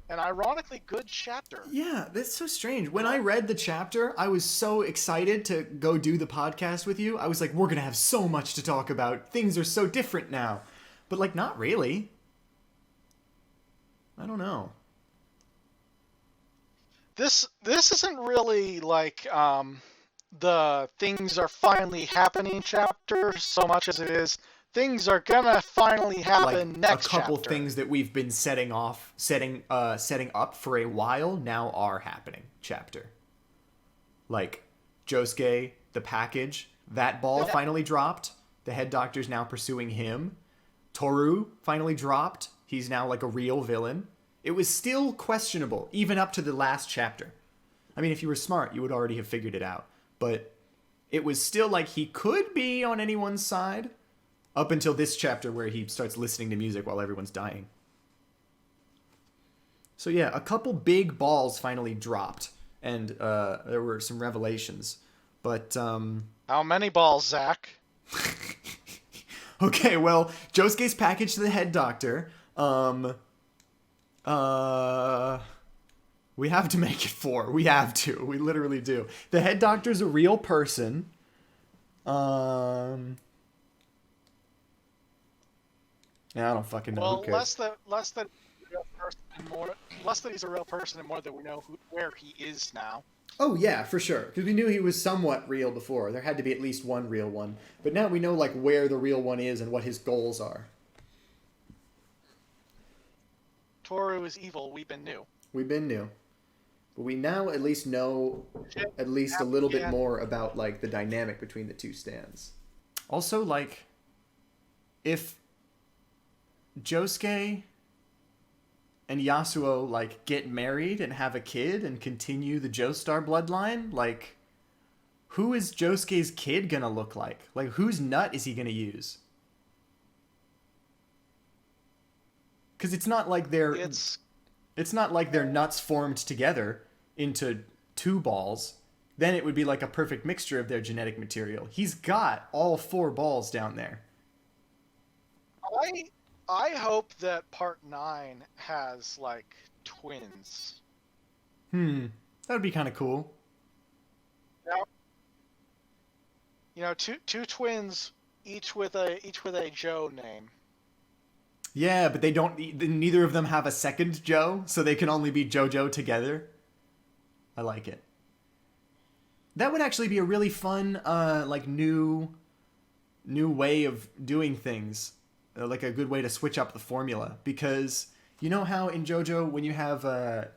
an ironically good chapter. Yeah, that's so strange. When I read the chapter, I was so excited to go do the podcast with you. I was like, we're going to have so much to talk about. Things are so different now. But, not really. I don't know. This isn't really the things are finally happening chapter so much as it is things are gonna finally happen next chapter. A couple things that we've been setting up for a while now are happening chapter. Josuke, the package, that ball finally dropped. The head doctor's now pursuing him. Toru finally dropped. He's now a real villain. It was still questionable, even up to the last chapter. I mean, if you were smart, you would already have figured it out. But it was still he could be on anyone's side. Up until this chapter where he starts listening to music while everyone's dying. So yeah, a couple big balls finally dropped. And there were some revelations. But, How many balls, Zach? Okay, well, Josuke's package to the head doctor. We have to make it 4. We have to. We literally do. The head doctor's a real person. Yeah, I don't fucking know. Well, less that he's a real person, and more that we know where he is now. Oh yeah, for sure. Because we knew he was somewhat real before. There had to be at least one real one. But now we know where the real one is and what his goals are. Toru is evil. We've been new. But we now at least know a little bit more about the dynamic between the two stands. Also, if Josuke and Yasuo get married and have a kid and continue the Joestar bloodline, who is Josuke's kid gonna look like? Whose nut is he gonna use? Because it's not like their nuts formed together into 2 balls. Then it would be a perfect mixture of their genetic material. He's got all 4 balls down there. I hope that Part 9 has, twins. That would be kind of cool. Two twins, each with a Joe name. Yeah, but they don't. Neither of them have a second Joe, so they can only be Jojo together. I like it. That would actually be a really fun, like new way of doing things, like a good way to switch up the formula. Because you know how in JoJo when you have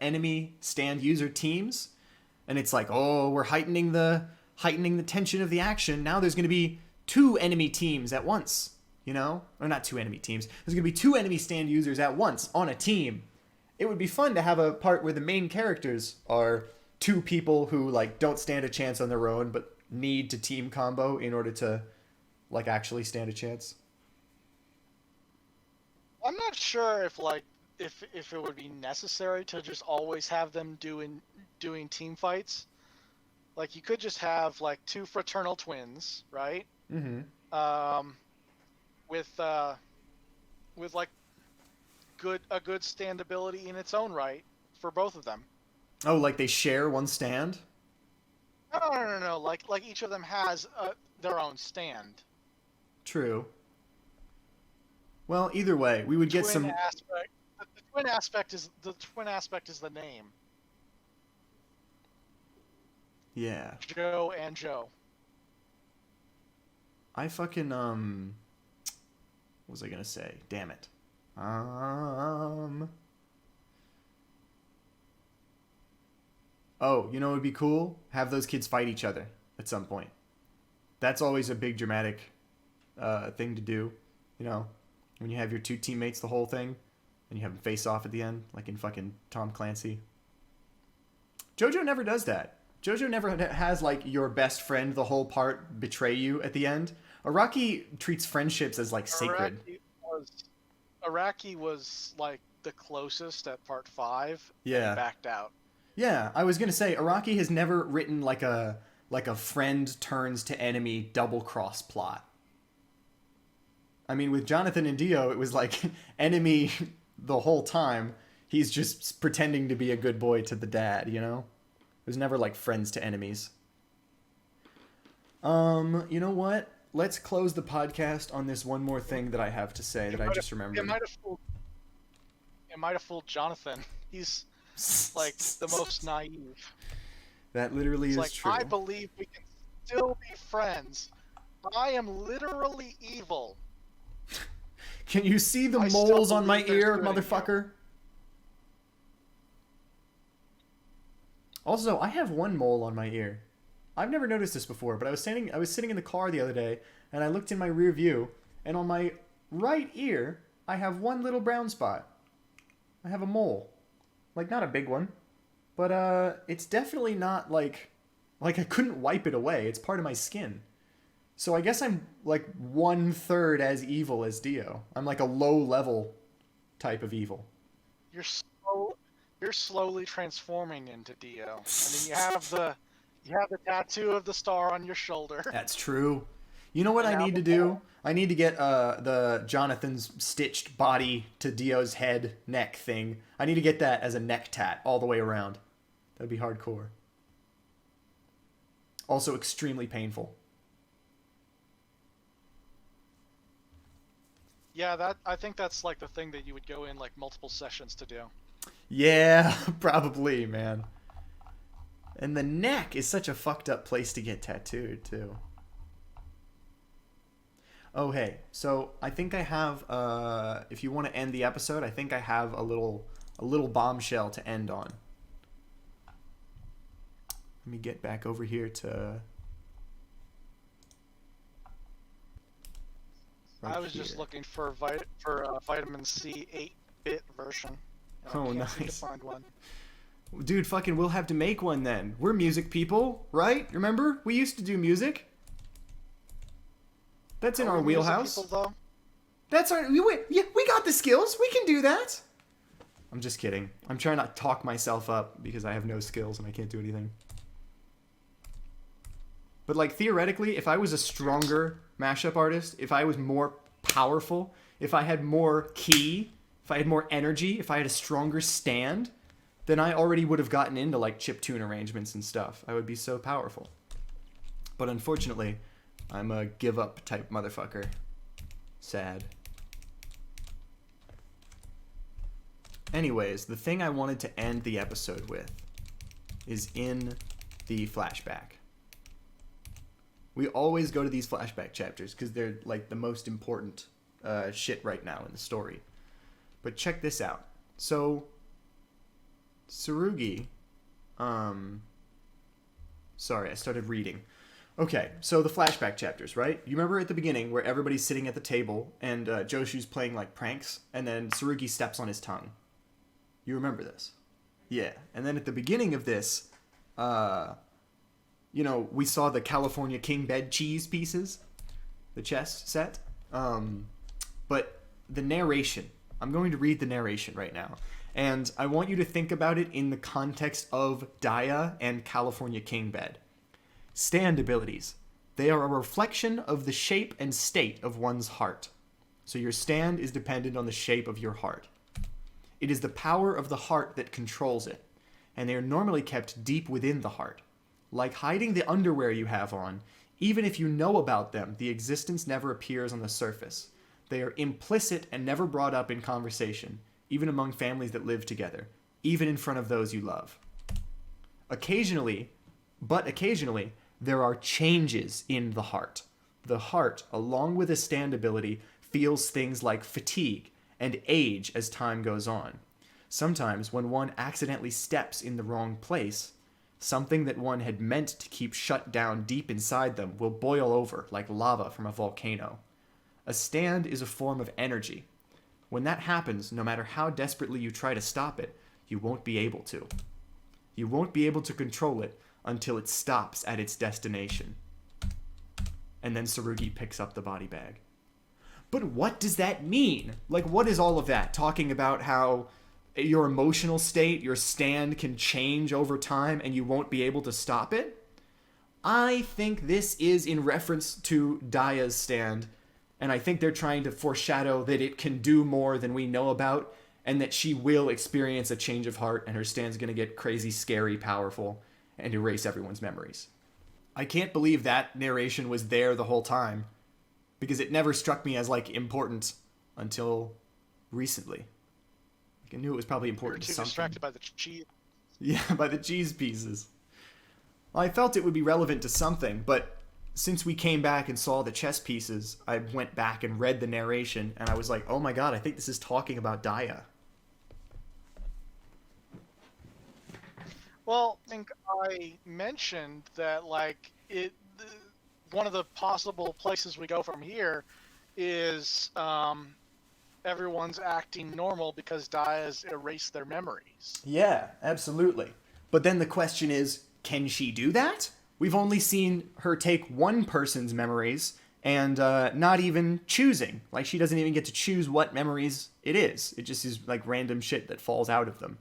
enemy stand user teams, and it's like, oh, we're heightening the tension of the action. Now there's going to be 2 enemy teams at once. You know, or not 2 enemy teams. There's going to be 2 enemy stand users at once on a team. It would be fun to have a part where the main characters are 2 people who like don't stand a chance on their own, but need to team combo in order to like actually stand a chance. I'm not sure if like if it would be necessary to just always have them doing team fights. Like you could just have like 2 fraternal twins, right? Mm-hmm. With like a good standability in its own right for both of them. Oh, like they share one stand? No. Like each of them has their own stand. True. Well, either way, we would get some. The twin aspect is the name. Yeah. Joe and Joe. I fucking what was I gonna say? Damn it. Oh, you know what would be cool? Have those kids fight each other at some point. That's always a big dramatic thing to do. You know, when you have your 2 teammates the whole thing, and you have them face off at the end, like in fucking Tom Clancy. JoJo never does that. JoJo never has like your best friend the whole part betray you at the end. Araki treats friendships as like sacred. Araki was like the closest at part 5. Yeah. And backed out. Yeah, I was gonna say Araki has never written like a friend turns to enemy double cross plot. I mean, with Jonathan and Dio, it was like enemy the whole time. He's just pretending to be a good boy to the dad, you know? It was never like friends to enemies. You know what? Let's close the podcast on this one more thing that I have to say that I just remembered. It might have fooled Jonathan. He's like the most naive. That literally is like, true. I believe we can still be friends. I am literally evil. Can you see the moles on my ear, motherfucker? Also, I have one mole on my ear. I've never noticed this before, but I was sitting in the car the other day, and I looked in my rear view, and on my right ear, I have one little brown spot. I have a mole. Like, not a big one, but it's definitely not like I couldn't wipe it away. It's part of my skin. So I guess I'm like 1/3 as evil as Dio. I'm like a low level type of evil. You're slowly transforming into Dio. I mean, you have the tattoo of the star on your shoulder. That's true. You know what I need to do? I need to get the Jonathan's stitched body to Dio's head neck thing. I need to get that as a neck tat all the way around. That'd be hardcore. Also extremely painful. Yeah, I think that's like the thing that you would go in like multiple sessions to do. Yeah, probably, man. And the neck is such a fucked up place to get tattooed, too. Oh, hey. So, I think I have, if you want to end the episode, I think I have a little bombshell to end on. Let me get back over here to... I was just looking for vitamin C 8-bit version. Oh, nice. To nice. find one. Dude, fucking, we'll have to make one then. We're music people, right? Remember? We used to do music. That's in our wheelhouse. People, though? That's our... we got the skills. We can do that. I'm just kidding. I'm trying not to talk myself up because I have no skills and I can't do anything. But, like, theoretically, if I was a stronger mashup artist, if I was more powerful, if I had more ki, if I had more energy, if I had a stronger stand, then I already would have gotten into, like, chiptune arrangements and stuff. I would be so powerful. But unfortunately, I'm a give-up type motherfucker. Sad. Anyways, the thing I wanted to end the episode with is in the flashback. We always go to these flashback chapters because they're like the most important shit right now in the story. But check this out. So, Tsurugi... Sorry, I started reading. Okay, so the flashback chapters, right? You remember at the beginning where everybody's sitting at the table and Joshu's playing like pranks and then Tsurugi steps on his tongue. You remember this? Yeah. And then at the beginning of this, we saw the California King bed cheese pieces, the chess set. But the narration, I'm going to read the narration right now. And I want you to think about it in the context of Daya and California King bed. Stand abilities. They are a reflection of the shape and state of one's heart. So your stand is dependent on the shape of your heart. It is the power of the heart that controls it, and they are normally kept deep within the heart. Like hiding the underwear you have on, even if you know about them, the existence never appears on the surface. They are implicit and never brought up in conversation, even among families that live together, even in front of those you love. Occasionally, there are changes in the heart. The heart, along with a stand ability, feels things like fatigue and age as time goes on. Sometimes, when one accidentally steps in the wrong place, something that one had meant to keep shut down deep inside them will boil over like lava from a volcano. A stand is a form of energy. When that happens, no matter how desperately you try to stop it, you won't be able to. You won't be able to control it until it stops at its destination. And then Tsurugi picks up the body bag. But what does that mean? Like, what is all of that? Talking about how your emotional state, your stand can change over time and you won't be able to stop it? I think this is in reference to Daya's stand, and I think they're trying to foreshadow that it can do more than we know about, and that she will experience a change of heart and her stand's going to get crazy, scary, powerful, and erase everyone's memories. I can't believe that narration was there the whole time, because it never struck me as, like, important until recently. Like, I knew it was probably important to something. Distracted by the cheese. Yeah, by the cheese pieces. Well, I felt it would be relevant to something, but since we came back and saw the chess pieces, I went back and read the narration, and I was like, oh my god, I think this is talking about Daya. Well, I think I mentioned that, like, one of the possible places we go from here is everyone's acting normal because Daya's erased their memories. Yeah, absolutely. But then the question is, can she do that? We've only seen her take one person's memories and not even choosing. Like, she doesn't even get to choose what memories it is. It just is, like, random shit that falls out of them.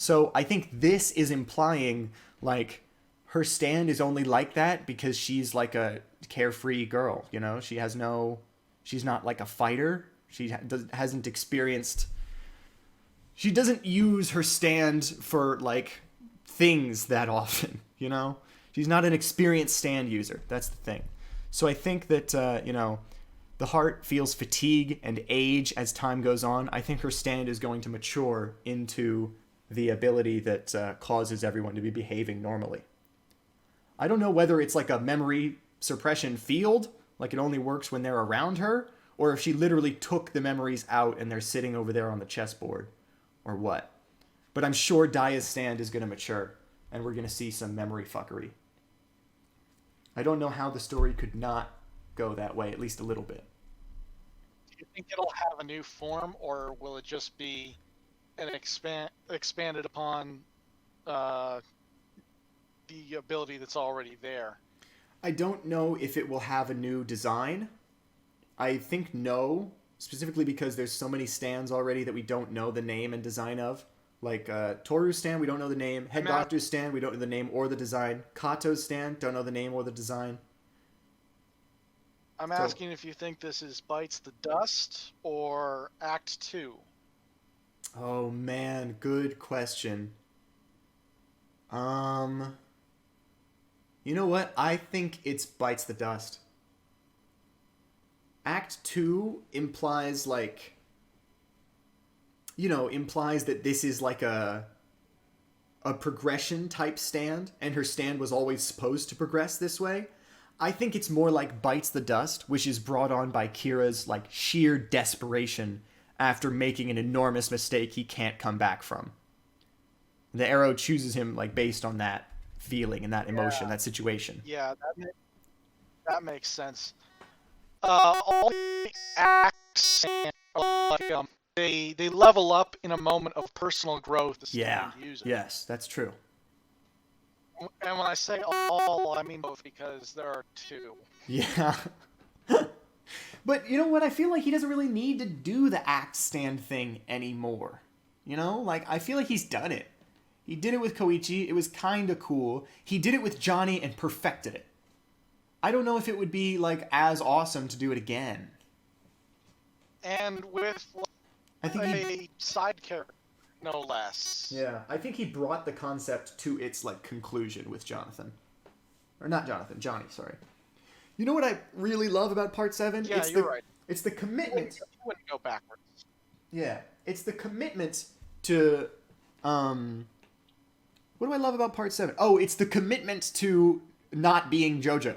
So I think this is implying, like, her stand is only like that because she's, like, a carefree girl, you know? She's not, like, a fighter. She hasn't experienced... She doesn't use her stand for, like, things that often, you know? She's not an experienced stand user. That's the thing. So I think that, the heart feels fatigue and age as time goes on. I think her stand is going to mature into the ability that causes everyone to be behaving normally. I don't know whether it's like a memory suppression field, like it only works when they're around her, or if she literally took the memories out and they're sitting over there on the chessboard, or what. But I'm sure Daya's stand is going to mature, and we're going to see some memory fuckery. I don't know how the story could not go that way, at least a little bit. Do you think it'll have a new form, or will it just be an expanded upon the ability that's already there? I don't know if it will have a new design. I think no, specifically because there's so many stands already that we don't know the name and design of. Like Toru's stand, we don't know the name. Head Doctor's stand, we don't know the name or the design. Kato's stand, don't know the name or the design. I'm asking if you think this is Bites the Dust or Act 2. Oh man, good question. You know what? I think it's Bites the Dust. Act 2 implies, like... implies that this is like a progression type stand, and her stand was always supposed to progress this way. I think it's more like bites the dust, which is brought on by Kira's like sheer desperation after making an enormous mistake he can't come back from. The arrow chooses him like based on that feeling and that emotion, that situation. Yeah, that makes sense. All the acts they level up in a moment of personal growth. Yes, that's true. And when I say all, I mean both, because there are two. Yeah. But you know what? I feel like he doesn't really need to do the axe stand thing anymore. Like, I feel like he's done it. He did it with Koichi. It was kind of cool. He did it with Johnny and perfected it. I don't know if it would be, like, as awesome to do it again. And with a side character, no less. Yeah, I think he brought the concept to its, like, conclusion with Jonathan. Or not Jonathan, Johnny, sorry. You know what I really love about Part 7? Yeah, you're right. It's the commitment. You wouldn't go backwards. Yeah, it's the commitment to, what do I love about Part 7? Oh, it's the commitment to not being Jojo,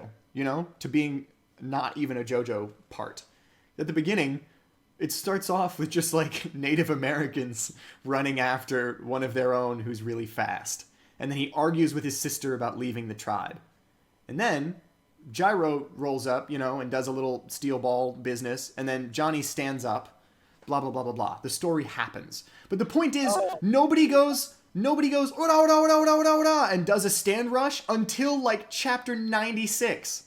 to being not even a Jojo part. At the beginning, it starts off with just like Native Americans running after one of their own who's really fast. And then he argues with his sister about leaving the tribe. And then Gyro rolls up, and does a little steel ball business. And then Johnny stands up, blah, blah, blah, blah, blah. The story happens. But the point is, nobody goes, ora, ora, ora, ora, ora, ora, and does a stand rush until like chapter 96.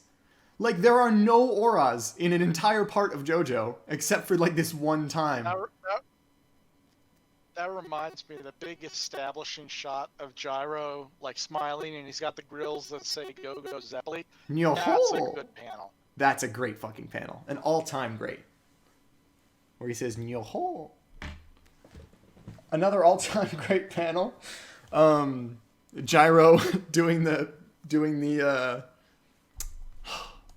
Like, there are no auras in an entire part of JoJo, except for, like, this one time. That reminds me of the big establishing shot of Gyro, like, smiling, and he's got the grills that say, go, go, Zeppeli. That's a good panel. That's a great fucking panel. An all-time great. Where he says, Nyoho. Another all-time great panel. Gyro doing the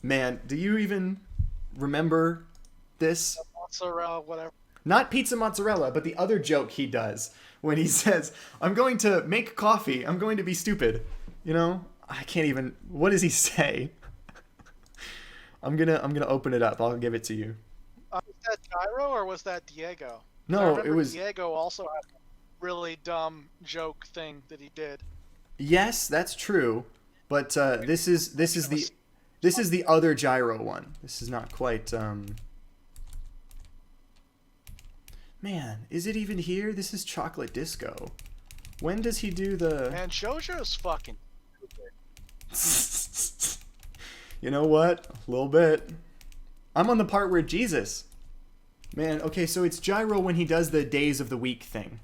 man, do you even remember this? Mozzarella, whatever. Not pizza mozzarella, but the other joke he does when he says, I'm going to make coffee. I'm going to be stupid. I can't even, what does he say? I'm gonna open it up. I'll give it to you. Was that Gyro or was that Diego? No, it was... Diego also had a really dumb joke thing that he did. Yes, that's true. But this is the other Gyro one. This is not quite, Man, is it even here? This is Chocolate Disco. When does he do the... Man, Jojo's fucking stupid. You know what? A little bit. I'm on the part where Jesus... Man, okay, so it's Gyro when he does the days of the week thing.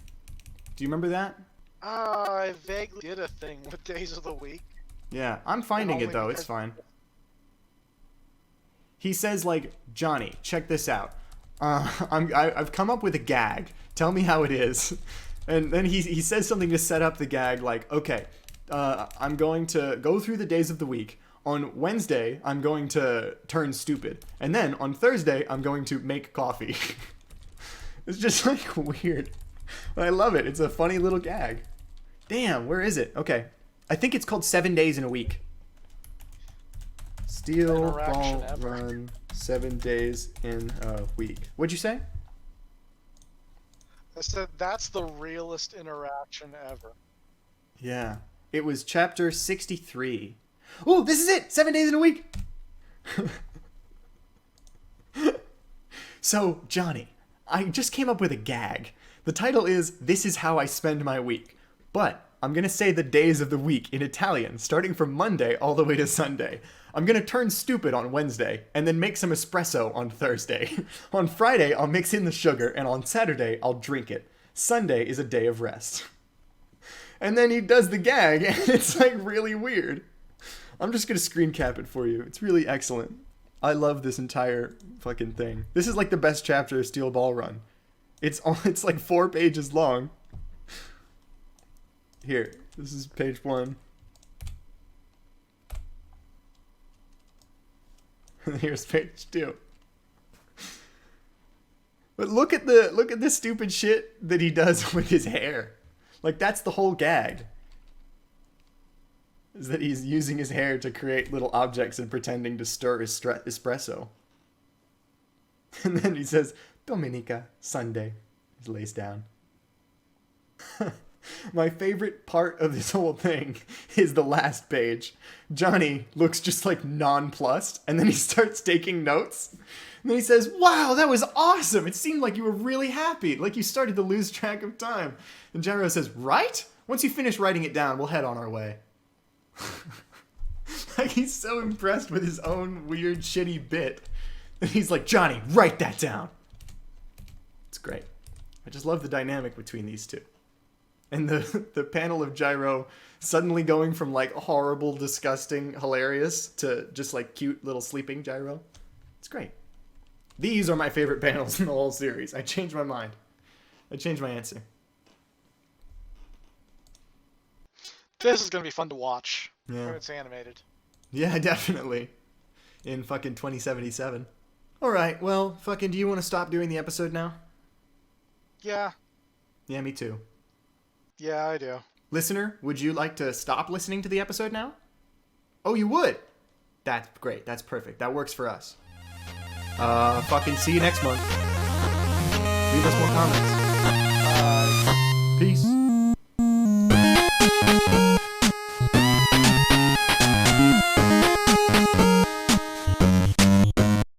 Do you remember that? I vaguely did a thing with days of the week. Yeah, I'm finding it, though. It's fine. He says, like, Johnny, check this out. I've come up with a gag. Tell me how it is. And then he says something to set up the gag, like, okay, I'm going to go through the days of the week. On Wednesday, I'm going to turn stupid. And then on Thursday, I'm going to make coffee. It's just, like, weird. But I love it. It's a funny little gag. Damn, where is it? Okay. I think it's called 7 Days in a Week. Steel ball run 7 days in a week. What'd you say? I said that's the realest interaction ever. Yeah. It was chapter 63. Oh, this is it! 7 days in a week! So, Johnny, I just came up with a gag. The title is This Is How I Spend My Week. But I'm going to say the days of the week in Italian, starting from Monday all the way to Sunday. I'm going to turn stupid on Wednesday, and then make some espresso on Thursday. On Friday, I'll mix in the sugar, and on Saturday, I'll drink it. Sunday is a day of rest. And then he does the gag, and it's, like, really weird. I'm just going to screen cap it for you. It's really excellent. I love this entire fucking thing. This is, like, the best chapter of Steel Ball Run. It's like 4 pages long. Here, this is page 1. Here's page 2. But look at the stupid shit that he does with his hair. Like, that's the whole gag. Is that he's using his hair to create little objects and pretending to stir espresso. And then he says, Domenica, Sunday. He lays down. My favorite part of this whole thing is the last page. Johnny looks just like nonplussed, and then he starts taking notes. And then he says, wow, that was awesome. It seemed like you were really happy, like you started to lose track of time. And Gyro says, right? Once you finish writing it down, we'll head on our way. Like, he's so impressed with his own weird, shitty bit. And he's like, Johnny, write that down. It's great. I just love the dynamic between these two. And the panel of Gyro suddenly going from, like, horrible, disgusting, hilarious to just, like, cute little sleeping Gyro. It's great. These are my favorite panels in the whole series. I changed my mind. I changed my answer. This is going to be fun to watch. Yeah. When it's animated. Yeah, definitely. In fucking 2077. Alright, well, fucking, do you want to stop doing the episode now? Yeah. Yeah, me too. Yeah, I do. Listener, would you like to stop listening to the episode now? Oh, you would? That's great. That's perfect. That works for us. Fucking see you next month. Leave us more comments. Peace.